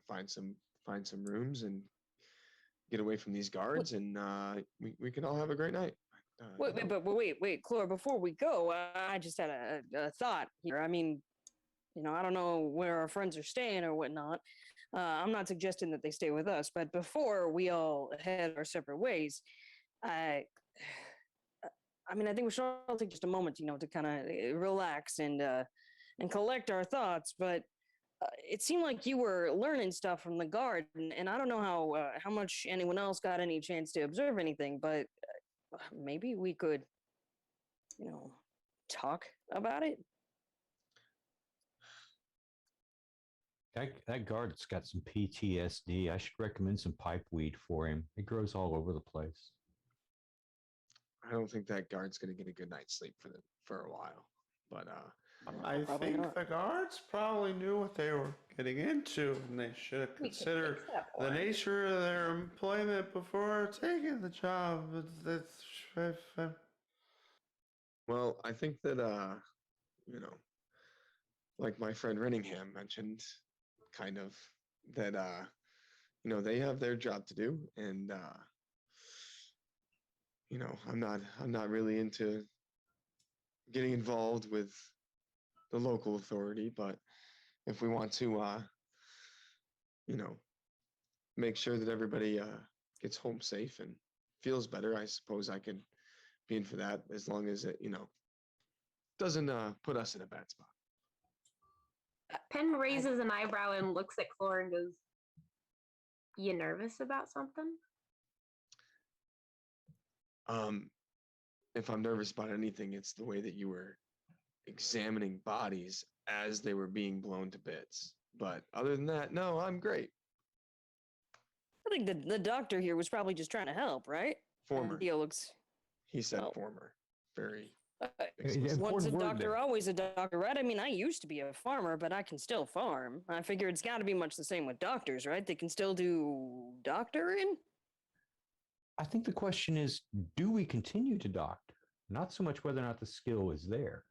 find some rooms and get away from these guards, and we can all have a great night. Wait, Clora, before we go, I just had a thought here. I mean, I don't know where our friends are staying or whatnot. I'm not suggesting that they stay with us, but before we all head our separate ways, I think we should all take just a moment, to kind of relax and collect our thoughts. But it seemed like you were learning stuff from the guard, and I don't know how much anyone else got any chance to observe anything, but maybe we could, talk about it. That guard's got some PTSD. I should recommend some pipe weed for him. It grows all over the place. I don't think that guard's gonna get a good night's sleep for a while. But I Probably think not. the guards probably knew what they were getting into, and they should have We could considered fix that the for 'em. nature of their employment before taking the job. well, I think that like my friend Renningham mentioned, kind of that they have their job to do, and I'm not really into getting involved with the local authority, but if we want to make sure that everybody gets home safe and feels better, I suppose I could be in for that, as long as it doesn't put us in a bad spot. Penn raises an eyebrow and looks at Clora and goes, "You nervous about something?" If I'm nervous about anything, it's the way that you were examining bodies as they were being blown to bits. But other than that, no, I'm great. I think the doctor here was probably just trying to help, right? Former. Theo looks. He said Oh. former. Very Uh, explicit. Once a Important word doctor, there. always a doctor, right? I mean, I used to be a farmer, but I can still farm. I figure it's got to be much the same with doctors, right? They can still do doctoring. I think the question is, do we continue to doctor? Not so much whether or not the skill is there.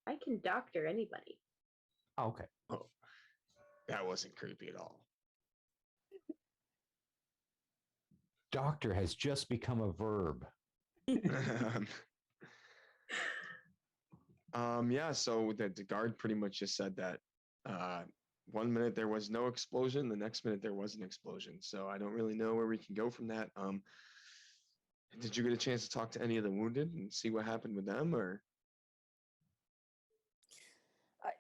I can doctor anybody. Oh, okay. Oh, that wasn't creepy at all. Doctor has just become a verb. Yeah, so the guard pretty much just said that 1 minute there was no explosion, the next minute there was an explosion. So I don't really know where we can go from that. Did you get a chance to talk to any of the wounded and see what happened with them, or?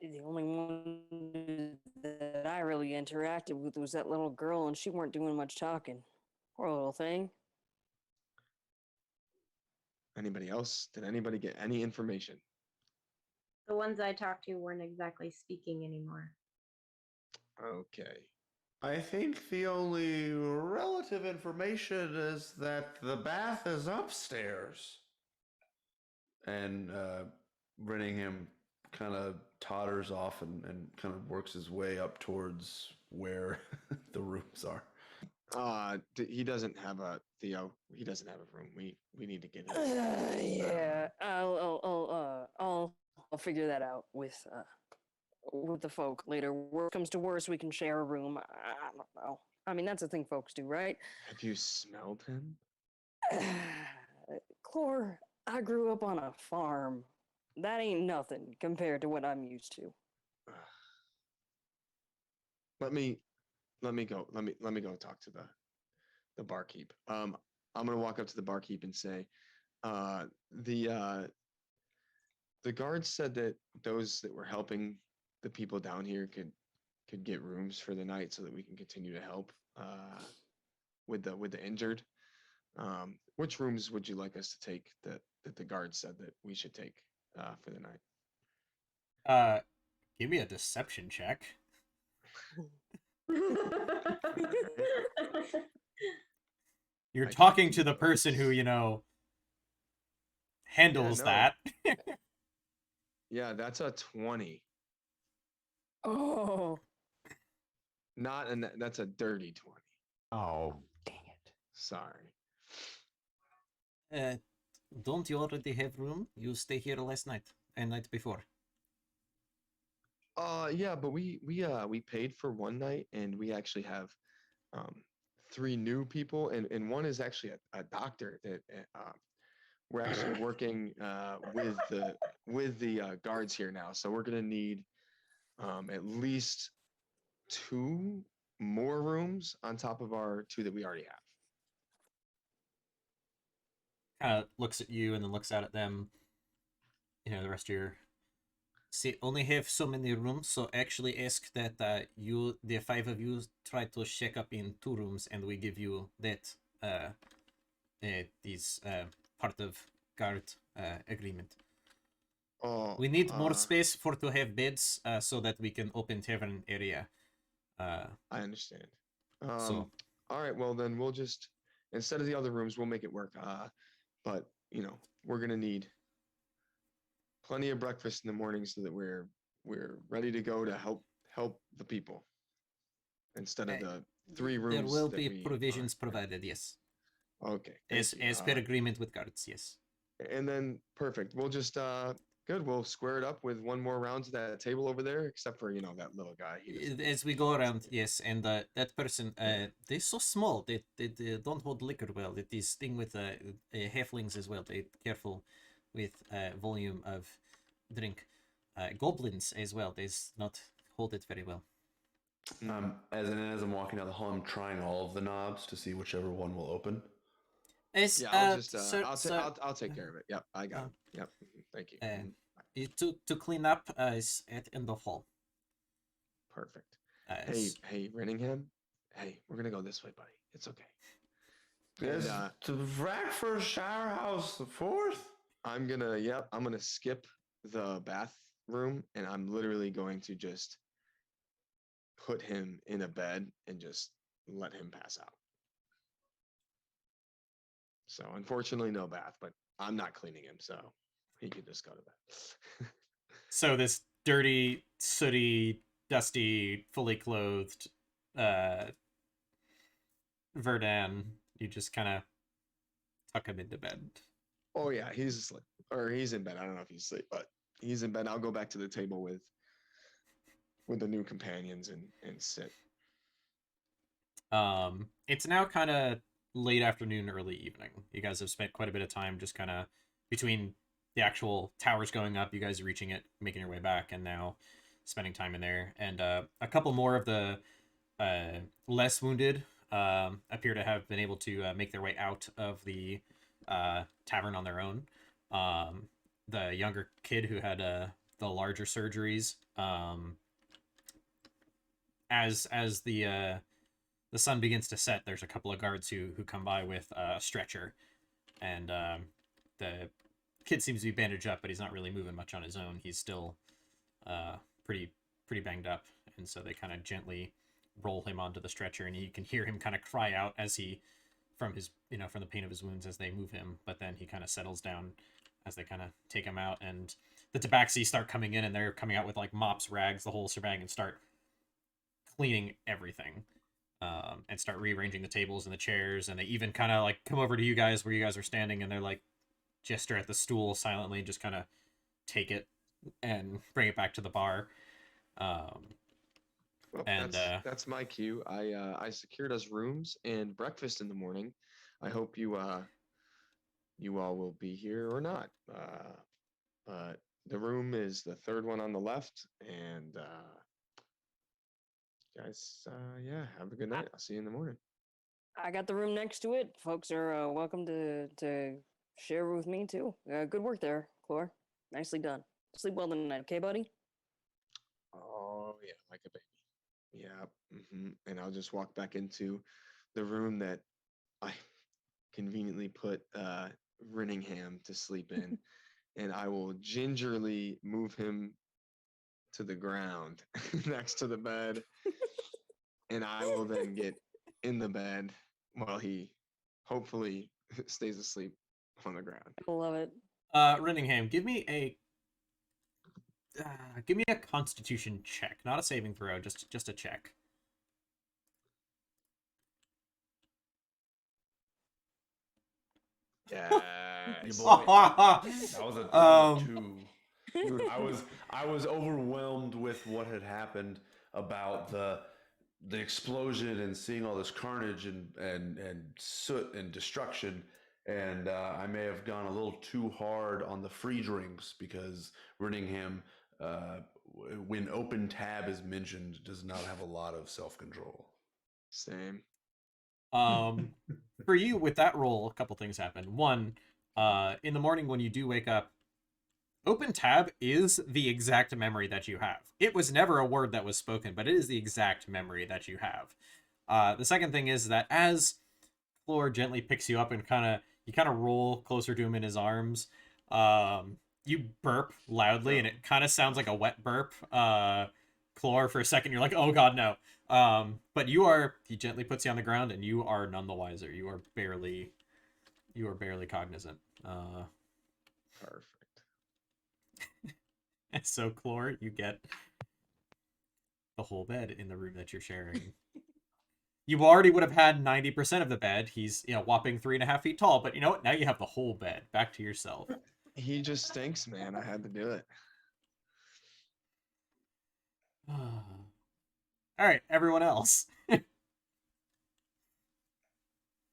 The only one that I really interacted with was that little girl, and she weren't doing much talking. Poor little thing. Anybody else? Did anybody get any information? The ones I talked to weren't exactly speaking anymore. Okay. I think the only relative information is that the bath is upstairs. And Brenningham kind of totters off and kind of works his way up towards where the rooms are. He doesn't have a Theo. He doesn't have a room. We need to get him. Yeah, I'll figure that out with the folk later. Worst comes to worst, we can share a room. I don't know. I mean, that's a thing folks do, right? Have you smelled him? Clore, I grew up on a farm. That ain't nothing compared to what I'm used to. Let me go. Let me go talk to the barkeep. I'm gonna walk up to the barkeep and say, the guards said that those that were helping the people down here could get rooms for the night so that we can continue to help with the injured. Which rooms would you like us to take that the guards said that we should take for the night? Give me a deception check. You're I talking can't to do the person who, handles no. that. Yeah, that's a 20. Oh, Not and that's a dirty 20. Oh, dang it. Sorry. Don't you already have room? You stay here last night and night before. Yeah, but we paid for one night and we actually have 3 new people and one is actually a doctor that we're actually working with the guards here now. So we're gonna need at least 2 more rooms on top of our 2 that we already have. Kind of looks at you and then looks out at them. The rest of your... See, only have so many rooms, so actually ask that the 5 of you, try to check up in 2 rooms, and we give you that these part of guard agreement. Oh, We need more space to have beds, so that we can open tavern area. I understand. So All right, well then we'll just instead of the other rooms, we'll make it work. But we're gonna need plenty of breakfast in the morning so that we're ready to go to help the people instead of the 3 rooms. there will that be we provisions are- provided, yes. Okay. As thank you. per agreement with guards, yes. And then perfect. We'll just good. We'll square it up with one more round to that table over there, except for that little guy. He doesn't- As we go around, yes, and that person, they're so small, they don't hold liquor well. It is thing with halflings as well. They're careful with volume of drink. Goblins as well, they not hold it very well. As I'm walking down the hall, I'm trying all of the knobs to see whichever one will open. As, Yeah, I'll just sir, I'll take care of it. Yep, I got it. Yep. Thank you. to clean up is at end of hall. Perfect. Hey, Renningham. Hey, we're gonna go this way, buddy. It's okay. Yes, And, to Frankfurt Shire House, the 4th. I'm gonna skip the bathroom and I'm literally going to just put him in a bed and just let him pass out. So unfortunately no bath, but I'm not cleaning him, so he can just go to bed. So this dirty, sooty, dusty, fully clothed Verdan, you just kind of tuck him into bed. Oh yeah, he's asleep. Or he's in bed. I don't know if he's asleep, but he's in bed. I'll go back to the table with the new companions and sit. It's now kind of late afternoon, early evening. You guys have spent quite a bit of time just kind of between the actual towers going up, you guys reaching it, making your way back, and now spending time in there. And a couple more of the less wounded appear to have been able to make their way out of the tavern on their own. The younger kid who had the larger surgeries. As the sun begins to set, there's a couple of guards who come by with a stretcher, and the kid seems to be bandaged up, but he's not really moving much on his own. He's still pretty banged up, and so they kind of gently roll him onto the stretcher, and you can hear him kind of cry out as he from the pain of his wounds as they move him, but then he kind of settles down as they kind of take him out, and the tabaxi start coming in, and they're coming out with like mops, rags, the whole shebang, and start cleaning everything, and start rearranging the tables and the chairs, and they even kind of like come over to you guys where you guys are standing, and they're like gesture at the stool silently and just kind of take it and bring it back to the bar. Well, And that's my cue. I secured us rooms and breakfast in the morning. I hope you all will be here or not. But the room is the third one on the left, and guys, yeah, have a good night. I'll see you in the morning. I got the room next to it. Folks are welcome to share with me too. Good work there, Chlor. Nicely done. Sleep well tonight, okay, buddy? Oh yeah, like a baby. Yeah. And I'll just walk back into the room that I conveniently put Rinningham to sleep in, and I will gingerly move him to the ground next to the bed, and I will then get in the bed while he hopefully stays asleep on the ground. I love it. Renningham, give me a Constitution check, not a saving throw, just a check. Yeah. boy. That was a 2. Dude, I was overwhelmed with what had happened about the explosion and seeing all this carnage and soot and destruction, and I may have gone a little too hard on the free drinks because Rinningham, when open tab is mentioned, does not have a lot of self-control. Same. For you with that roll, a couple things happen. One, in the morning when you do wake up, open tab is the exact memory that you have. It was never a word that was spoken, but it is the exact memory that you have. The second thing is that as Floor gently picks you up and you kind of roll closer to him in his arms, you burp loudly, and it kind of sounds like a wet burp. Chlor, for a second, you're like, oh god, no. But he gently puts you on the ground, and you are none the wiser. You are barely cognizant. Perfect. And so, Chlor, you get the whole bed in the room that you're sharing. You already would have had 90% of the bed. He's, whopping 3.5 feet tall, but you know what? Now you have the whole bed back to yourself. He just stinks, man. I had to do it. All right, everyone else.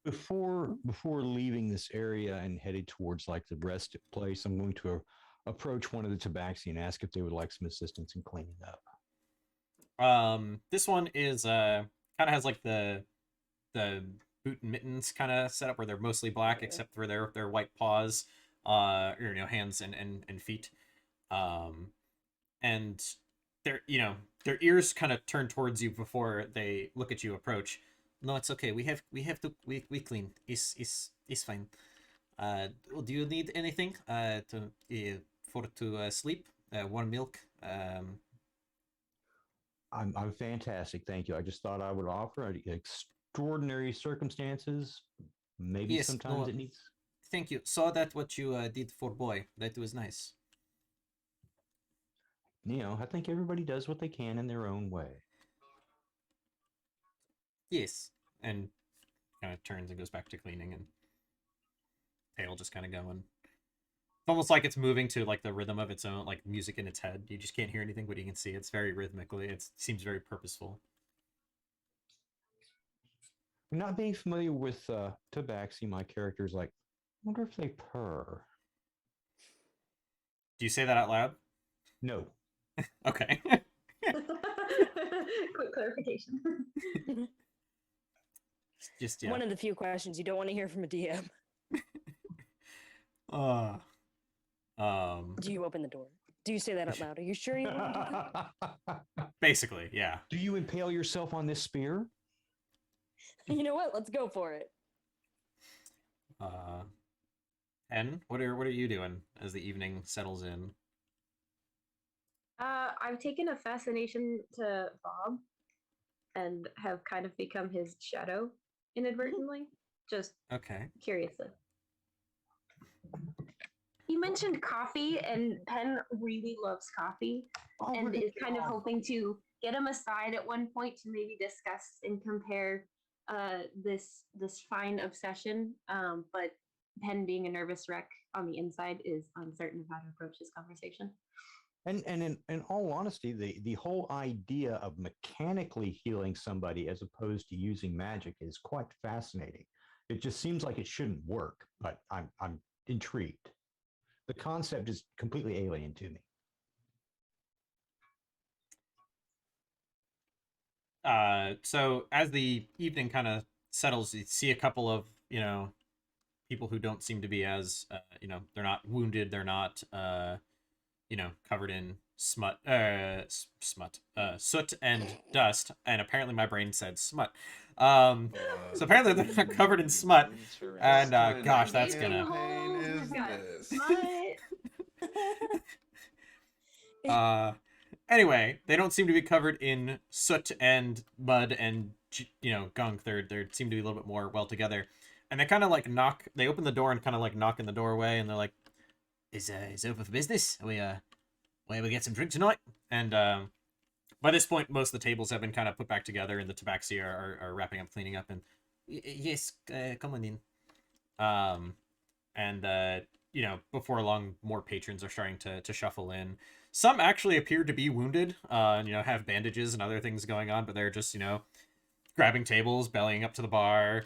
Before leaving this area and headed towards like the rest place, I'm going to approach one of the tabaxi and ask if they would like some assistance in cleaning up. This one is kind of has like the boot and mittens kind of set up where they're mostly black except for their white paws, hands and feet, and their ears kind of turn towards you before they look at you approach. No, it's okay. We clean. It's fine. Do you need anything to sleep? Warm milk. I'm fantastic, thank you. I just thought I would offer extraordinary circumstances. Maybe Yes, sometimes no, it needs. Thank you. Saw that what you did for boy. That was nice. I think everybody does what they can in their own way. Yes, and kind of turns and goes back to cleaning, and tail just kind of going. It's almost like it's moving to like the rhythm of its own, like music in its head. You just can't hear anything, but you can see it's very rhythmically. It seems very purposeful. Not being familiar with tabaxi, my character's like, I wonder if they purr. Do you say that out loud? No. Okay. Quick clarification. Just yeah. One of the few questions you don't want to hear from a DM. Do Do you open the door? Do you say that out loud? Are you sure you want to do that? Basically, yeah. Do you impale yourself on this spear? You know what? Let's go for it. Hen, what are you doing as the evening settles in? I've taken a fascination to Bob and have kind of become his shadow inadvertently, just Okay. curiously. You mentioned coffee, and Penn really loves coffee Oh, and we're gonna is get kind of on. hoping to get him aside at one point to maybe discuss and compare this fine obsession. But Penn, being a nervous wreck on the inside, is uncertain of how to approach this conversation. And in all honesty, the whole idea of mechanically healing somebody as opposed to using magic is quite fascinating. It just seems like it shouldn't work, but I'm intrigued. The concept is completely alien to me. So as the evening kind of settles, you see a couple of, people who don't seem to be as, they're not wounded, they're not, covered in soot and dust, and apparently my brain said smut. So apparently they're not covered in smut, and What gosh, kind that's of gonna. campaign Holes, is we've got this? smut. Anyway, they don't seem to be covered in soot and mud and gunk. They seem to be a little bit more well together, and they kind of like knock. They open the door and kind of like knock in the doorway, and they're like, "Is open for business? We get some drink tonight?" And by this point, most of the tables have been kind of put back together, and the tabaxi are wrapping up, cleaning up, and yes, come on in. And before long, more patrons are starting to shuffle in. Some actually appear to be wounded, and have bandages and other things going on, but they're just grabbing tables, bellying up to the bar,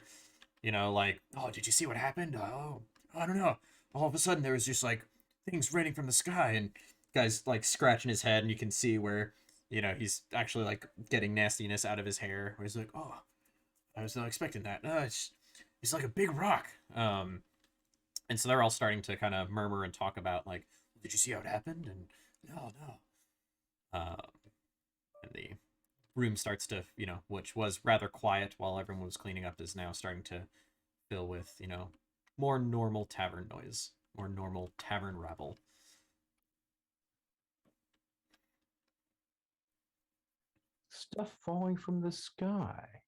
like, "Oh, did you see what happened? Oh, I don't know. All of a sudden there was just like things raining from the sky," and guy's like scratching his head, and you can see where he's actually like getting nastiness out of his hair. Where he's like, "Oh, I was not expecting that. It's like a big rock." And so they're all starting to kind of murmur and talk about like, "Did you see how it happened?" And no. And the room starts to, which was rather quiet while everyone was cleaning up, is now starting to fill with, more normal tavern noise, more normal tavern rabble. Stuff falling from the sky.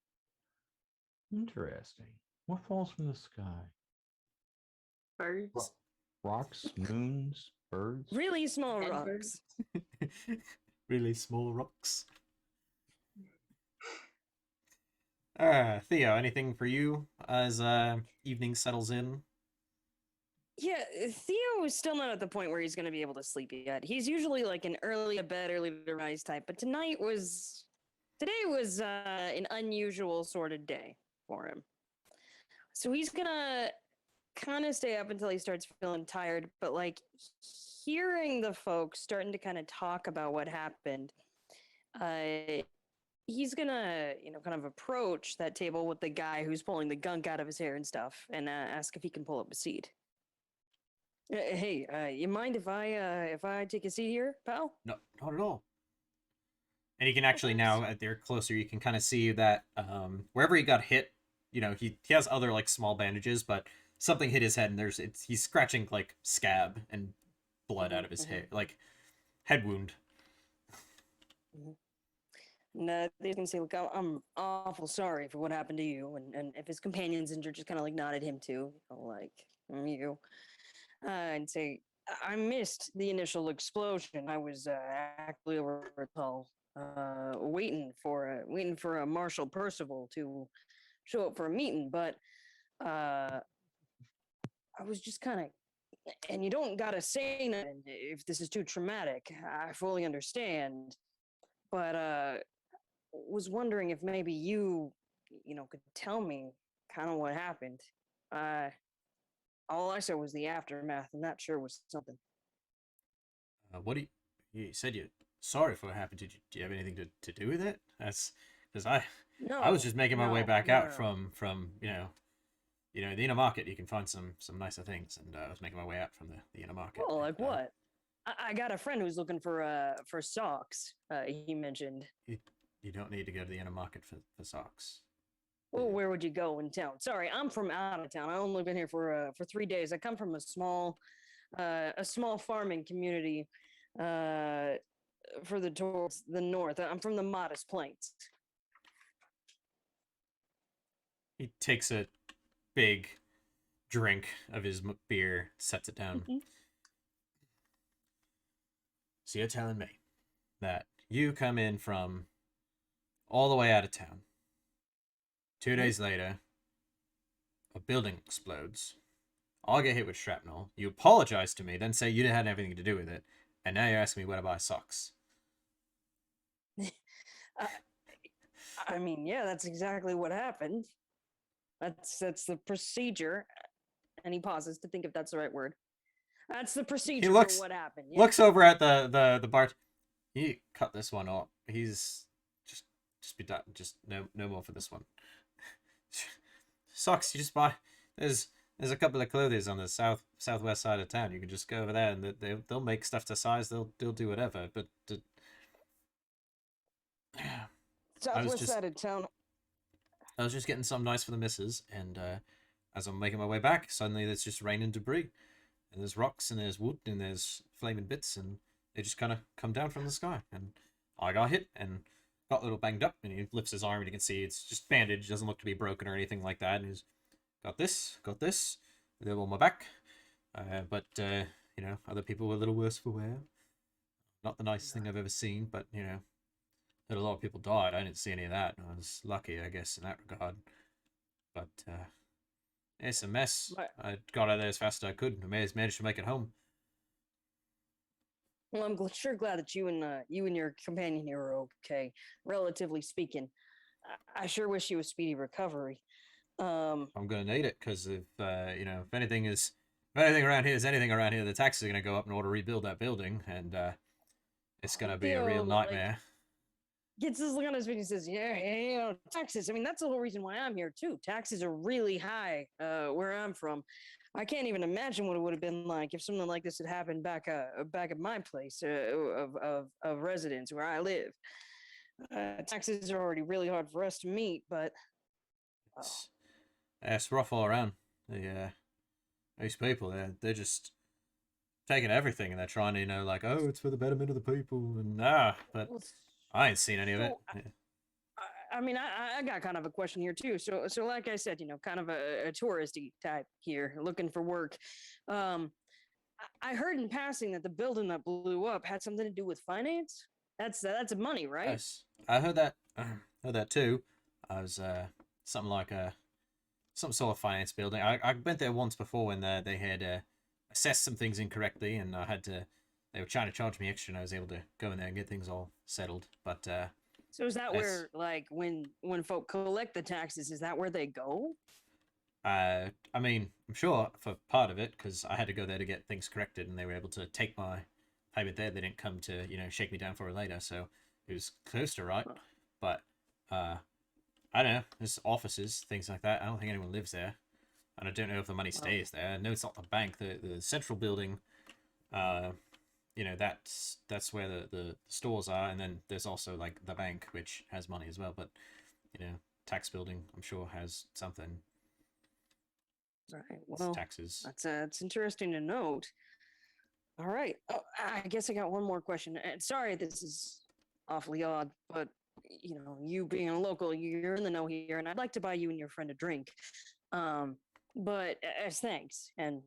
Interesting. What falls from the sky? Birds. Rocks, moons, birds. Really small Dead rocks. birds. Really small rocks. Theo, anything for you as evening settles in? Yeah, Theo is still not at the point where he's going to be able to sleep yet. He's usually like an early to bed, early to rise type, but today was an unusual sort of day for him. So he's gonna kind of stay up until he starts feeling tired, but like hearing the folks starting to kind of talk about what happened, he's gonna, kind of approach that table with the guy who's pulling the gunk out of his hair and stuff, and ask if he can pull up a seat. Hey, you mind if I take a seat here, pal? No, not at all. And you can actually now, at they're closer, you can kind of see that wherever he got hit, he has other like small bandages, but something hit his head, and he's scratching like scab and blood out of his hair, like head wound. And they can say, "Look, I'm awful sorry for what happened to you," and if his companion's injured, just kind of like nod at him too, like you, and say, "I missed the initial explosion. I was actually over at all, waiting for a Marshal Percival to show up for a meeting, but I was just kind of." And you don't gotta say nothing if this is too traumatic. I fully understand, but was wondering if maybe you could tell me kind of what happened. All I saw was the aftermath, and that sure was something. What do you said you're sorry for what happened? Do you have anything to do with it? That's because I was just making my way back out from the inner market. You can find some nicer things, and I was making my way out from the inner market. Well, like what? I got a friend who's looking for socks. He mentioned. You don't need to go to the inner market for socks. Well, where would you go in town? Sorry, I'm from out of town. I only been here for 3 days. I come from a small farming community, towards the north. I'm from the Modest Plains. He takes a big drink of his beer, sets it down. So you're telling me that you come in from all the way out of town. 2 days later, a building explodes. I'll get hit with shrapnel. You apologize to me, then say you didn't have anything to do with it, and now you're asking me where to buy socks. I mean, yeah, that's exactly what happened. That's the procedure. And he pauses to think if that's the right word. That's the procedure for what happened. Yeah. Looks over at the bar. You cut this one off. He's just be done. Just no more for this one. Socks you just buy. There's a couple of clothiers on the southwest side of town. You can just go over there and they'll make stuff to size. They'll do whatever. But southwest side of town. I was just getting something nice for the missus, and as I'm making my way back, suddenly there's just rain and debris, and there's rocks and there's wood and there's flaming bits, and they just kind of come down from the sky, and I got hit and got a little banged up, and he lifts his arm and you can see it's just bandaged, doesn't look to be broken or anything like that, and he's got this, a little on my back, but other people were a little worse for wear. Not the nicest thing I've ever seen, but that a lot of people died. I didn't see any of that. I was lucky, I guess, in that regard. But it's a mess. I got out of there as fast as I could. I managed to make it home. Well, I'm sure glad that you and your companion here are okay, relatively speaking. I sure wish you a speedy recovery. I'm gonna need it because if anything around here is anything around here, the taxes are gonna go up in order to rebuild that building, and it's gonna be a real nightmare. Gets this look on his face and says, yeah, taxes. I mean, that's the whole reason why I'm here too. Taxes are really high where I'm from. I can't even imagine what it would have been like if something like this had happened back at my place of residence where I live. Taxes are already really hard for us to meet, but it's rough all around. These people, they're just taking everything and they're trying to it's for the betterment of the people and but I ain't seen any of it. I mean, I got kind of a question here too. So like I said, kind of a touristy type here, looking for work. I heard in passing that the building that blew up had something to do with finance. That's money, right? Yes, I heard that. Heard that too. I was something like some sort of finance building. I went there once before when they had assessed some things incorrectly, and they were trying to charge me extra, and I was able to go in there and get things all settled. But so is that where, when folk collect the taxes, is that where they go? I mean, I'm sure for part of it, because I had to go there to get things corrected, and they were able to take my payment there. They didn't come to shake me down for it later, so it was close to right. But I don't know. There's offices, things like that. I don't think anyone lives there, and I don't know if the money stays there. I know it's not the bank. The central building. That's where the stores are, and then there's also the bank, which has money as well. But tax building, I'm sure, has something. Right. Well, taxes. That's interesting to note. All right. Oh, I guess I got one more question. And sorry, this is awfully odd, but you being a local, you're in the know here, and I'd like to buy you and your friend a drink. But as thanks, and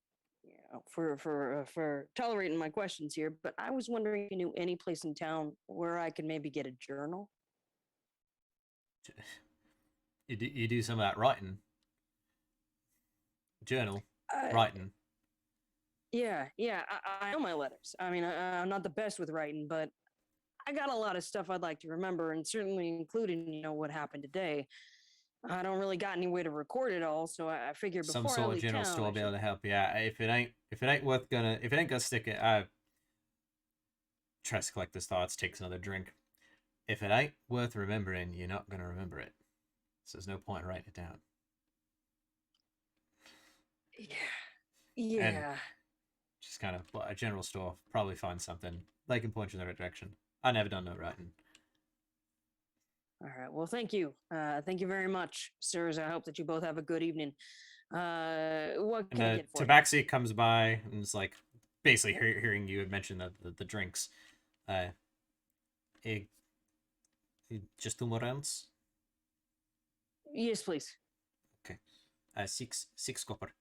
for tolerating my questions here, but I was wondering if you knew any place in town where I could maybe get a journal. You do some of that writing. Journal writing. Yeah. I know my letters. I mean, I'm not the best with writing, but I got a lot of stuff I'd like to remember, and certainly including what happened today. I don't really got any way to record it all, so I figured before some sort I leave of general town, store will be able to help you out. If it ain't gonna stick it, I try to collect his thoughts, takes another drink. If it ain't worth remembering, you're not gonna remember it. So there's no point in writing it down. Yeah. And just kind of a general store. Probably find something. They can point you in the right direction. I never done no writing. All right. Well, thank you. Thank you very much, sirs. I hope that you both have a good evening. What can I And get for you? Tabaxi comes by and is like, basically hearing you mention the drinks. Eh, just 2 more rounds? Yes, please. Okay. Six copper.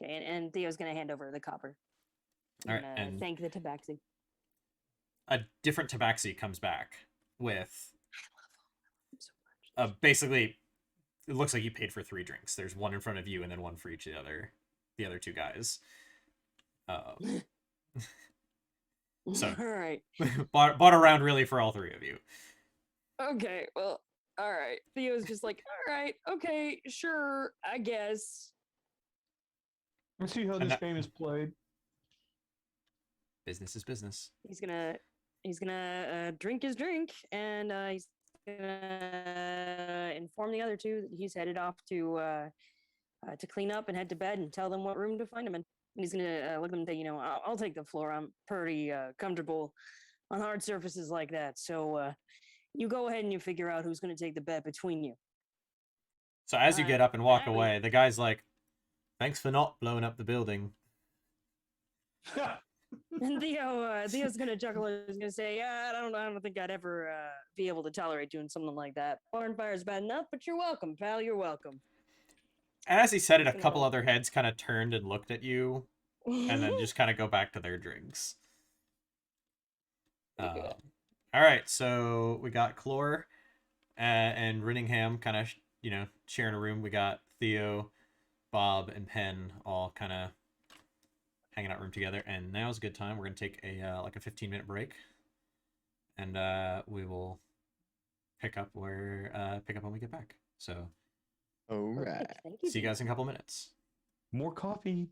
Okay, and Theo's gonna hand over the copper. All right, And, and thank the tabaxi. a different Tabaxi comes back with So much. basically, it looks like you paid for 3 drinks. There's one in front of you and then one for each of the other 2 guys. So all right. bought a round really for all 3 of you. Okay. Well, all right. Theo's just like, all right, okay, sure, I guess. Let's see how And this that- game is played. Business is business. He's gonna drink his drink, and he's gonna inform the other 2 that he's headed off to clean up and head to bed, and tell them what room to find him in. And he's gonna look at them and say, you know, I'll take the floor. I'm pretty comfortable on hard surfaces like that. So you go ahead and you figure out who's gonna take the bet between you. So as you get up and walk I mean- away, the guy's like, "Thanks for not blowing up the building." And Theo's gonna chuckle and he's gonna say, "Yeah, I don't think I'd ever be able to tolerate doing something like that. Barn fire's bad enough, but you're welcome, pal. You're welcome." And as he said it, a Gonna couple roll. other heads kind of turned and looked at you, and then just kind of go back to their drinks. Pretty good. All right, so we got Clore and Rinningham kind of, sharing a room. We got Theo, Bob, and Penn all kind of hanging out room together. And now's a good time. We're gonna take a 15-minute break, and we will pick up when we get back. So All Perfect. right. Thank you. see you guys in a couple minutes. More coffee.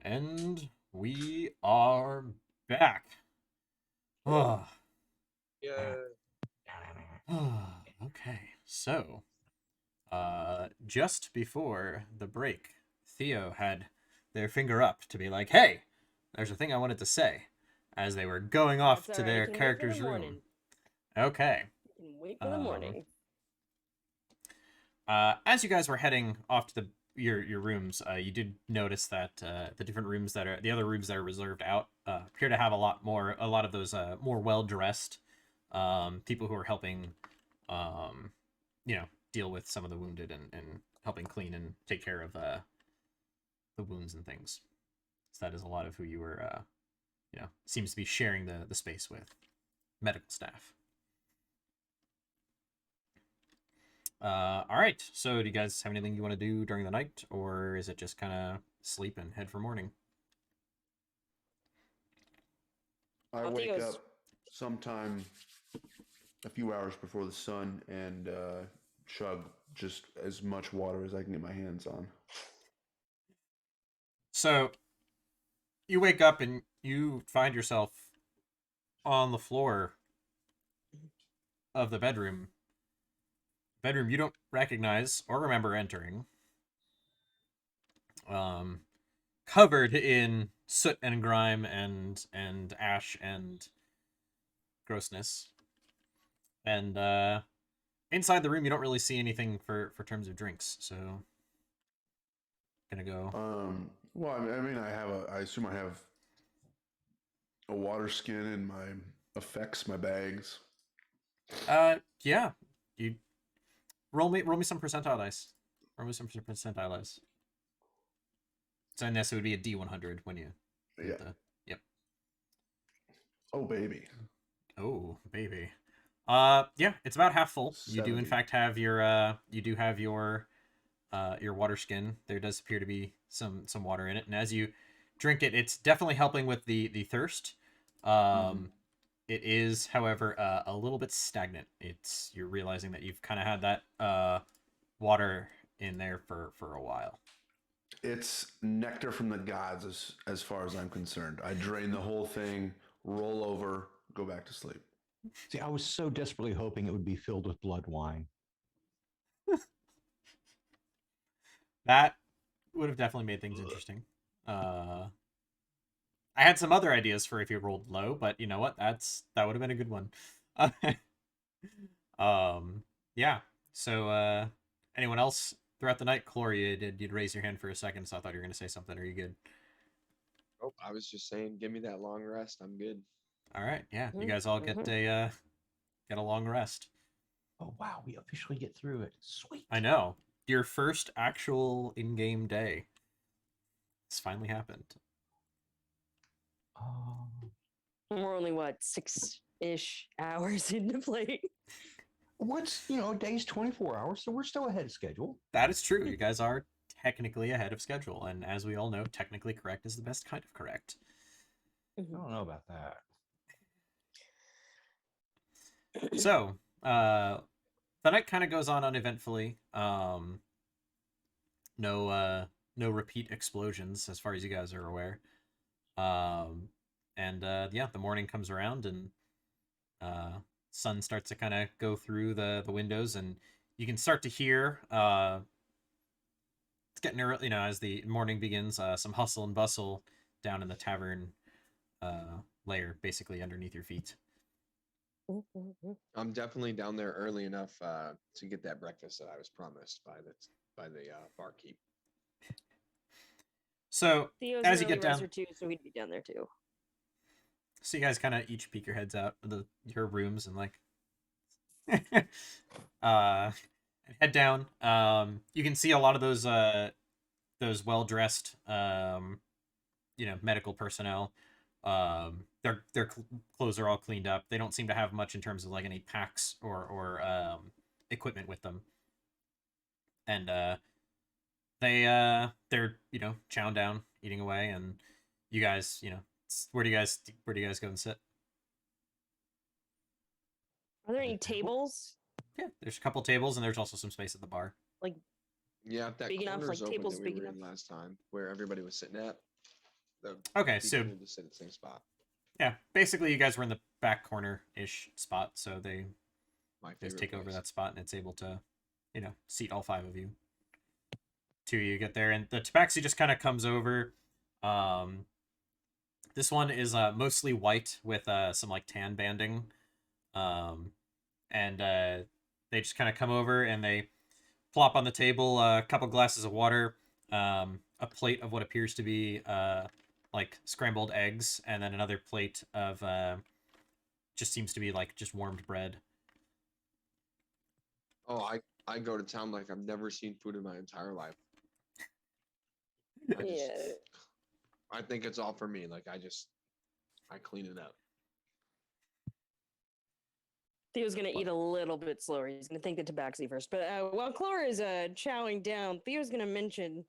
And we are back. Oh, Yeah. okay. So, just before the break, Theo had their finger up to be like, "Hey, there's a thing I wanted to say," as they were going off That's to all right, their you can wait for the character's room. morning. Okay. You can wait for the Um, morning. As you guys were heading off to your rooms, you did notice that the different rooms the other rooms that are reserved out appear to have a lot of those more well dressed people who are helping, um, deal with some of the wounded and helping clean and take care of the wounds and things. So that is a lot of who you were, seems to be sharing the space with, medical staff. All right. So, do you guys have anything you want to do during the night, or is it just kind of sleep and head for morning? I Well, wake Theo's- up sometime a few hours before the sun and chug just as much water as I can get my hands on. So, you wake up and you find yourself on the floor of the bedroom. Bedroom you don't recognize or remember entering. Covered in soot and grime and ash and grossness. And inside the room you don't really see anything for terms of drinks, so gonna go. Well, I mean, I assume I have a water skin in my effects, my bags. Yeah. You roll me some percentile dice. Roll me some percentile dice. So this would be a D100 when you do Yeah. Yep. Oh, baby. Oh, baby. Yeah, it's about half full. You do in 70. fact have your your water skin. There does appear to be some water in it, and as you drink it, it's definitely helping with the thirst. It is, however, a little bit stagnant. You're realizing that you've kind of had that water in there for a while. It's nectar from the gods as far as I'm concerned. I drain the whole thing, roll over, go back to sleep. See, I was so desperately hoping it would be filled with blood wine. That would have definitely made things interesting. I had some other ideas for if you rolled low, but you know what? That would have been a good one. Yeah. So, anyone else throughout the night? Chloe, you'd raise your hand for a second, so I thought you were gonna say something. Are you good? Oh, I was just saying, give me that long rest. I'm good. All right. Yeah. You guys all get a long rest. Oh wow, we officially get through it. Sweet. I know. Your first actual in-game day. It's finally happened. We're only what 6-ish hours into play. What's day's 24 hours, so we're still ahead of schedule. That is true. You guys are technically ahead of schedule, and as we all know, technically correct is the best kind of correct. I don't know about that. So, the night kind of goes on uneventfully. No repeat explosions as far as you guys are aware. Yeah, the morning comes around and sun starts to kind of go through the windows, and you can start to hear it's getting early, as the morning begins, some hustle and bustle down in the tavern layer, basically underneath your feet. I'm definitely down there early enough to get that breakfast that I was promised by the barkeep. So Theo's as an you early get down, riser too, so he'd be down there too. so you guys kind of each peek your heads out of your rooms and like head down. You can see a lot of those well-dressed medical personnel. Their clothes are all cleaned up. They don't seem to have much in terms of like any packs or equipment with them. And they're chowing down, eating away, and you guys, where do you guys go and sit? Are there any tables? Yeah, there's a couple tables and there's also some space at the bar. Like Yeah, if that Big enough, corner's like, open tables that we big were in enough? last time, where everybody was sitting at. The Okay, people so need to sit at the same spot. yeah, basically you guys were in the back corner-ish spot, so they My just favorite take over place. that spot, and it's able to, seat all 5 of you. 2 of you get there, and the tabaxi just kind of comes over. This one is mostly white with some like tan banding, and they just kind of come over and they plop on the table a couple glasses of water, a plate of what appears to be like scrambled eggs, and then another plate of just seems to be like just warmed bread. Oh, I go to town like I've never seen food in my entire life. Yeah. I think it's all for me. Like I clean it up. Theo's gonna eat a little bit slower. He's gonna think the tabaxi first. But while Clara is chowing down, Theo's gonna mention,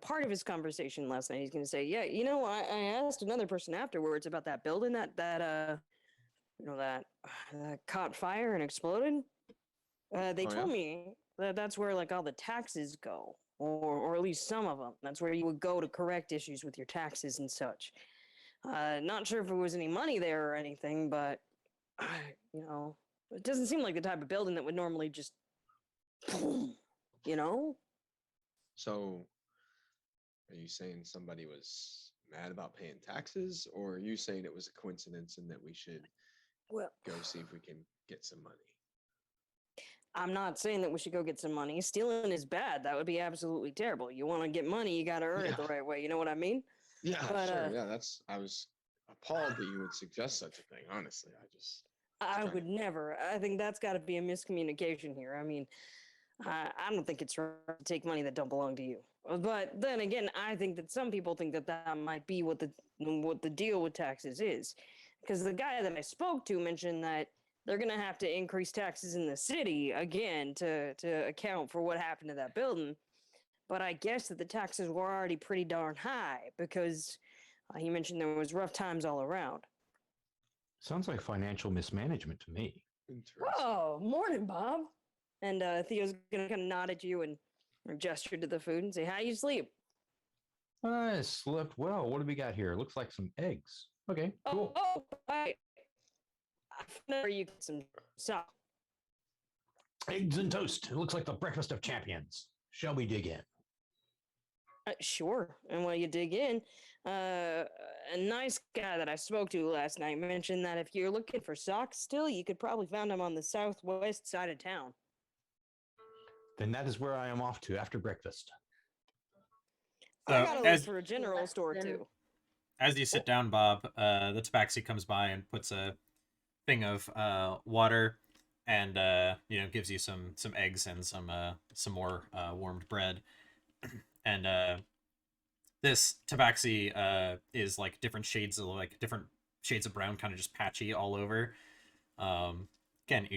part of his conversation last night. He's gonna say, "Yeah, I asked another person afterwards about that building that that caught fire and exploded. They Oh, told yeah? me that that's where like all the taxes go, or at least some of them. That's where you would go to correct issues with your taxes and such. Not sure if there was any money there or anything, but you know, it doesn't seem like the type of building that would normally just, you know." So, are you saying somebody was mad about paying taxes, or are you saying it was a coincidence and that we should Well, go see if we can get some money? I'm not saying that we should go get some money. Stealing is bad. That would be absolutely terrible. You want to get money, you got to earn it the Yeah. right way. You know what I mean? Yeah, But, sure. Yeah, I was appalled that you would suggest such a thing. Honestly, I trying would to- never. I think that's got to be a miscommunication here. I mean, I don't think it's right to take money that don't belong to you. But then again, I think that some people think that that might be what the deal with taxes is, because the guy that I spoke to mentioned that they're gonna have to increase taxes in the city again to account for what happened to that building. But I guess that the taxes were already pretty darn high because he mentioned there was rough times all around. Sounds like financial mismanagement to me. Interesting. Oh, morning, Bob. And Theo's gonna kind of nod at you and gesture to the food and say, "How you sleep?" I slept well. What do we got here? Looks like some eggs. Okay, cool. Oh, I know you get some sauce. Eggs and toast. It looks like the breakfast of champions. Shall we dig in? Sure. And while you dig in, a nice guy that I spoke to last night mentioned that if you're looking for socks still, you could probably find them on the southwest side of town. Then that is where I am off to after breakfast. I So gotta look as for a general store Then- too. as you sit down, Bob, the tabaxi comes by and puts a thing of water, and gives you some eggs and some more warmed bread. And this tabaxi is like different shades of brown, kind of just patchy all over. Again,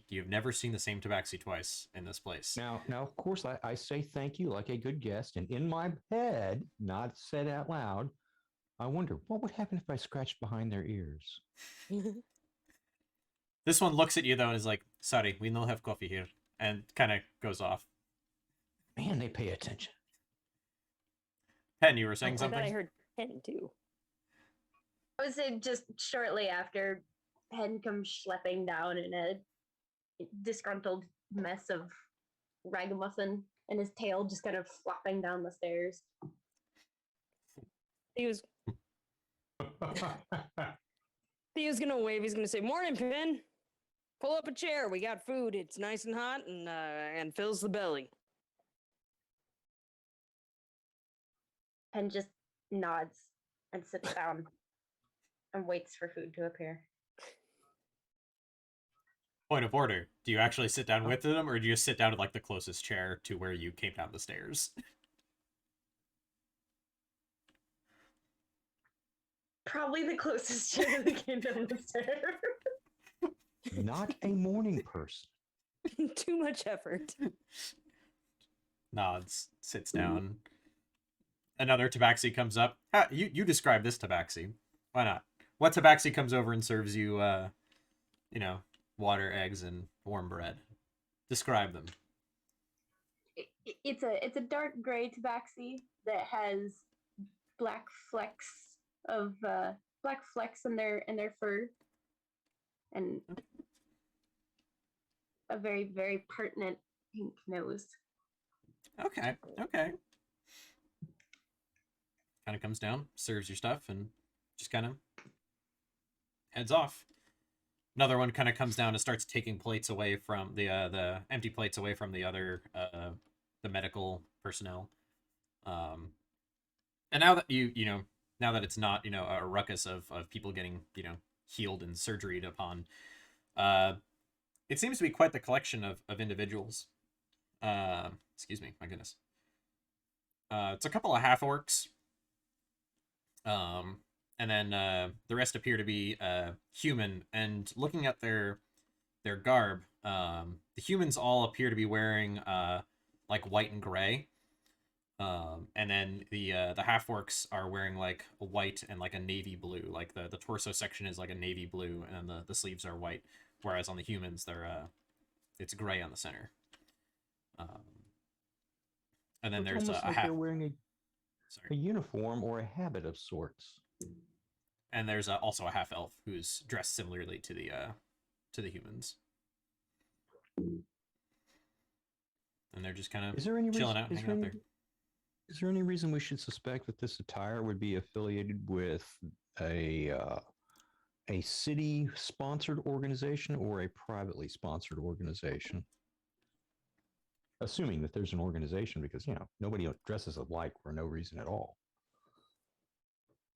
you've never seen the same tabaxi twice in this place. Now, of course, I say thank you like a good guest, and in my head, not said out loud, I wonder what would happen if I scratched behind their ears. This one looks at you though and is like, "Sorry, we don't have coffee here," and kind of goes off. Man, they pay attention. Pen, you were saying I something? thought I heard 10 too. I would say just shortly after, Hen comes schlepping down in a disgruntled mess of ragamuffin, and his tail just kind of flopping down the stairs. Theo's gonna wave. He's gonna say, "Morning, Pin. Pull up a chair. We got food. It's nice and hot and fills the belly." Hen just nods and sits down and waits for food to appear. Point of order. Do you actually sit down with them, or do you just sit down at like the closest chair to where you came down the stairs? Probably the closest chair that came down the stairs. Not a morning person. Too much effort. Nods, sits down. Another tabaxi comes up. You describe this tabaxi. Why not? What tabaxi comes over and serves you, water, eggs, and warm bread? Describe them. It's a dark gray tabaxi that has black flecks of black flecks in their fur, and a very very pertinent pink nose. Okay. Okay. Kind of comes down, serves your stuff, and just kind of heads off. Another one kind of comes down and starts taking plates away from the empty plates away from the other the medical personnel. And now that now that it's not a ruckus of people getting healed and surgeryed upon, uh, it seems to be quite the collection of individuals. Excuse me, my goodness. It's a couple of half orcs. And then the rest appear to be human. And looking at their garb, the humans all appear to be wearing like white and gray. And then the half orcs are wearing like a white and like a navy blue. Like the torso section is like a navy blue, and the sleeves are white. Whereas on the humans, it's gray on the center. And then It's there's almost a like half. they're wearing a Sorry. uniform or a habit of sorts. And there's also a half elf who's dressed similarly to the humans. And they're just kind of Is there any chilling reason, out, hanging out there. is there any reason we should suspect that this attire would be affiliated with a city-sponsored organization or a privately sponsored organization? Assuming that there's an organization, because nobody dresses alike for no reason at all.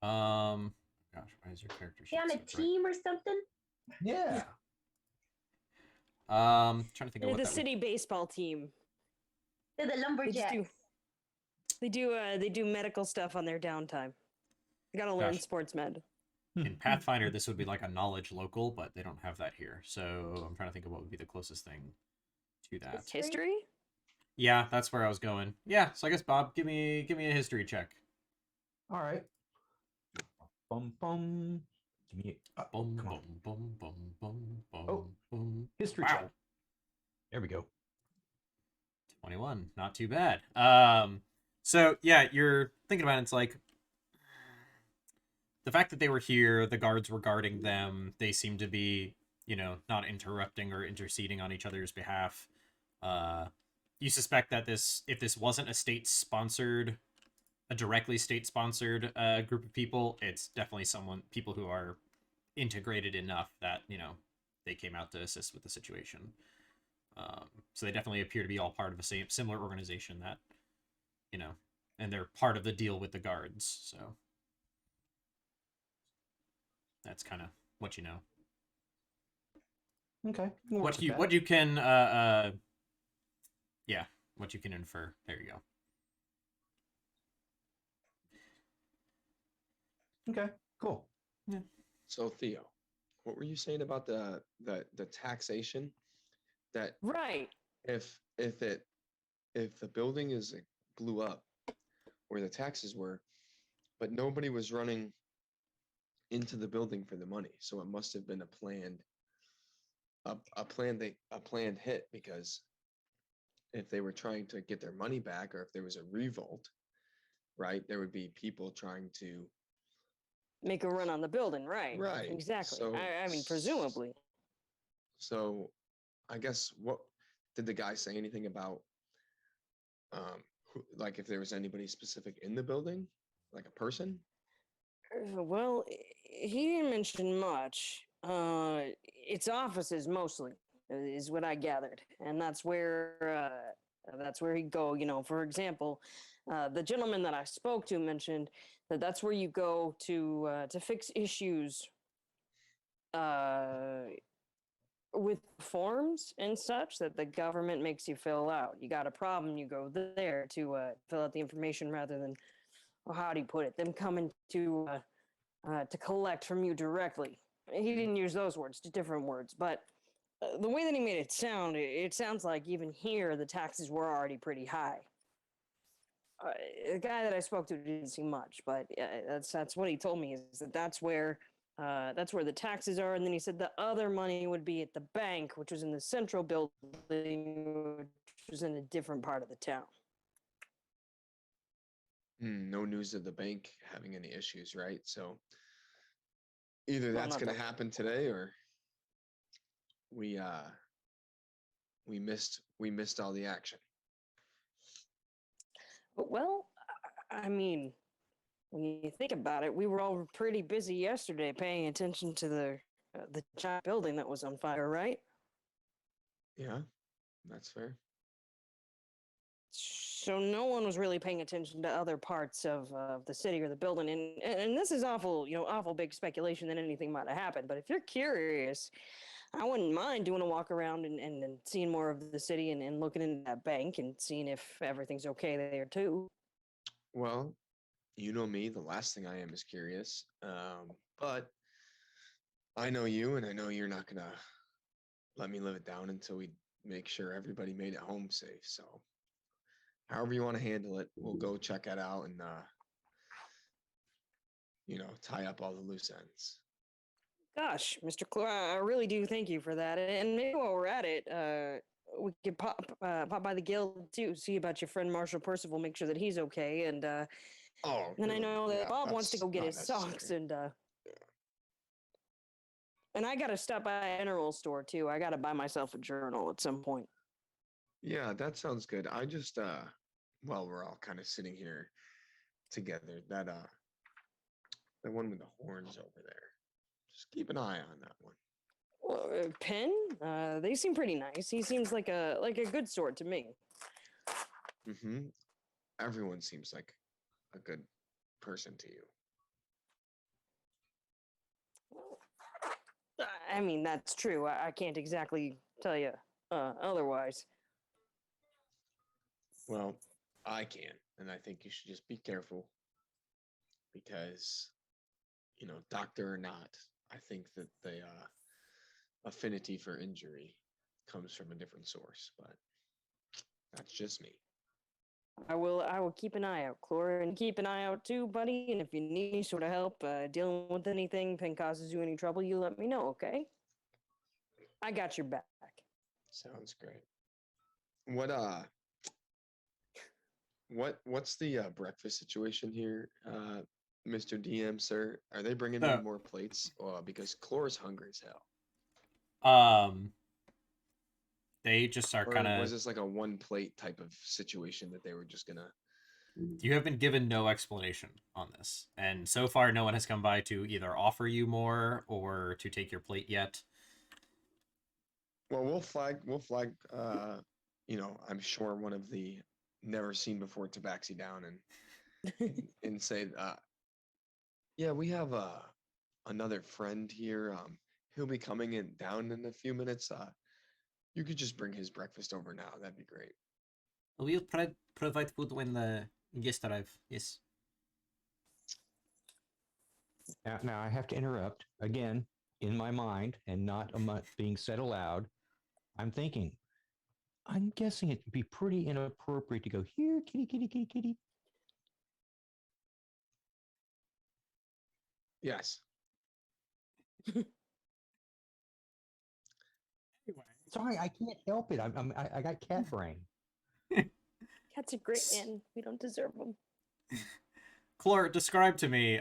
Gosh, why is your character sheet Is he on a so bright? team or something? Yeah. Trying to think of They're what the that would... city baseball team. They're the They just lumberjacks. they do medical stuff on their downtime. You gotta learn Gosh. sports med. In Pathfinder, this would be like a knowledge local, but they don't have that here. So I'm trying to think of what would be the closest thing to that. History? Yeah, that's where I was going. Yeah, so I guess Bob, give me a history check. All right. Bum bum. Give me a Boom, come on. boom, boom, boom, boom, boom, Oh, boom. history Wow. check. There we go. 21, not too bad. So yeah, you're thinking about it, it's like the fact that they were here, the guards were guarding them, they seem to be, not interrupting or interceding on each other's behalf. You suspect that if this wasn't a directly state-sponsored group of people, it's definitely people who are integrated enough that, they came out to assist with the situation. So they definitely appear to be all part of a similar organization that, and they're part of the deal with the guards. So that's kind of what you know. Okay. What you can what you can infer. There you go. Okay. Cool. So Theo, what were you saying about the taxation? That Right. if the building blew up where the taxes were, but nobody was running into the building for the money, so it must have been a planned hit, because if they were trying to get their money back, or if there was a revolt, right, there would be people trying to Make a run on the building, right? Right. Exactly. So- I mean, presumably. So, I guess what did the guy say anything about, like if there was anybody specific in the building, like a person? Well, he didn't mention much. It's offices mostly, is what I gathered, and that's where he'd go. For example, the gentleman that I spoke to mentioned that that's where you go to fix issues with forms and such that the government makes you fill out. You got a problem, you go there to fill out the information rather than, how do you put it, them coming to collect from you directly. He didn't use those words, different words, but the way that he made it sound, it sounds like even here the taxes were already pretty high. The guy that I spoke to didn't see much, but that's what he told me, is that's where the taxes are. And then he said the other money would be at the bank, which was in the central building, which was in a different part of the town. No news of the bank having any issues, right? So either Well, that's not going to that- happen today, or we missed all the action. But, well, I mean, when you think about it, we were all pretty busy yesterday paying attention to the giant building that was on fire, right? Yeah, that's fair. So no one was really paying attention to other parts of the city or the building, and this is awful, awful big speculation that anything might have happened. But if you're curious, I wouldn't mind doing a walk around and seeing more of the city and looking into that bank and seeing if everything's okay there too. Well, you know me. The last thing I am is curious. But I know you, and I know you're not gonna let me live it down until we make sure everybody made it home safe. So, however you want to handle it, we'll go check it out and tie up all the loose ends. Gosh, Mr. Clore, I really do thank you for that. And maybe while we're at it, we could pop by the guild too, see about your friend Marshall Percival, make sure that he's okay. And Oh, then I know that yeah, Bob wants to that's go get not his socks, necessary. and I gotta stop by a mineral store too. I gotta buy myself a journal at some point. Yeah, that sounds good. I just while we're all kind of sitting here together, that one with the horns over there. Just keep an eye on that one. Well, Penn, they seem pretty nice. He seems like a good sort to me. Mm-hmm. Everyone seems like a good person to you. I mean, that's true. I can't exactly tell you otherwise. Well, I can, and I think you should just be careful because, doctor or not, I think that the affinity for injury comes from a different source, but that's just me. I will keep an eye out, Clora, and keep an eye out too, buddy. And if you need any sort of help dealing with anything, Penn causes you any trouble, you let me know, okay? I got your back. Sounds great. What's the breakfast situation here, Mr. DM, sir? Are they bringing me So- more plates? Because Clora's hungry as hell. They just are Or kind was of. this like a one plate type of situation that they were just gonna? You have been given no explanation on this, and so far, no one has come by to either offer you more or to take your plate yet. Well, we'll flag. I'm sure one of the never seen before tabaxi down and say, yeah, we have another friend here. He'll be coming in down in a few minutes. You could just bring his breakfast over now. That'd be great. We'll provide food when the guests arrive. Yes. Now I have to interrupt again in my mind and not being said aloud. I'm thinking, I'm guessing it'd be pretty inappropriate to go here, kitty, kitty, kitty, kitty. Yes. Sorry, I can't help it. I got cat brain. Cats are great, man. We don't deserve them. Clore, describe to me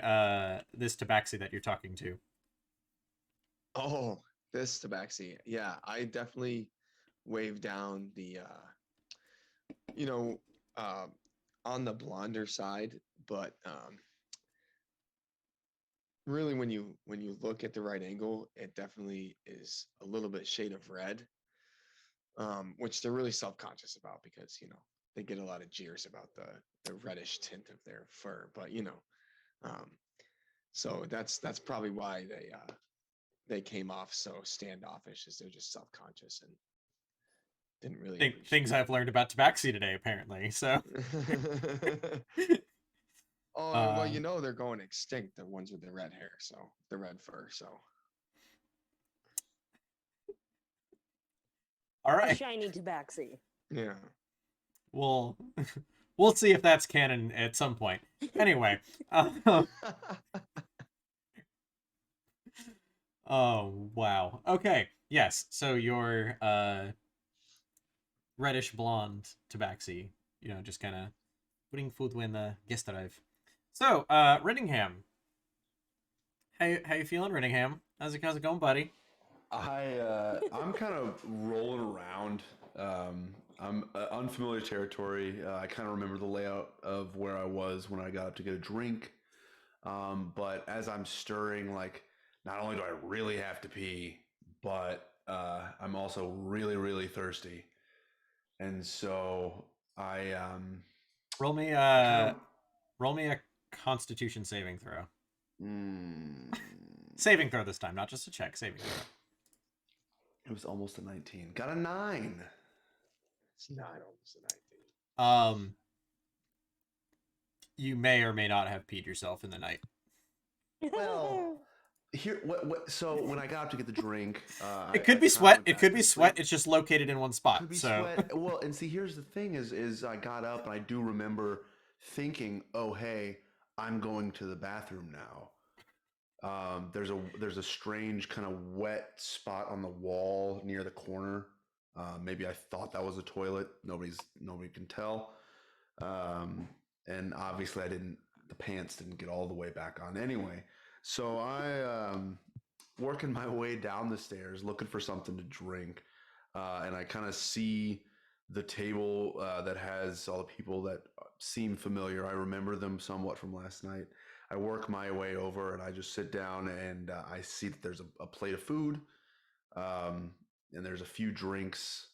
this tabaxi that you're talking to. Oh, this tabaxi. Yeah, I definitely wave down the on the blonder side, but really when you look at the right angle, it definitely is a little bit shade of red, which they're really self-conscious about because they get a lot of jeers about the reddish tint of their fur, but so that's probably why they came off so standoffish, is they're just self-conscious and didn't really Things I've learned about tabaxi today, apparently. So. Oh, well, they're going extinct, the ones with the red hair, so the red fur, so. All A right. shiny tabaxi. Yeah. We'll see if that's canon at some point. Anyway. Oh, wow. Okay. Yes. So reddish blonde tabaxi. Just kind of putting food when the guests arrive. So, Rittingham. How you feeling, Rittingham? How's it going, buddy? I'm kind of rolling around. I'm unfamiliar territory. I kind of remember the layout of where I was when I got up to get a drink. But as I'm stirring, like, not only do I really have to pee, but I'm also really, really thirsty. And so Roll me I kind of roll me a Constitution saving throw. mm, Saving throw this time, not just a check. Saving throw. it was almost a 19. Got a 9. It's not almost a 19. You may or may not have peed yourself in the night. Well, here what so when I got up to get the drink, It could I be kinda sweat. went It back could to be sweat. sleep. It's just located in one spot. Could be so sweat. Well, and see, here's the thing: is I got up and I do remember thinking, "Oh, hey, I'm going to the bathroom now." There's a strange kind of wet spot on the wall near the corner. Maybe I thought that was a toilet. Nobody can tell. And obviously, the pants didn't get all the way back on anyway. So working my way down the stairs, looking for something to drink, and I kind of see the table that has all the people that seem familiar. I remember them somewhat from last night. I work my way over and I just sit down and I see that there's a plate of food, and there's a few drinks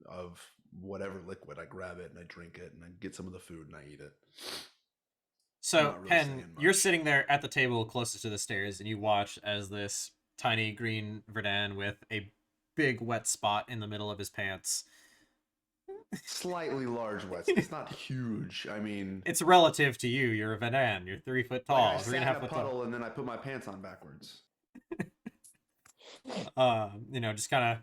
of whatever liquid. I grab it and I drink it and I get some of the food and I eat it. So, Not really Pen, saying you're much. sitting there at the table closest to the stairs, and you watch as this tiny green Verdun with a big wet spot in the middle of his pants. Slightly large wet. It's not huge. I mean, It's relative to you. You're a Verdun. You're 3 foot like tall, I three and sat a in half a foot tall. puddle and then I put my pants on backwards. Just kind of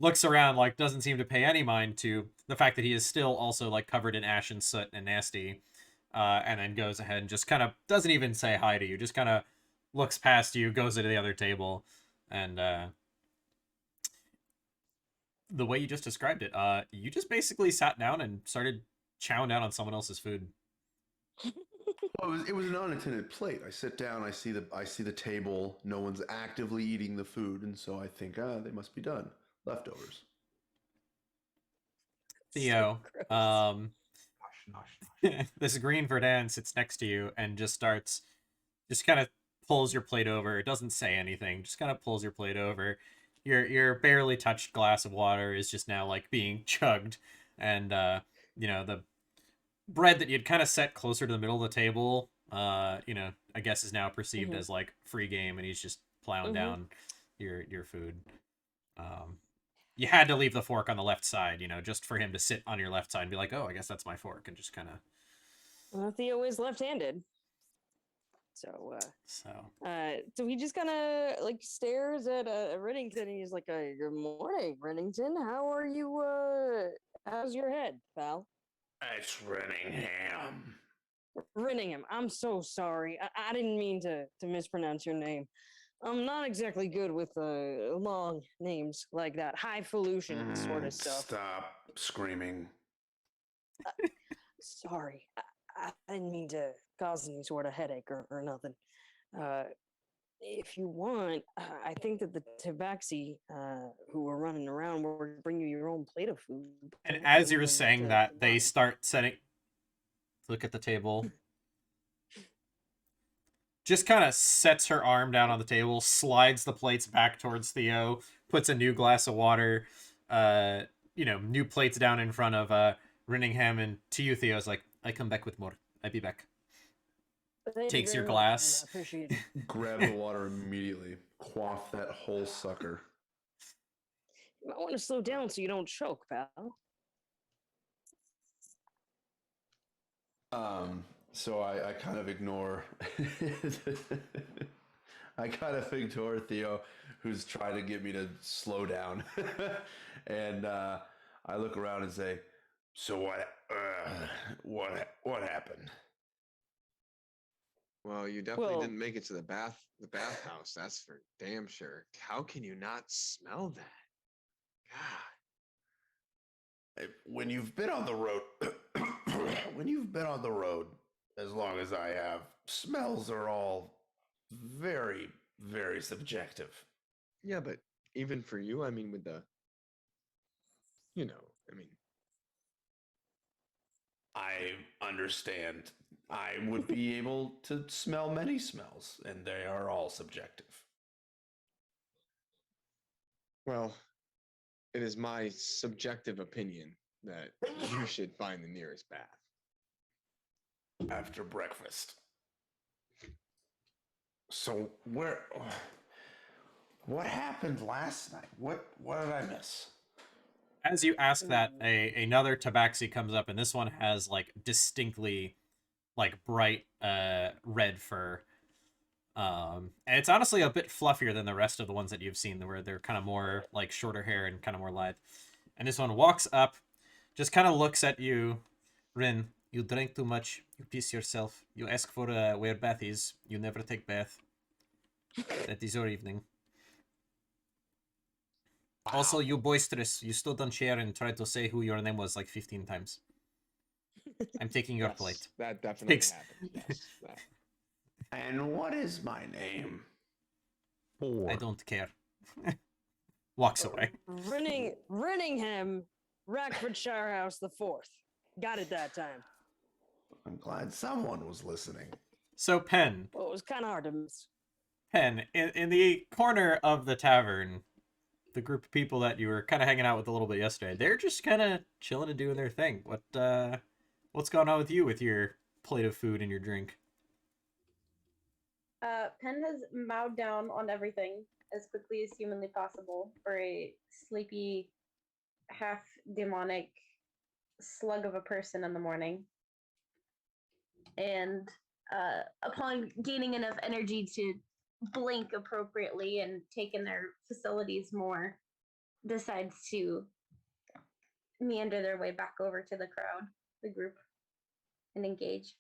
looks around, like doesn't seem to pay any mind to the fact that he is still also like covered in ash and soot and nasty. And then goes ahead and just kind of doesn't even say hi to you. Just kind of looks past you, goes to the other table, and the way you just described it, you just basically sat down and started chowing down on someone else's food. Well, it was an unattended plate. I sit down, I see the table. No one's actively eating the food, and so I think, they must be done. Leftovers. Theo, gross. this green Verdun sits next to you and just kind of pulls your plate over. It doesn't say anything, just kind of pulls your plate over. Your barely touched glass of water is just now like being chugged, and the bread that you'd kind of set closer to the middle of the table, I guess is now perceived Mhm. as like free game, and he's just plowing Mhm. down your food. You had to leave the fork on the left side, just for him to sit on your left side and be like, oh, I guess that's my fork, and just kind of. Theo is left-handed, so So so he just kind of like stares at Reddington, and he's like, "Good morning, Reddington. How are you? How's your head, pal?" It's Renningham. Renningham, I'm so sorry. I didn't mean to mispronounce your name. I'm not exactly good with long names like that, highfalutin sort of stuff. Stop screaming. Sorry, I didn't mean to cause any sort of headache or nothing. If you want, I think that the tabaxi who were running around will bring you your own plate of food. and as you were And, saying that, they start setting. Look at the table. Just kind of sets her arm down on the table, slides the plates back towards Theo, puts a new glass of water, new plates down in front of Rinningham, and to you, Theo's like, I come back with more. I'll be back. Thank you Takes your very much, glass. and I appreciate it. Grab the water immediately. Quaff that whole sucker. You might want to slow down so you don't choke, pal. So I kind of ignore. I kind of ignore Theo, who's trying to get me to slow down, and I look around and say, "So what happened?" Well, you definitely Well- didn't make it to the bathhouse. That's for damn sure. How can you not smell that? God. When you've been on the road, when you've been on the road as long as I have, smells are all very, very subjective. Yeah, but even for you, I mean, with the, I mean, I understand. I would be able to smell many smells, and they are all subjective. well, it is my subjective opinion that you should find the nearest bath. After breakfast. So what happened last night? What did I miss? As you ask that, another tabaxi comes up, and this one has like distinctly like bright red fur. And it's honestly a bit fluffier than the rest of the ones that you've seen, where they're kind of more like shorter hair and kind of more lithe. And this one walks up, just kind of looks at you, Rin. You drink too much. You piss yourself. You ask for where bath is. You never take bath. That is your evening. Also, you boisterous. You stood on chair and tried to say who your name was like 15 times. I'm taking your Yes, plate. that definitely Thanks. happened. Yes. that- And what is my name? 4. I don't care. Walks away. Renningham, Rackfordshire House the Fourth. Got it that time. I'm glad someone was listening. So, Pen, Well, it was kind of hard to miss. in the corner of the tavern, the group of people that you were kind of hanging out with a little bit yesterday, they're just kind of chilling and doing their thing. What's going on with you with your plate of food and your drink? Penn has mowed down on everything as quickly as humanly possible for a sleepy, half demonic slug of a person in the morning. And upon gaining enough energy to blink appropriately and take in their facilities more, decides to meander their way back over to the crowd, the group, and engage.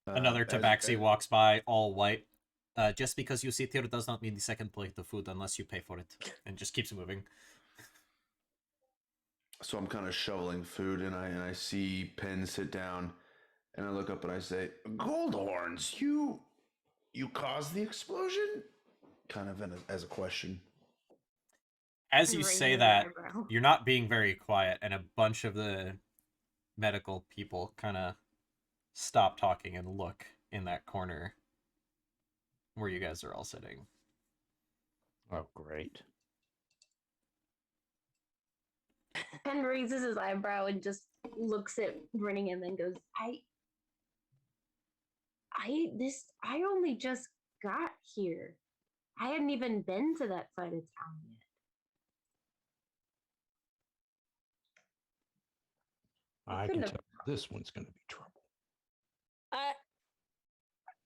Another tabaxi walks by, all white. Just because you sit here does not mean the second plate of food unless you pay for it. And just keeps moving. So I'm kind of shoveling food, and I see Penn sit down, and I look up and I say, "Goldhorns, you caused the explosion?" Kind of as a question. As you Raises say an that, eyebrow. you're not being very quiet, and a bunch of the medical people kind of stop talking and look in that corner where you guys are all sitting. Oh, great. Penn raises his eyebrow and just looks at Running and then goes, I only just got here. I hadn't even been to that side of town yet. I couldn't can have- tell this one's going to be trouble.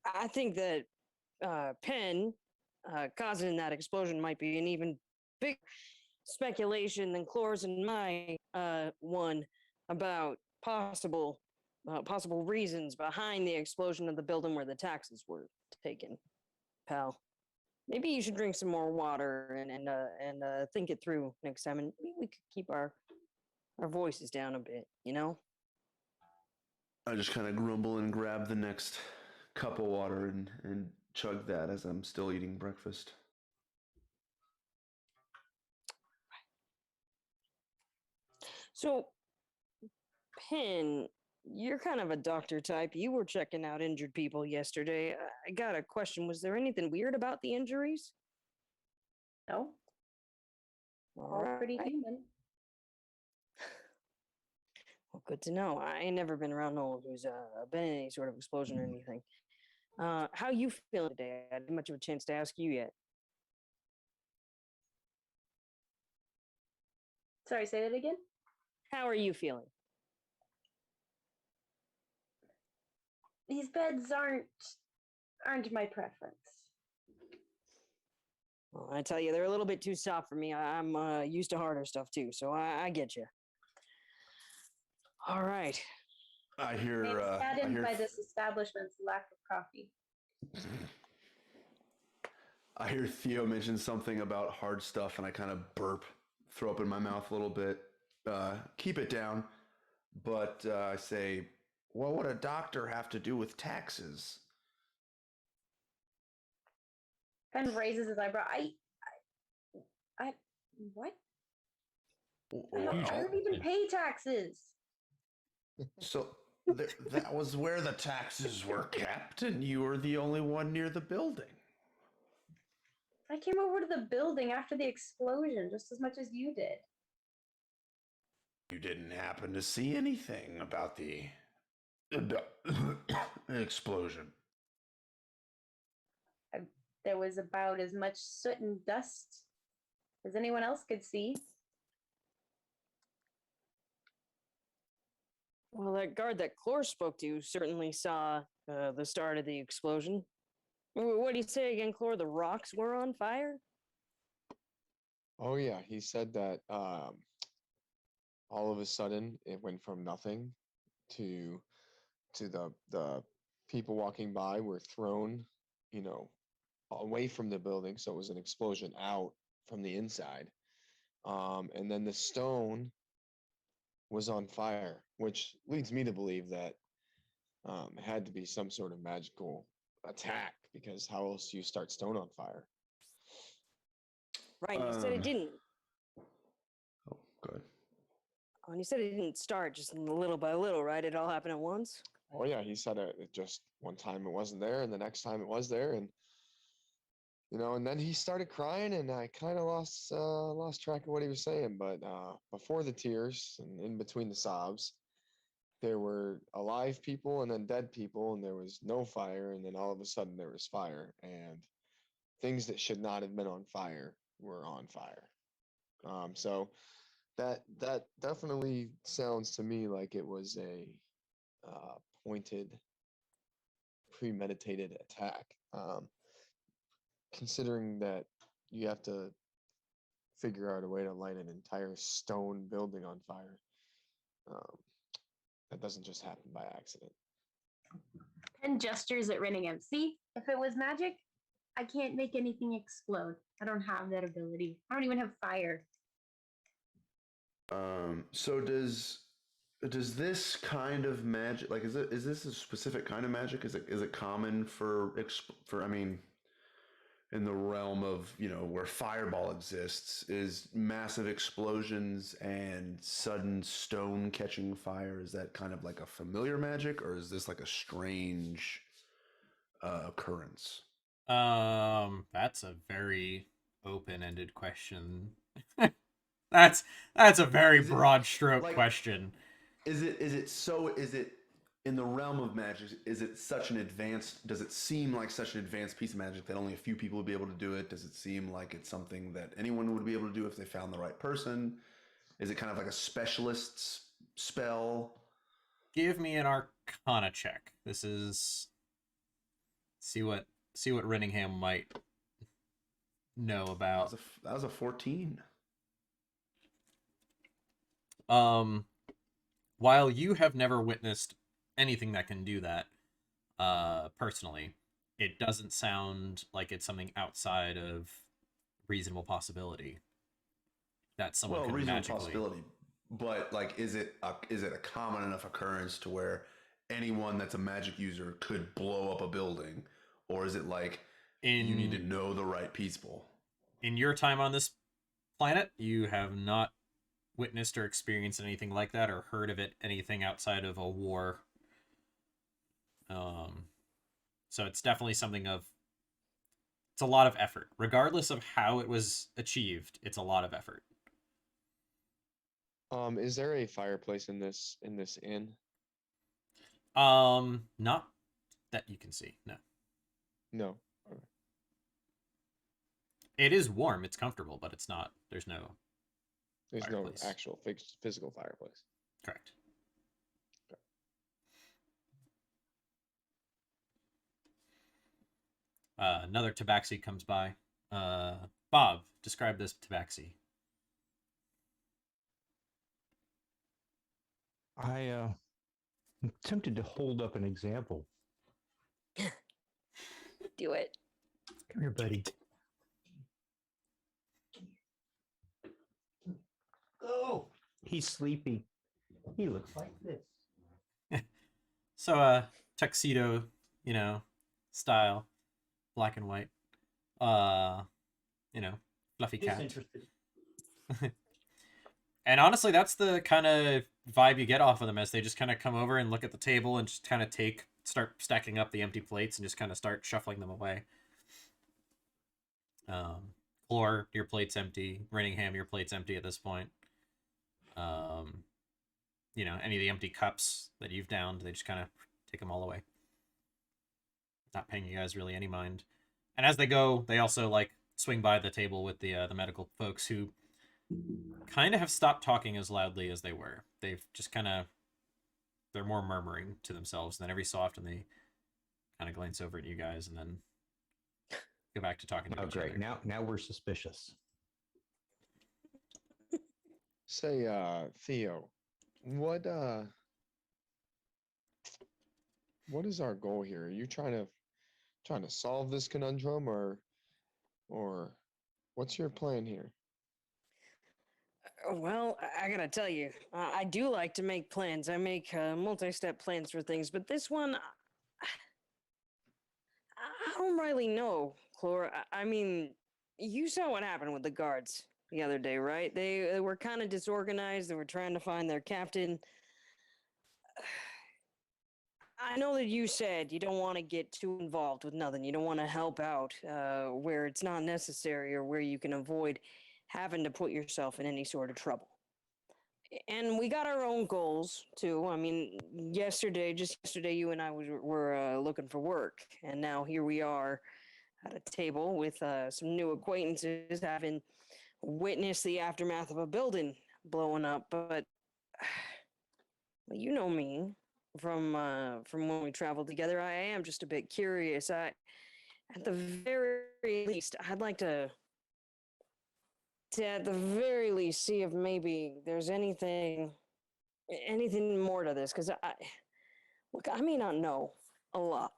I think that Penn causing that explosion might be an even bigger speculation than Clores and my one about possible reasons behind the explosion of the building where the taxes were taken, pal. Maybe you should drink some more water and think it through next time, and maybe we could keep our voices down a bit, you know? I just kind of grumble and grab the next cup of water and chug that as I'm still eating breakfast. So, Penn, you're kind of a doctor type. You were checking out injured people yesterday. I got a question. Was there anything weird about the injuries? No, all pretty human. Well, good to know. I ain't never been around no one who's been in any sort of explosion or anything. How you feeling today? I didn't much of a chance to ask you yet. Sorry, say that again. How are you feeling? These beds aren't my preference. Well, I tell you, they're a little bit too soft for me. I'm used to harder stuff too, so I get you. All right. I hear. I'm I saddened hear. by this establishment's lack of coffee. I hear Theo mention something about hard stuff, and I kind of burp, throw up in my mouth a little bit. Keep it down, but I say, "What would a doctor have to do with taxes?" Fen raises his eyebrow. I, what? I don't even pay taxes. So that was where the taxes were kept, and you were the only one near the building. I came over to the building after the explosion just as much as you did. You didn't happen to see anything about the explosion. There was about as much soot and dust as anyone else could see. Well, that guard that Clore spoke to certainly saw the start of the explosion. What do you say again, Clore? The rocks were on fire? Oh yeah, he said that all of a sudden it went from nothing to the people walking by were thrown, you know, away from the building, so it was an explosion out from the inside. And then the stone was on fire, which leads me to believe that it had to be some sort of magical attack because how else do you start stone on fire? Right, you said it didn't. Oh, good. Oh, and you said it didn't start just little by little, right? It all happened at once? Oh yeah, he said it just one time it wasn't there, and the next time it was there, and and then he started crying, and I kind of lost track of what he was saying. But before the tears and in between the sobs, there were alive people and then dead people, and there was no fire, and then all of a sudden there was fire, and things that should not have been on fire were on fire. So that definitely sounds to me like it was a pointed, premeditated attack. Considering that you have to figure out a way to light an entire stone building on fire, um, that doesn't just happen by accident. And gestures at Renningham. See, if it was magic, I can't make anything explode. I don't have that ability. I don't even have fire. So does this kind of magic, like, is this a specific kind of magic? Is it common for I mean, in the realm of, where fireball exists, is massive explosions and sudden stone catching fire, is that kind of like a familiar magic, or is this like a strange occurrence? That's a very open-ended question. That's a very Is it broad stroke like question. is it in the realm of magic, is it such an advanced, does it seem like such an advanced piece of magic that only a few people would be able to do it? Does it seem like it's something that anyone would be able to do if they found the right person? Is it kind of like a specialist's spell? Give me an Arcana check. This is see what Renningham might know about. That was a 14. While you have never witnessed anything that can do that, personally, it doesn't sound like it's something outside of reasonable possibility that someone could Reasonable magically. possibility, but like, is it a common enough occurrence to where anyone that's a magic user could blow up a building, or is it like you need to know the right people? In your time on this planet, you have not witnessed or experienced anything like that or heard of it anything outside of a war. So it's definitely something of, it's a lot of effort regardless of how it was achieved. It's a lot of effort. Is there a fireplace in this inn? Not that you can see. No. No. Okay. It is warm, it's comfortable, but it's not, there's no There's fireplace. no actual physical fireplace. Correct. Another tabaxi comes by. Bob, describe this tabaxi. I'm tempted to hold up an example. Do it. Come here, buddy. Oh, he's sleepy. He looks like this. So, tuxedo, you know, style, black and white. Uh, fluffy Just cat. interested. And honestly, that's the kind of vibe you get off of them as they just kind of come over and look at the table and just kind of start stacking up the empty plates and just kind of start shuffling them away. Chlor, your plate's empty. Renningham, your plate's empty at this point. Any of the empty cups that you've downed, they just kind of take them all away. Not paying you guys really any mind. And as they go, they also swing by the table with the medical folks who kind of have stopped talking as loudly as they were. They've just they're more murmuring to themselves. And then every so often they kind of glance over at you guys and then go back to talking to Oh, each great. other. Now we're suspicious. Say, Theo, what is our goal here? Are you trying to solve this conundrum, or what's your plan here? Well, I gotta tell you, I do like to make plans. I make multi-step plans for things, but this one, I don't really know, Chlor. I mean, you saw what happened with the guards the other day, right? They were kind of disorganized. They were trying to find their captain. I know that you said you don't want to get too involved with nothing. You don't want to help out where it's not necessary or where you can avoid having to put yourself in any sort of trouble. And we got our own goals too. I mean, just yesterday, you and I were looking for work, and now here we are at a table with some new acquaintances, having witnessed the aftermath of a building blowing up. But you know me from when we traveled together. I am just a bit curious. At the very least, I'd like to at the very least see if maybe there's anything more to this, because I may not know a lot,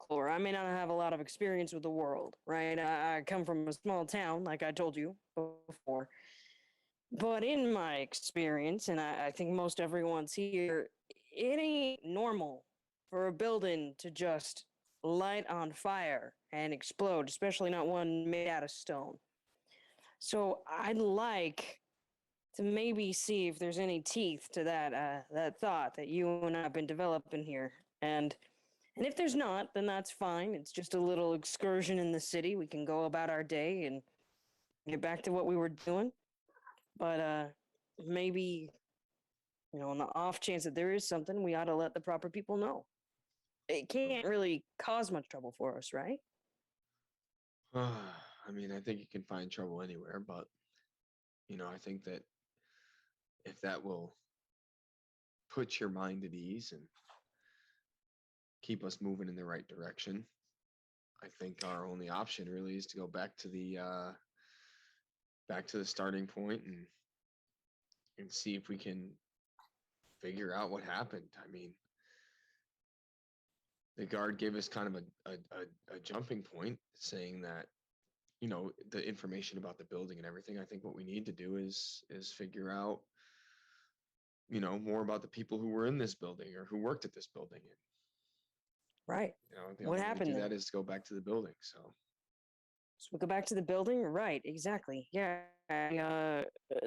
Chlor. I may not have a lot of experience with the world, right? I come from a small town, like I told you before. But in my experience, and I think most everyone's here, it ain't normal for a building to just light on fire and explode, especially not one made out of stone. So I'd like to maybe see if there's any teeth to that thought that you and I have been developing here. And if there's not, then that's fine. It's just a little excursion in the city. We can go about our day and get back to what we were doing. But maybe, on the off chance that there is something, we ought to let the proper people know. It can't really cause much trouble for us, right? I mean, I think you can find trouble anywhere, but I think that if that will put your mind at ease and keep us moving in the right direction, I think our only option really is to go back to the starting point and see if we can figure out what happened. I mean, the guard gave us kind of a jumping point, saying that the information about the building and everything. I think what we need to do is figure out more about the people who were in this building or who worked at this building. And Right. the What only way to happened do then? that is to go back to the building. So So we go back to the building? Right, exactly. Yeah.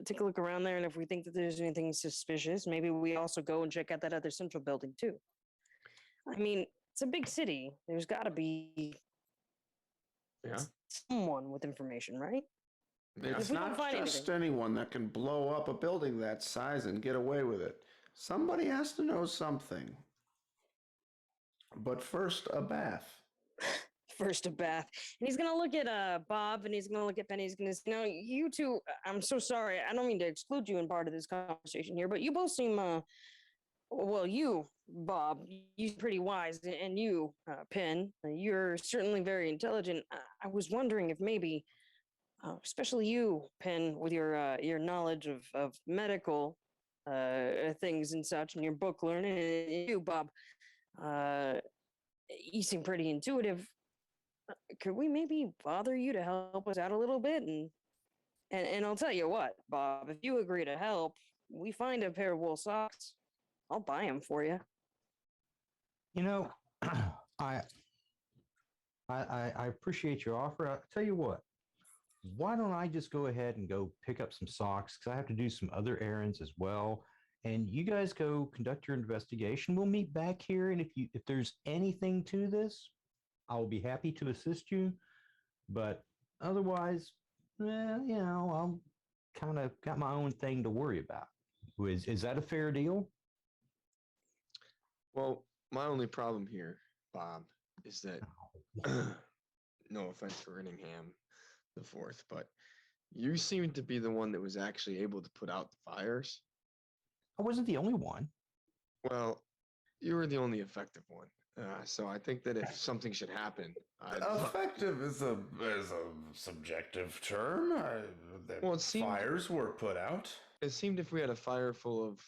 Take a look around there, and if we think that there's anything suspicious, maybe we also go and check out that other central building too. I mean, it's a big city. There's got to be yeah, someone with information, right? yeah. If It's we don't not find just anything, anyone that can blow up a building that size and get away with it. Somebody has to know something. But first, a bath. first a bath, and he's gonna look at Bob, and he's gonna look at Penny. He's gonna say, "No, you two. I'm so sorry. I don't mean to exclude you in part of this conversation here, but you both seem well, you, Bob, you're pretty wise, and you, Penn, you're certainly very intelligent. I was wondering if maybe, especially you, Penn, with your knowledge of medical things and such, and your book learning, and you, Bob, uh, you seem pretty intuitive. Could we maybe bother you to help us out a little bit and And I'll tell you what, Bob, if you agree to help, we find a pair of wool socks. I'll buy them for you. You know, I, I appreciate your offer. I'll tell you what, why don't I just go ahead and go pick up some socks because I have to do some other errands as well. And you guys go conduct your investigation. We'll meet back here, and if there's anything to this, I will be happy to assist you. But otherwise, I'm kind of got my own thing to worry about. Is that a fair deal? Well, my only problem here, Bob, is that no offense for Renningham the fourth, but you seem to be the one that was actually able to put out the fires. I wasn't the only one. Well, you were the only effective one. So I think that if something should happen, Effective is a subjective term. Well, it seemed- Fires were put out. it seemed if we had a fire full of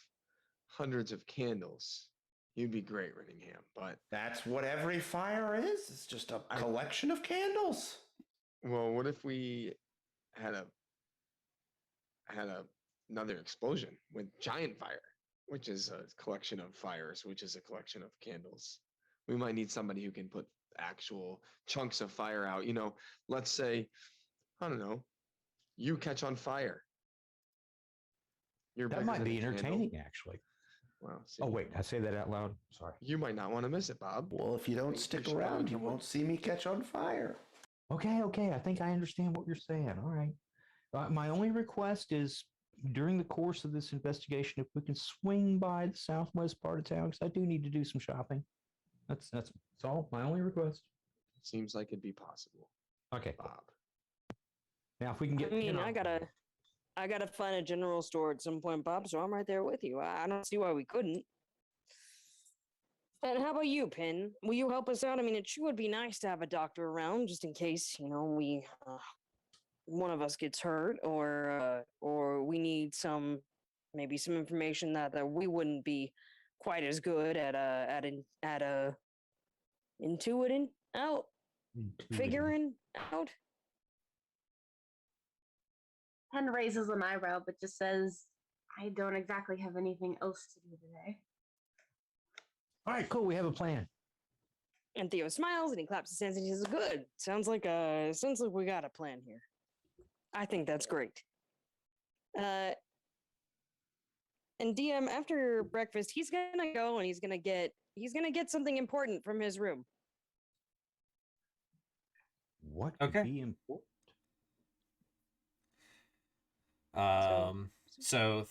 hundreds of candles, you'd be great, Renningham. But That's what every fire is. It's just a collection of candles. well, what if we had another explosion with giant fire, which is a collection of fires, which is a collection of candles? We might need somebody who can put actual chunks of fire out. Let's say, I don't know, you catch on fire. You're That bigger might than be a candle. entertaining, actually. Well, see, Oh, wait, I say that out loud. Sorry. you might not want to miss it, Bob. Well, if you don't Think stick we should around, let you them won't see me catch on fire. Okay. I think I understand what you're saying. All right. My only request is during the course of this investigation, if we can swing by the southwest part of town, because I do need to do some shopping. That's all. My only request. Seems like it'd be possible, Okay. Bob. Now, if we can I get. mean, I gotta find a general store at some point, Bob. So I'm right there with you. I don't see why we couldn't. And how about you, Pin? Will you help us out? I mean, it sure would be nice to have a doctor around, just in case we one of us gets hurt, or we need maybe some information that we wouldn't be quite as good at intuiting out, figuring out. Pen raises an eyebrow, but just says, I don't exactly have anything else to do today. All right, cool. We have a plan. And Theo smiles and he claps his hands and he says, "Good. Sounds like we got a plan here. I think that's great." And DM, after breakfast, he's gonna go and he's gonna get something important from his room. What could Okay. be important? So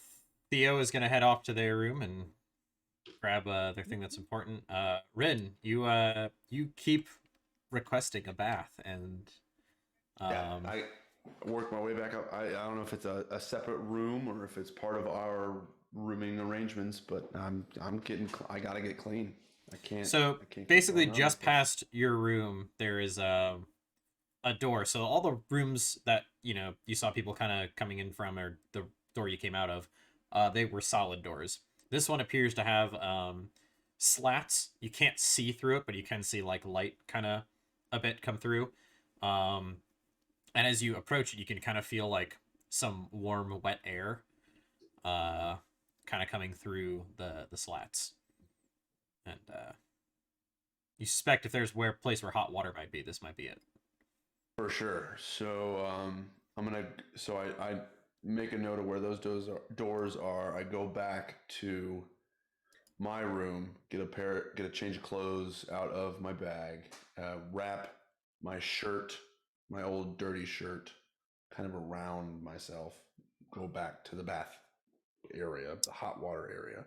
Theo is gonna head off to their room and grab their thing that's important. Rin, you keep requesting a bath, and Yeah, I work my way back up. I don't know if it's a separate room or if it's part of our rooming arrangements, but I gotta get clean. I can't. So I can't keep basically, going on just like this. past your room, there is a door. So all the rooms that you saw people kind of coming in from, or the door you came out of, they were solid doors. This one appears to have slats. You can't see through it, but you can see like light kind of a bit come through. And as you approach it, you can kind of feel like some warm, wet air kind of coming through the slats. And you suspect if there's place where hot water might be, this might be it. For sure. So I make a note of where those doors are. I go back to my room, get a change of clothes out of my bag, wrap my shirt, my old dirty shirt, kind of around myself, go back to the bath area, the hot water area.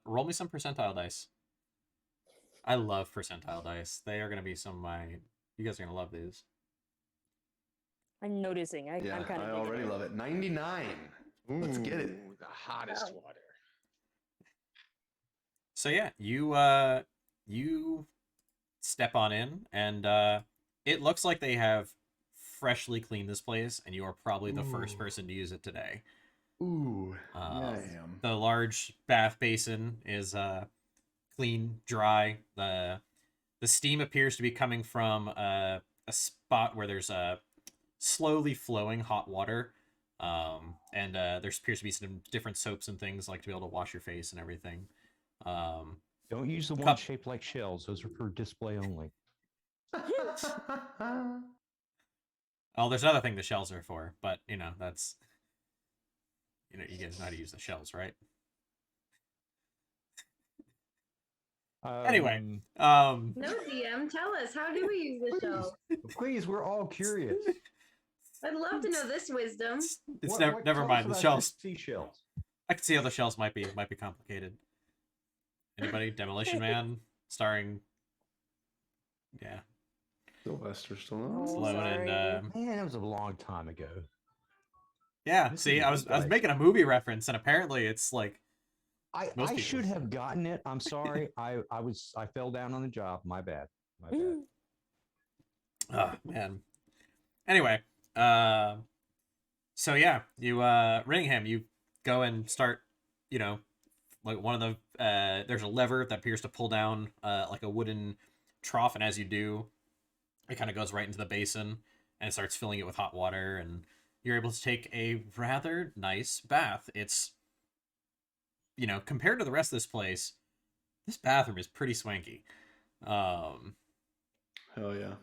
Roll me some percentile dice. I love percentile dice. They are going to be some of my... You guys are going to love these. I'm noticing. I'm kind of. I already love it. 99. Let's get it. Ooh, the hottest water. So yeah, you step on in, and it looks like they have freshly cleaned this place, and you are probably the first person to use it today. Ooh, yeah, I am. The large bath basin is clean, dry. The steam appears to be coming from a a spot where there's a slowly flowing hot water. And there appears to be some different soaps and things like to be able to wash your face and everything. Don't use the ones Cup- shaped like shells. Those are for display only. Oh, there's another thing the shells are for, but that's you guys know how to use the shells, right? Anyway, No, DM, tell us, how do we use the show? Please, we're all curious. I'd love to know this wisdom. it's never tell us mind. The about shells. Seashells. I can see how the shells might be complicated. Anybody? Demolition Man, starring. Yeah. Sylvester Oh, Stallone. Stallone and Man, that was a long time ago. yeah. This See, is a I was good guy. making a movie reference, and apparently it's like Most I people. should have gotten it. I'm sorry. I fell down on the job. My bad. My bad. oh man. Anyway, so yeah, you Ringham, you go and start, like one of the there's a lever that appears to pull down like a wooden trough, and as you do, it kind of goes right into the basin and starts filling it with hot water, and you're able to take a rather nice bath. It's compared to the rest of this place, this bathroom is pretty swanky. Hell yeah.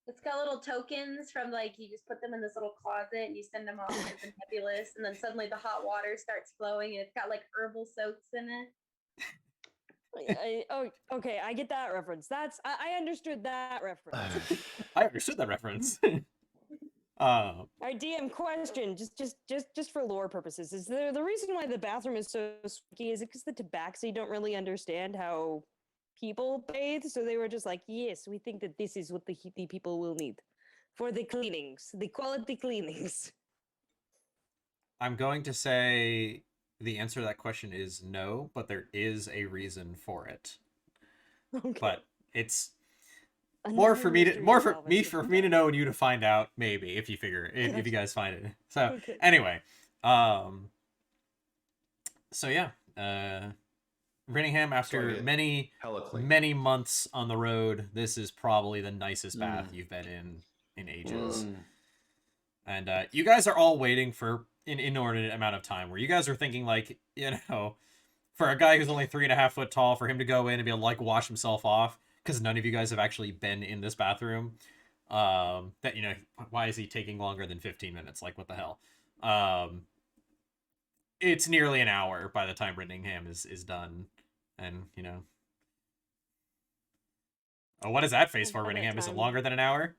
It's got little tokens from like you just put them in this little closet and you send them off to the nebulous, and then suddenly the hot water starts flowing and it's got like herbal soaps in it. Okay, I get that reference. I understood that reference. I understood that reference. All right, DM question, just for lore purposes, is the reason why the bathroom is so squeaky is it because the Tabaxi don't really understand how people bathe, so they were just like, yes, we think that this is what the people will need for the cleanings, the quality cleanings. I'm going to say the answer to that question is no, but there is a reason for it. Okay. But it's Another for me mystery to solving. for me to know and you to find out, maybe, if you if you guys find it. So Okay. anyway, so yeah, Rinningham, after get many hella clean. months on the road, this is probably the nicest bath you've been in ages. And you guys are all waiting for an inordinate amount of time, where you guys are thinking, like, for a guy who's only 3.5 foot tall, for him to go in and be able to, like, wash himself off, because none of you guys have actually been in this bathroom, that, why is he taking longer than 15 minutes? Like, what the hell? It's nearly an hour by the time Rinningham is done. And, oh, what is that face for, By that Rinningham? Is it time- longer than an hour?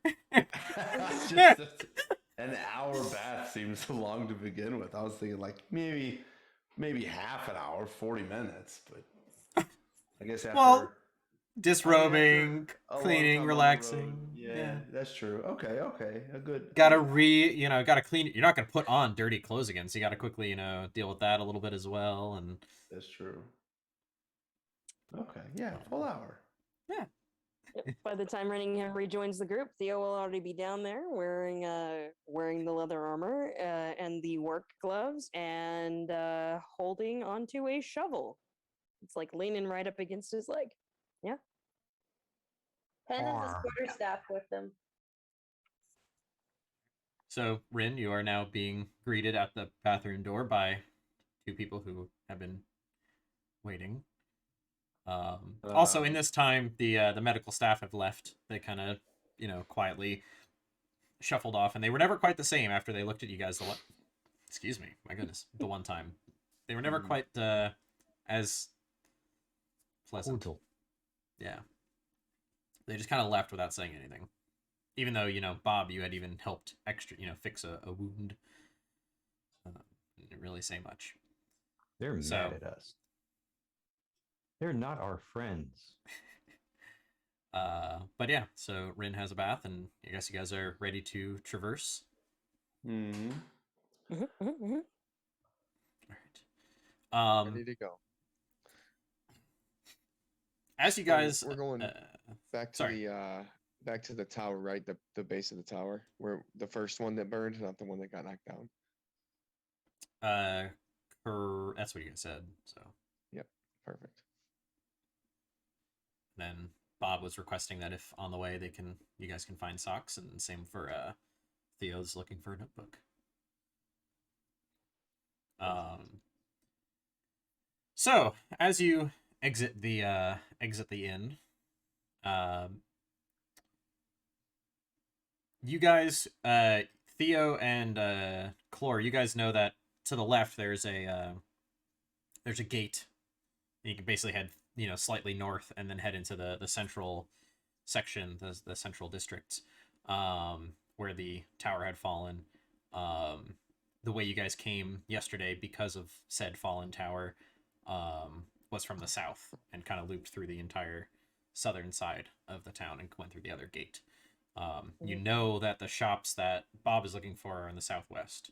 Just an hour bath seems long to begin with. I was thinking like maybe half an hour, 40 minutes, but I guess after Well, disrobing, a long cleaning, time on the relaxing. road, yeah, that's true. Okay, a good. Gotta gotta clean. You're not gonna put on dirty clothes again, so you gotta quickly, deal with that a little bit as well. And That's true. Okay, yeah, full hour. yeah, Yep. By the time Rinningham rejoins the group, Theo will already be down there wearing the leather armor and the work gloves and holding onto a shovel. It's like leaning right up against his leg. Yeah. Pen has a Arr. quarterstaff with them. so Rin, you are now being greeted at the bathroom door by two people who have been waiting. Also, in this time, the medical staff have left. They kind of, quietly shuffled off, and they were never quite the same after they looked at you guys. Excuse me, my goodness, the one time they were never quite as pleasant. Cordial. Yeah, they just kind of left without saying anything. Even though Bob, you had even helped extra, fix a wound. Didn't really say much. They're So- mad at us. They're not our friends. But yeah, so Rin has a bath, and I guess you guys are ready to traverse. Mm-hmm. All right. Ready to go. As you So guys, we're going back to sorry. the tower, right? The base of the tower, where the first one that burned, not the one that got knocked down. that's what you guys said. So Perfect. then Bob was requesting that if on the way you guys can find socks, and same for Theo's looking for a notebook. So as you exit the inn, you guys, Theo and Clore, you guys know that to the left there's a gate. You can basically head slightly north and then head into the central section, the central district, where the tower had fallen. The way you guys came yesterday because of said fallen tower was from the south and kind of looped through the entire southern side of the town and went through the other gate. You know that the shops that Bob is looking for are in the southwest.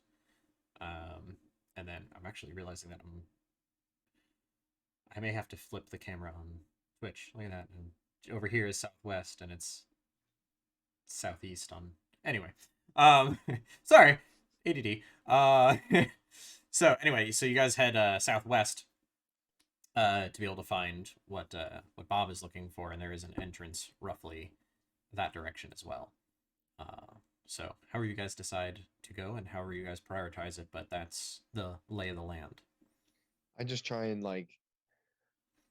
And then I'm actually realizing that I may have to flip the camera on Twitch. Look at that. And over here is southwest, and it's southeast on. Anyway, sorry, ADD. So anyway, so you guys head southwest to be able to find what Bob is looking for, and there is an entrance roughly that direction as well. So however you guys decide to go and however you guys prioritize it, but that's the lay of the land. I just try and like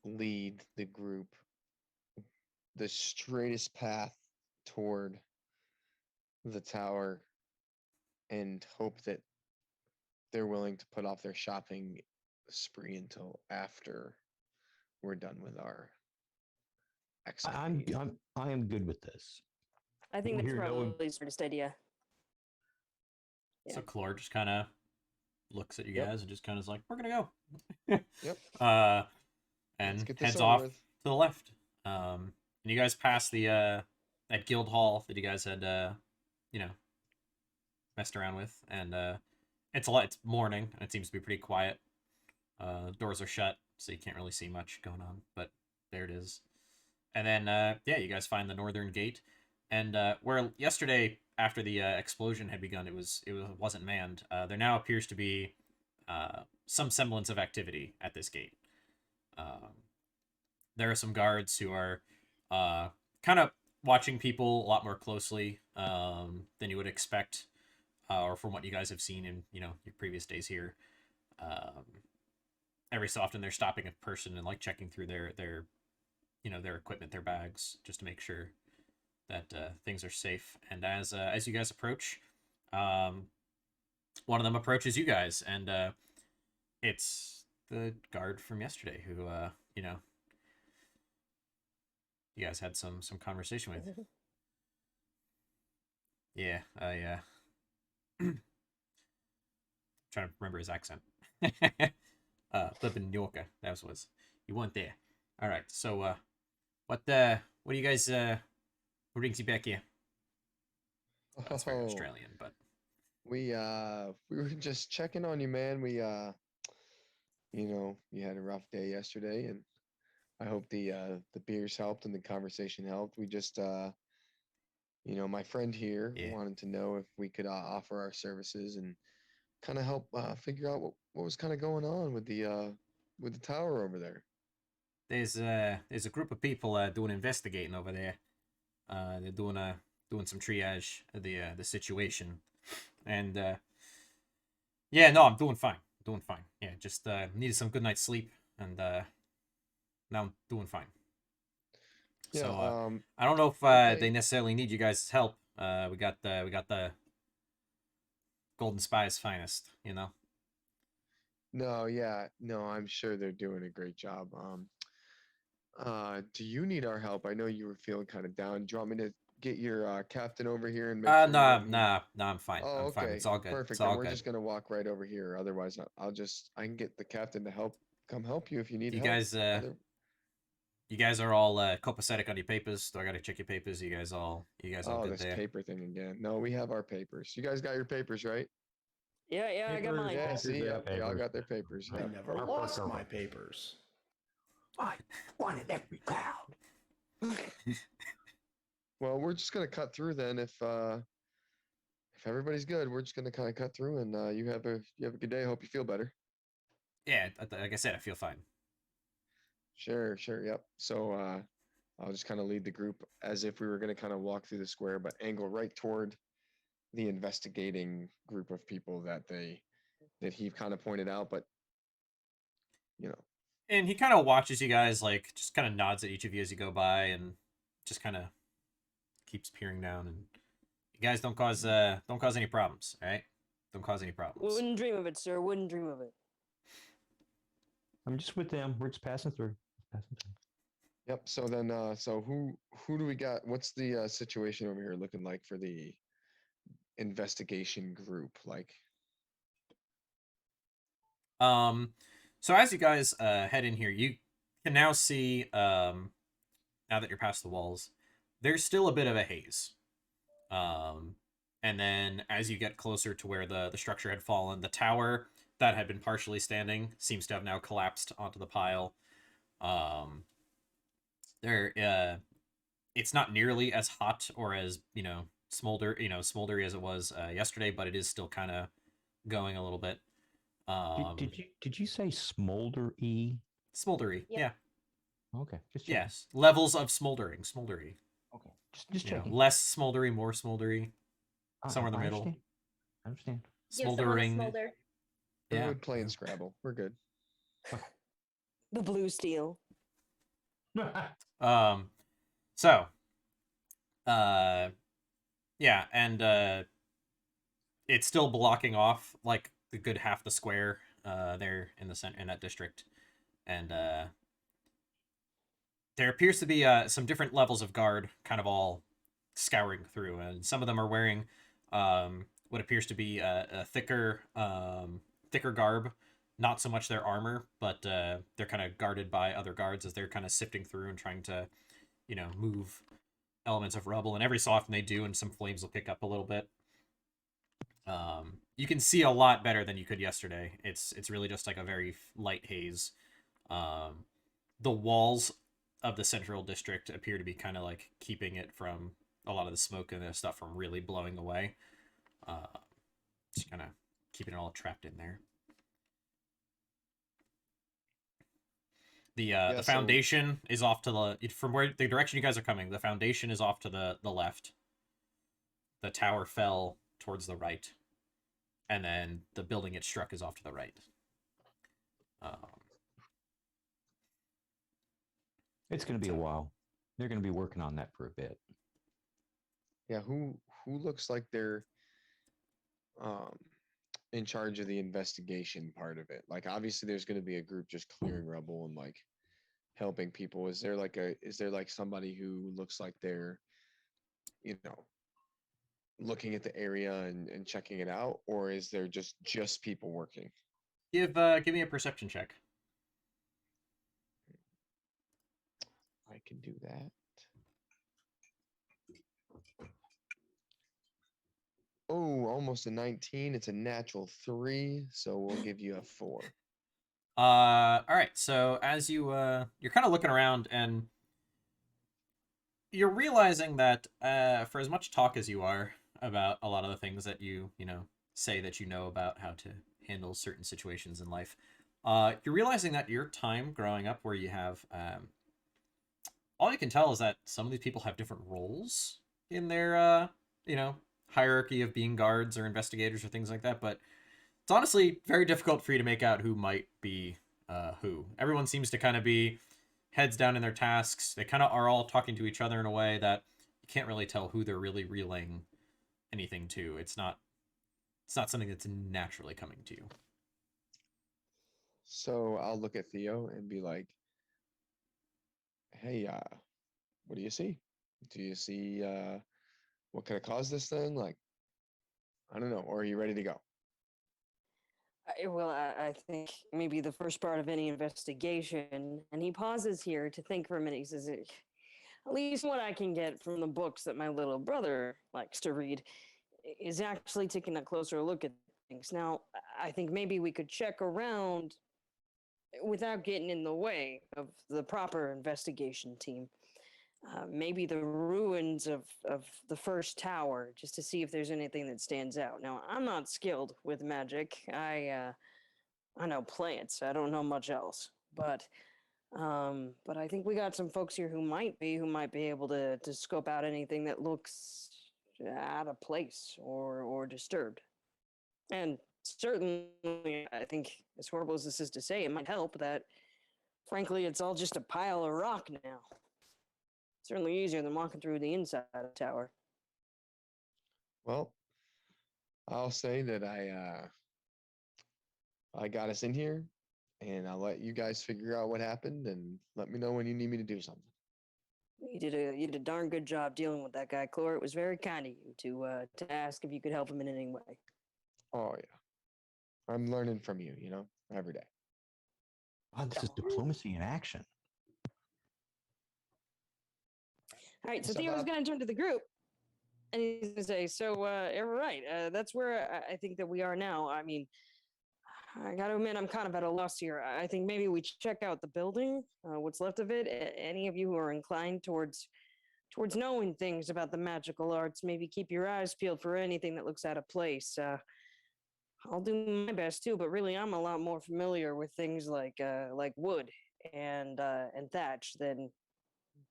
lead the group the straightest path toward the tower and hope that they're willing to put off their shopping spree until after we're done with our escapade. I am good with this. I think We'll that's hear no- probably the smartest idea. So Yeah. Clore just kind of looks at you Yep. guys and just kind of is like, "We're gonna go." Yep. And Let's get this heads over off with. to the left. And you guys pass the that guild hall that you guys had messed around with, and it's morning and it seems to be pretty quiet. Doors are shut, so you can't really see much going on, but there it is. And then you guys find the northern gate, and where yesterday after the explosion had begun, it wasn't manned. There now appears to be some semblance of activity at this gate. There are some guards who are kind of watching people a lot more closely than you would expect, or from what you guys have seen in your previous days here. Every so often they're stopping a person and like checking through their equipment, their bags, just to make sure that things are safe. And as you guys approach, one of them approaches you guys, and it's the guard from yesterday who you guys had some conversation with. Yeah, trying to remember his accent. Flipping New Yorker, that was. You weren't there. All right. So, what do you guys? What brings you back here? That's very Oh, Australian, but we were just checking on you, man. We you had a rough day yesterday, and I hope the beers helped and the conversation helped. We just my friend here Yeah. wanted to know if we could offer our services and kind of help figure out what was kind of going on with the tower over there. there's a group of people doing investigating over there. They're doing some triage of the situation, and no, I'm doing fine. Doing fine. Yeah, just needed some good night's sleep, and now I'm doing fine. Yeah. So I don't know if okay. they necessarily need you guys' help. We got the Golden Spy's finest, No, yeah, no, I'm sure they're doing a great job. Do you need our help? I know you were feeling kind of down. Do you want me to get your captain over here and make sure nah, I'm fine. Oh, I'm fine. okay. It's all good. Perfect. It's Then all we're good. just gonna walk right over here. Otherwise, I can get the captain to come help you if you need You help. guys You guys are all copacetic on your papers. Do I gotta check your papers? You guys all Oh, good this there? paper thing again. No, we have our papers. You guys got your papers, right? Yeah, I got Papers, mine. Yeah, papers, see, yeah, yep, they all papers. got their papers. I Yep. never lost my papers. One in every cloud. Well, we're just gonna cut through then. If everybody's good, we're just gonna kind of cut through, and you have a good day. Hope you feel better. Yeah, like I said, I feel fine. Sure, yep. So I'll just kind of lead the group as if we were going to kind of walk through the square, but angle right toward the investigating group of people that he kind of pointed out. But you know, And he kind of watches you guys, like just kind of nods at each of you as you go by, and just kind of keeps peering down. And you guys don't cause any problems, all right? Don't cause any problems. Wouldn't dream of it, sir. Wouldn't dream of it. I'm just with them. We're just passing through. Passing through. yep. So then, so who do we got? What's the situation over here looking like for the investigation group? Like, So as you guys head in here, you can now see now that you're past the walls, there's still a bit of a haze. And then as you get closer to where the structure had fallen, the tower that had been partially standing seems to have now collapsed onto the pile. It's not nearly as hot or as, smoldery as it was yesterday, but it is still kind of going a little bit. Did you say smolder e? Smoldery, Yep. yeah. Okay, just checking. Yes, levels of smoldery. Okay, just You know, checking. less smoldery, more smoldery, somewhere in the I middle. understand. I understand. Give someone a Smoldering. smolder. we're Yeah. good playing Scrabble. We're good. The blue steel. So, yeah, and it's still blocking off like the good half the square there in the center in that district, and there appears to be some different levels of guard kind of all scouring through, and some of them are wearing what appears to be a thicker garb, not so much their armor, but they're kind of guarded by other guards as they're kind of sifting through and trying to, move elements of rubble, and every so often they do, and some flames will pick up a little bit. You can see a lot better than you could yesterday. It's really just like a very light haze. The walls of the central district appear to be kind of like keeping it from a lot of the smoke and the stuff from really blowing away. Just kind of keeping it all trapped in there. The so- foundation is off to from where the direction you guys are coming. The foundation is off to the left. The tower fell towards the right, and then the building it struck is off to the right. It's going to be a while. They're going to be working on that for a bit. Yeah, who looks like they're in charge of the investigation part of it? Like, obviously there's going to be a group just clearing rubble and like helping people. Is there like somebody who looks like they're, looking at the area and checking it out, or is there just people working? Give me a perception check. I can do that. Oh, almost a 19. It's a natural 3, so we'll give you a 4. All right. So as you're kind of looking around, and you're realizing that for as much talk as you are about a lot of the things that you say that you know about how to handle certain situations in life, you're realizing that your time growing up, where you have all you can tell is that some of these people have different roles in their hierarchy of being guards or investigators or things like that, but it's honestly very difficult for you to make out who might be who. Everyone seems to kind of be heads down in their tasks. They kind of are all talking to each other in a way that you can't really tell who they're really relaying anything to. It's not something that's naturally coming to you. So I'll look at Theo and be like, "Hey, what do you see? Do you see what could have caused this thing? Like, I don't know. Or are you ready to go?" I think maybe the first part of any investigation, and he pauses here to think for a minute. He says, at least what I can get from the books that my little brother likes to read is actually taking a closer look at things. Now, I think maybe we could check around without getting in the way of the proper investigation team. Maybe the ruins of the first tower, just to see if there's anything that stands out. Now, I'm not skilled with magic. I know plants. I don't know much else. But But I think we got some folks here who might be able to scope out anything that looks out of place or disturbed. And certainly, I think, as horrible as this is to say, it might help that, frankly, it's all just a pile of rock now. Certainly easier than walking through the inside of the tower. Well, I'll say that I got us in here, and I'll let you guys figure out what happened, and let me know when you need me to do something. You did a darn good job dealing with that guy, Clore. It was very kind of you to ask if you could help him in any way. Oh yeah, I'm learning from you. You know, every day. Wow, this is diplomacy in action. All right, so So, Theo's going to turn to the group, and he's going to say, "So, right, that's where I think that we are now. I mean, I got to admit, I'm kind of at a loss here. I think maybe we check out the building, what's left of it. Any of you who are inclined towards knowing things about the magical arts, maybe keep your eyes peeled for anything that looks out of place. I'll do my best too, but really, I'm a lot more familiar with things like wood and thatch than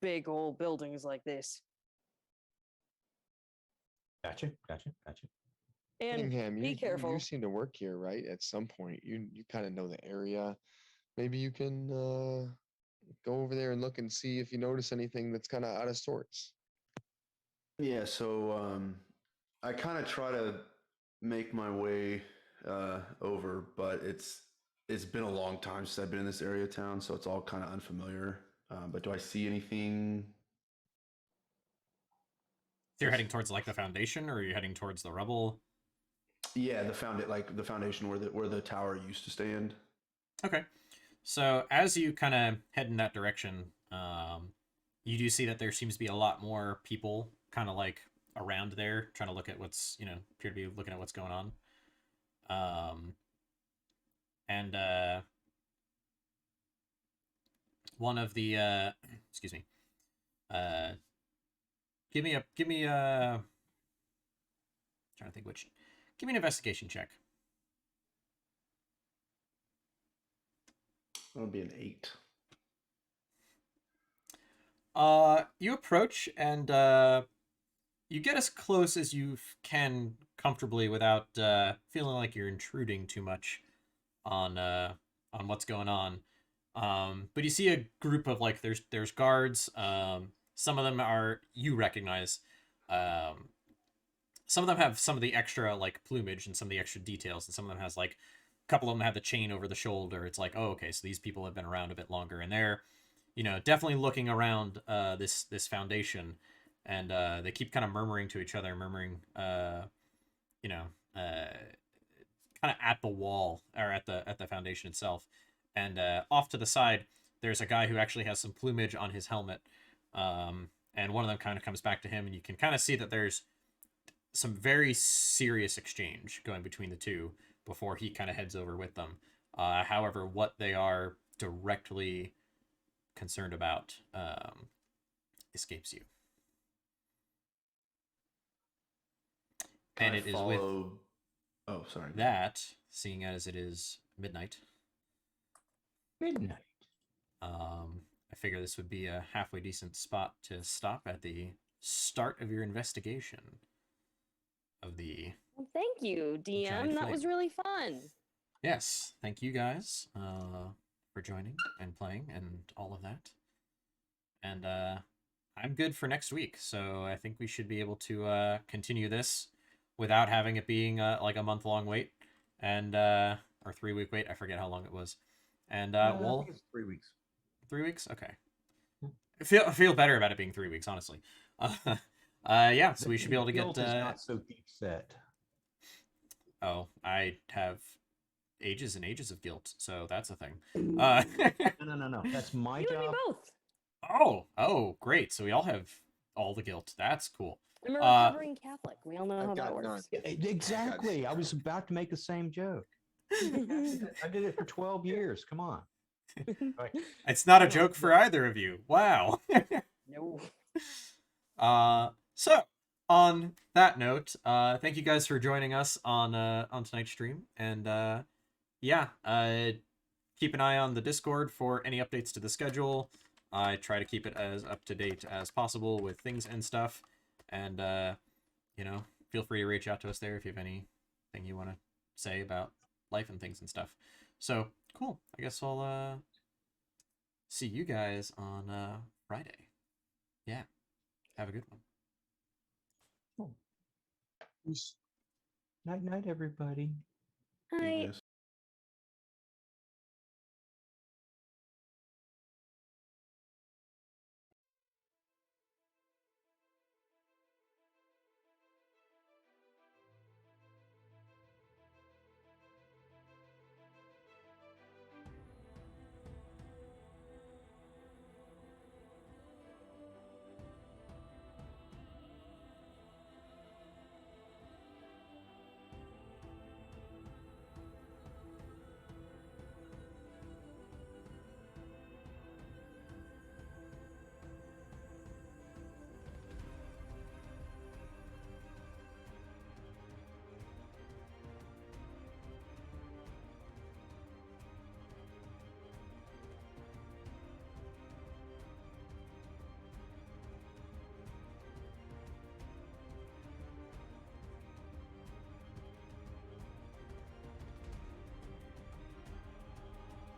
big old buildings like this. Gotcha. And Cunningham, be careful. you seem to work here, right? At some point, you kind of know the area. Maybe you can go over there and look and see if you notice anything that's kind of out of sorts. Yeah, so I kind of try to make my way over, but it's been a long time since I've been in this area of town, so it's all kind of unfamiliar. But do I see anything? So you're heading towards like the foundation, or are you heading towards the rubble? Yeah, the foundation where the tower used to stand. Okay. So as you kind of head in that direction, you do see that there seems to be a lot more people kind of like around there trying to look at what's, appear to be looking at what's going on. And one of the, excuse me, give me trying to think which, give me an investigation check. That would be an 8. You approach and you get as close as you can comfortably without feeling like you're intruding too much on what's going on. But you see a group of like there's guards. Some of them are you recognize. Some of them have some of the extra like plumage and some of the extra details, and some of them has like a couple of them have the chain over the shoulder. It's like, oh, okay, so these people have been around a bit longer, and they're definitely looking around this foundation, and they keep kind of murmuring to each other, kind of at the wall or at the foundation itself. And off to the side, there's a guy who actually has some plumage on his helmet, and one of them kind of comes back to him, and you can kind of see that there's some very serious exchange going between the two before he kind of heads over with them. However, what they are directly concerned about escapes you. Can And I it is with Oh, sorry. that, seeing as it is midnight, Midnight. I figure this would be a halfway decent spot to stop at the start of your investigation of the... Well, thank you, Giant DM. That flame. was really fun. Yes, thank you guys for joining and playing and all of that. And I'm good for next week, so I think we should be able to continue this without having it being like a month-long wait, and or 3-week wait. I forget how long it was. And I we'll think it's 3 weeks. 3 weeks. Okay, I feel better about it being 3 weeks, honestly. Yeah, so we should be able to Guilt get. is not so deep set. Oh, I have ages and ages of guilt, so that's a thing. No. That's my You and me job. both. Oh, great. So we all have all the guilt. That's cool. I'm a recovering Catholic. We all know I've how that got none. works. Yeah, exactly. I was about to make the same joke. I did it for 12 years. Come on. Right. It's not a joke for either of you. Wow. No. So on that note, thank you guys for joining us on tonight's stream, and yeah, keep an eye on the Discord for any updates to the schedule. I try to keep it as up to date as possible with things and stuff. And, you know, feel free to reach out to us there if you have anything you want to say about life and things and stuff. So, cool. I guess I'll see you guys on Friday. Yeah. Have a good one. Night, night, everybody. Hi. Yes.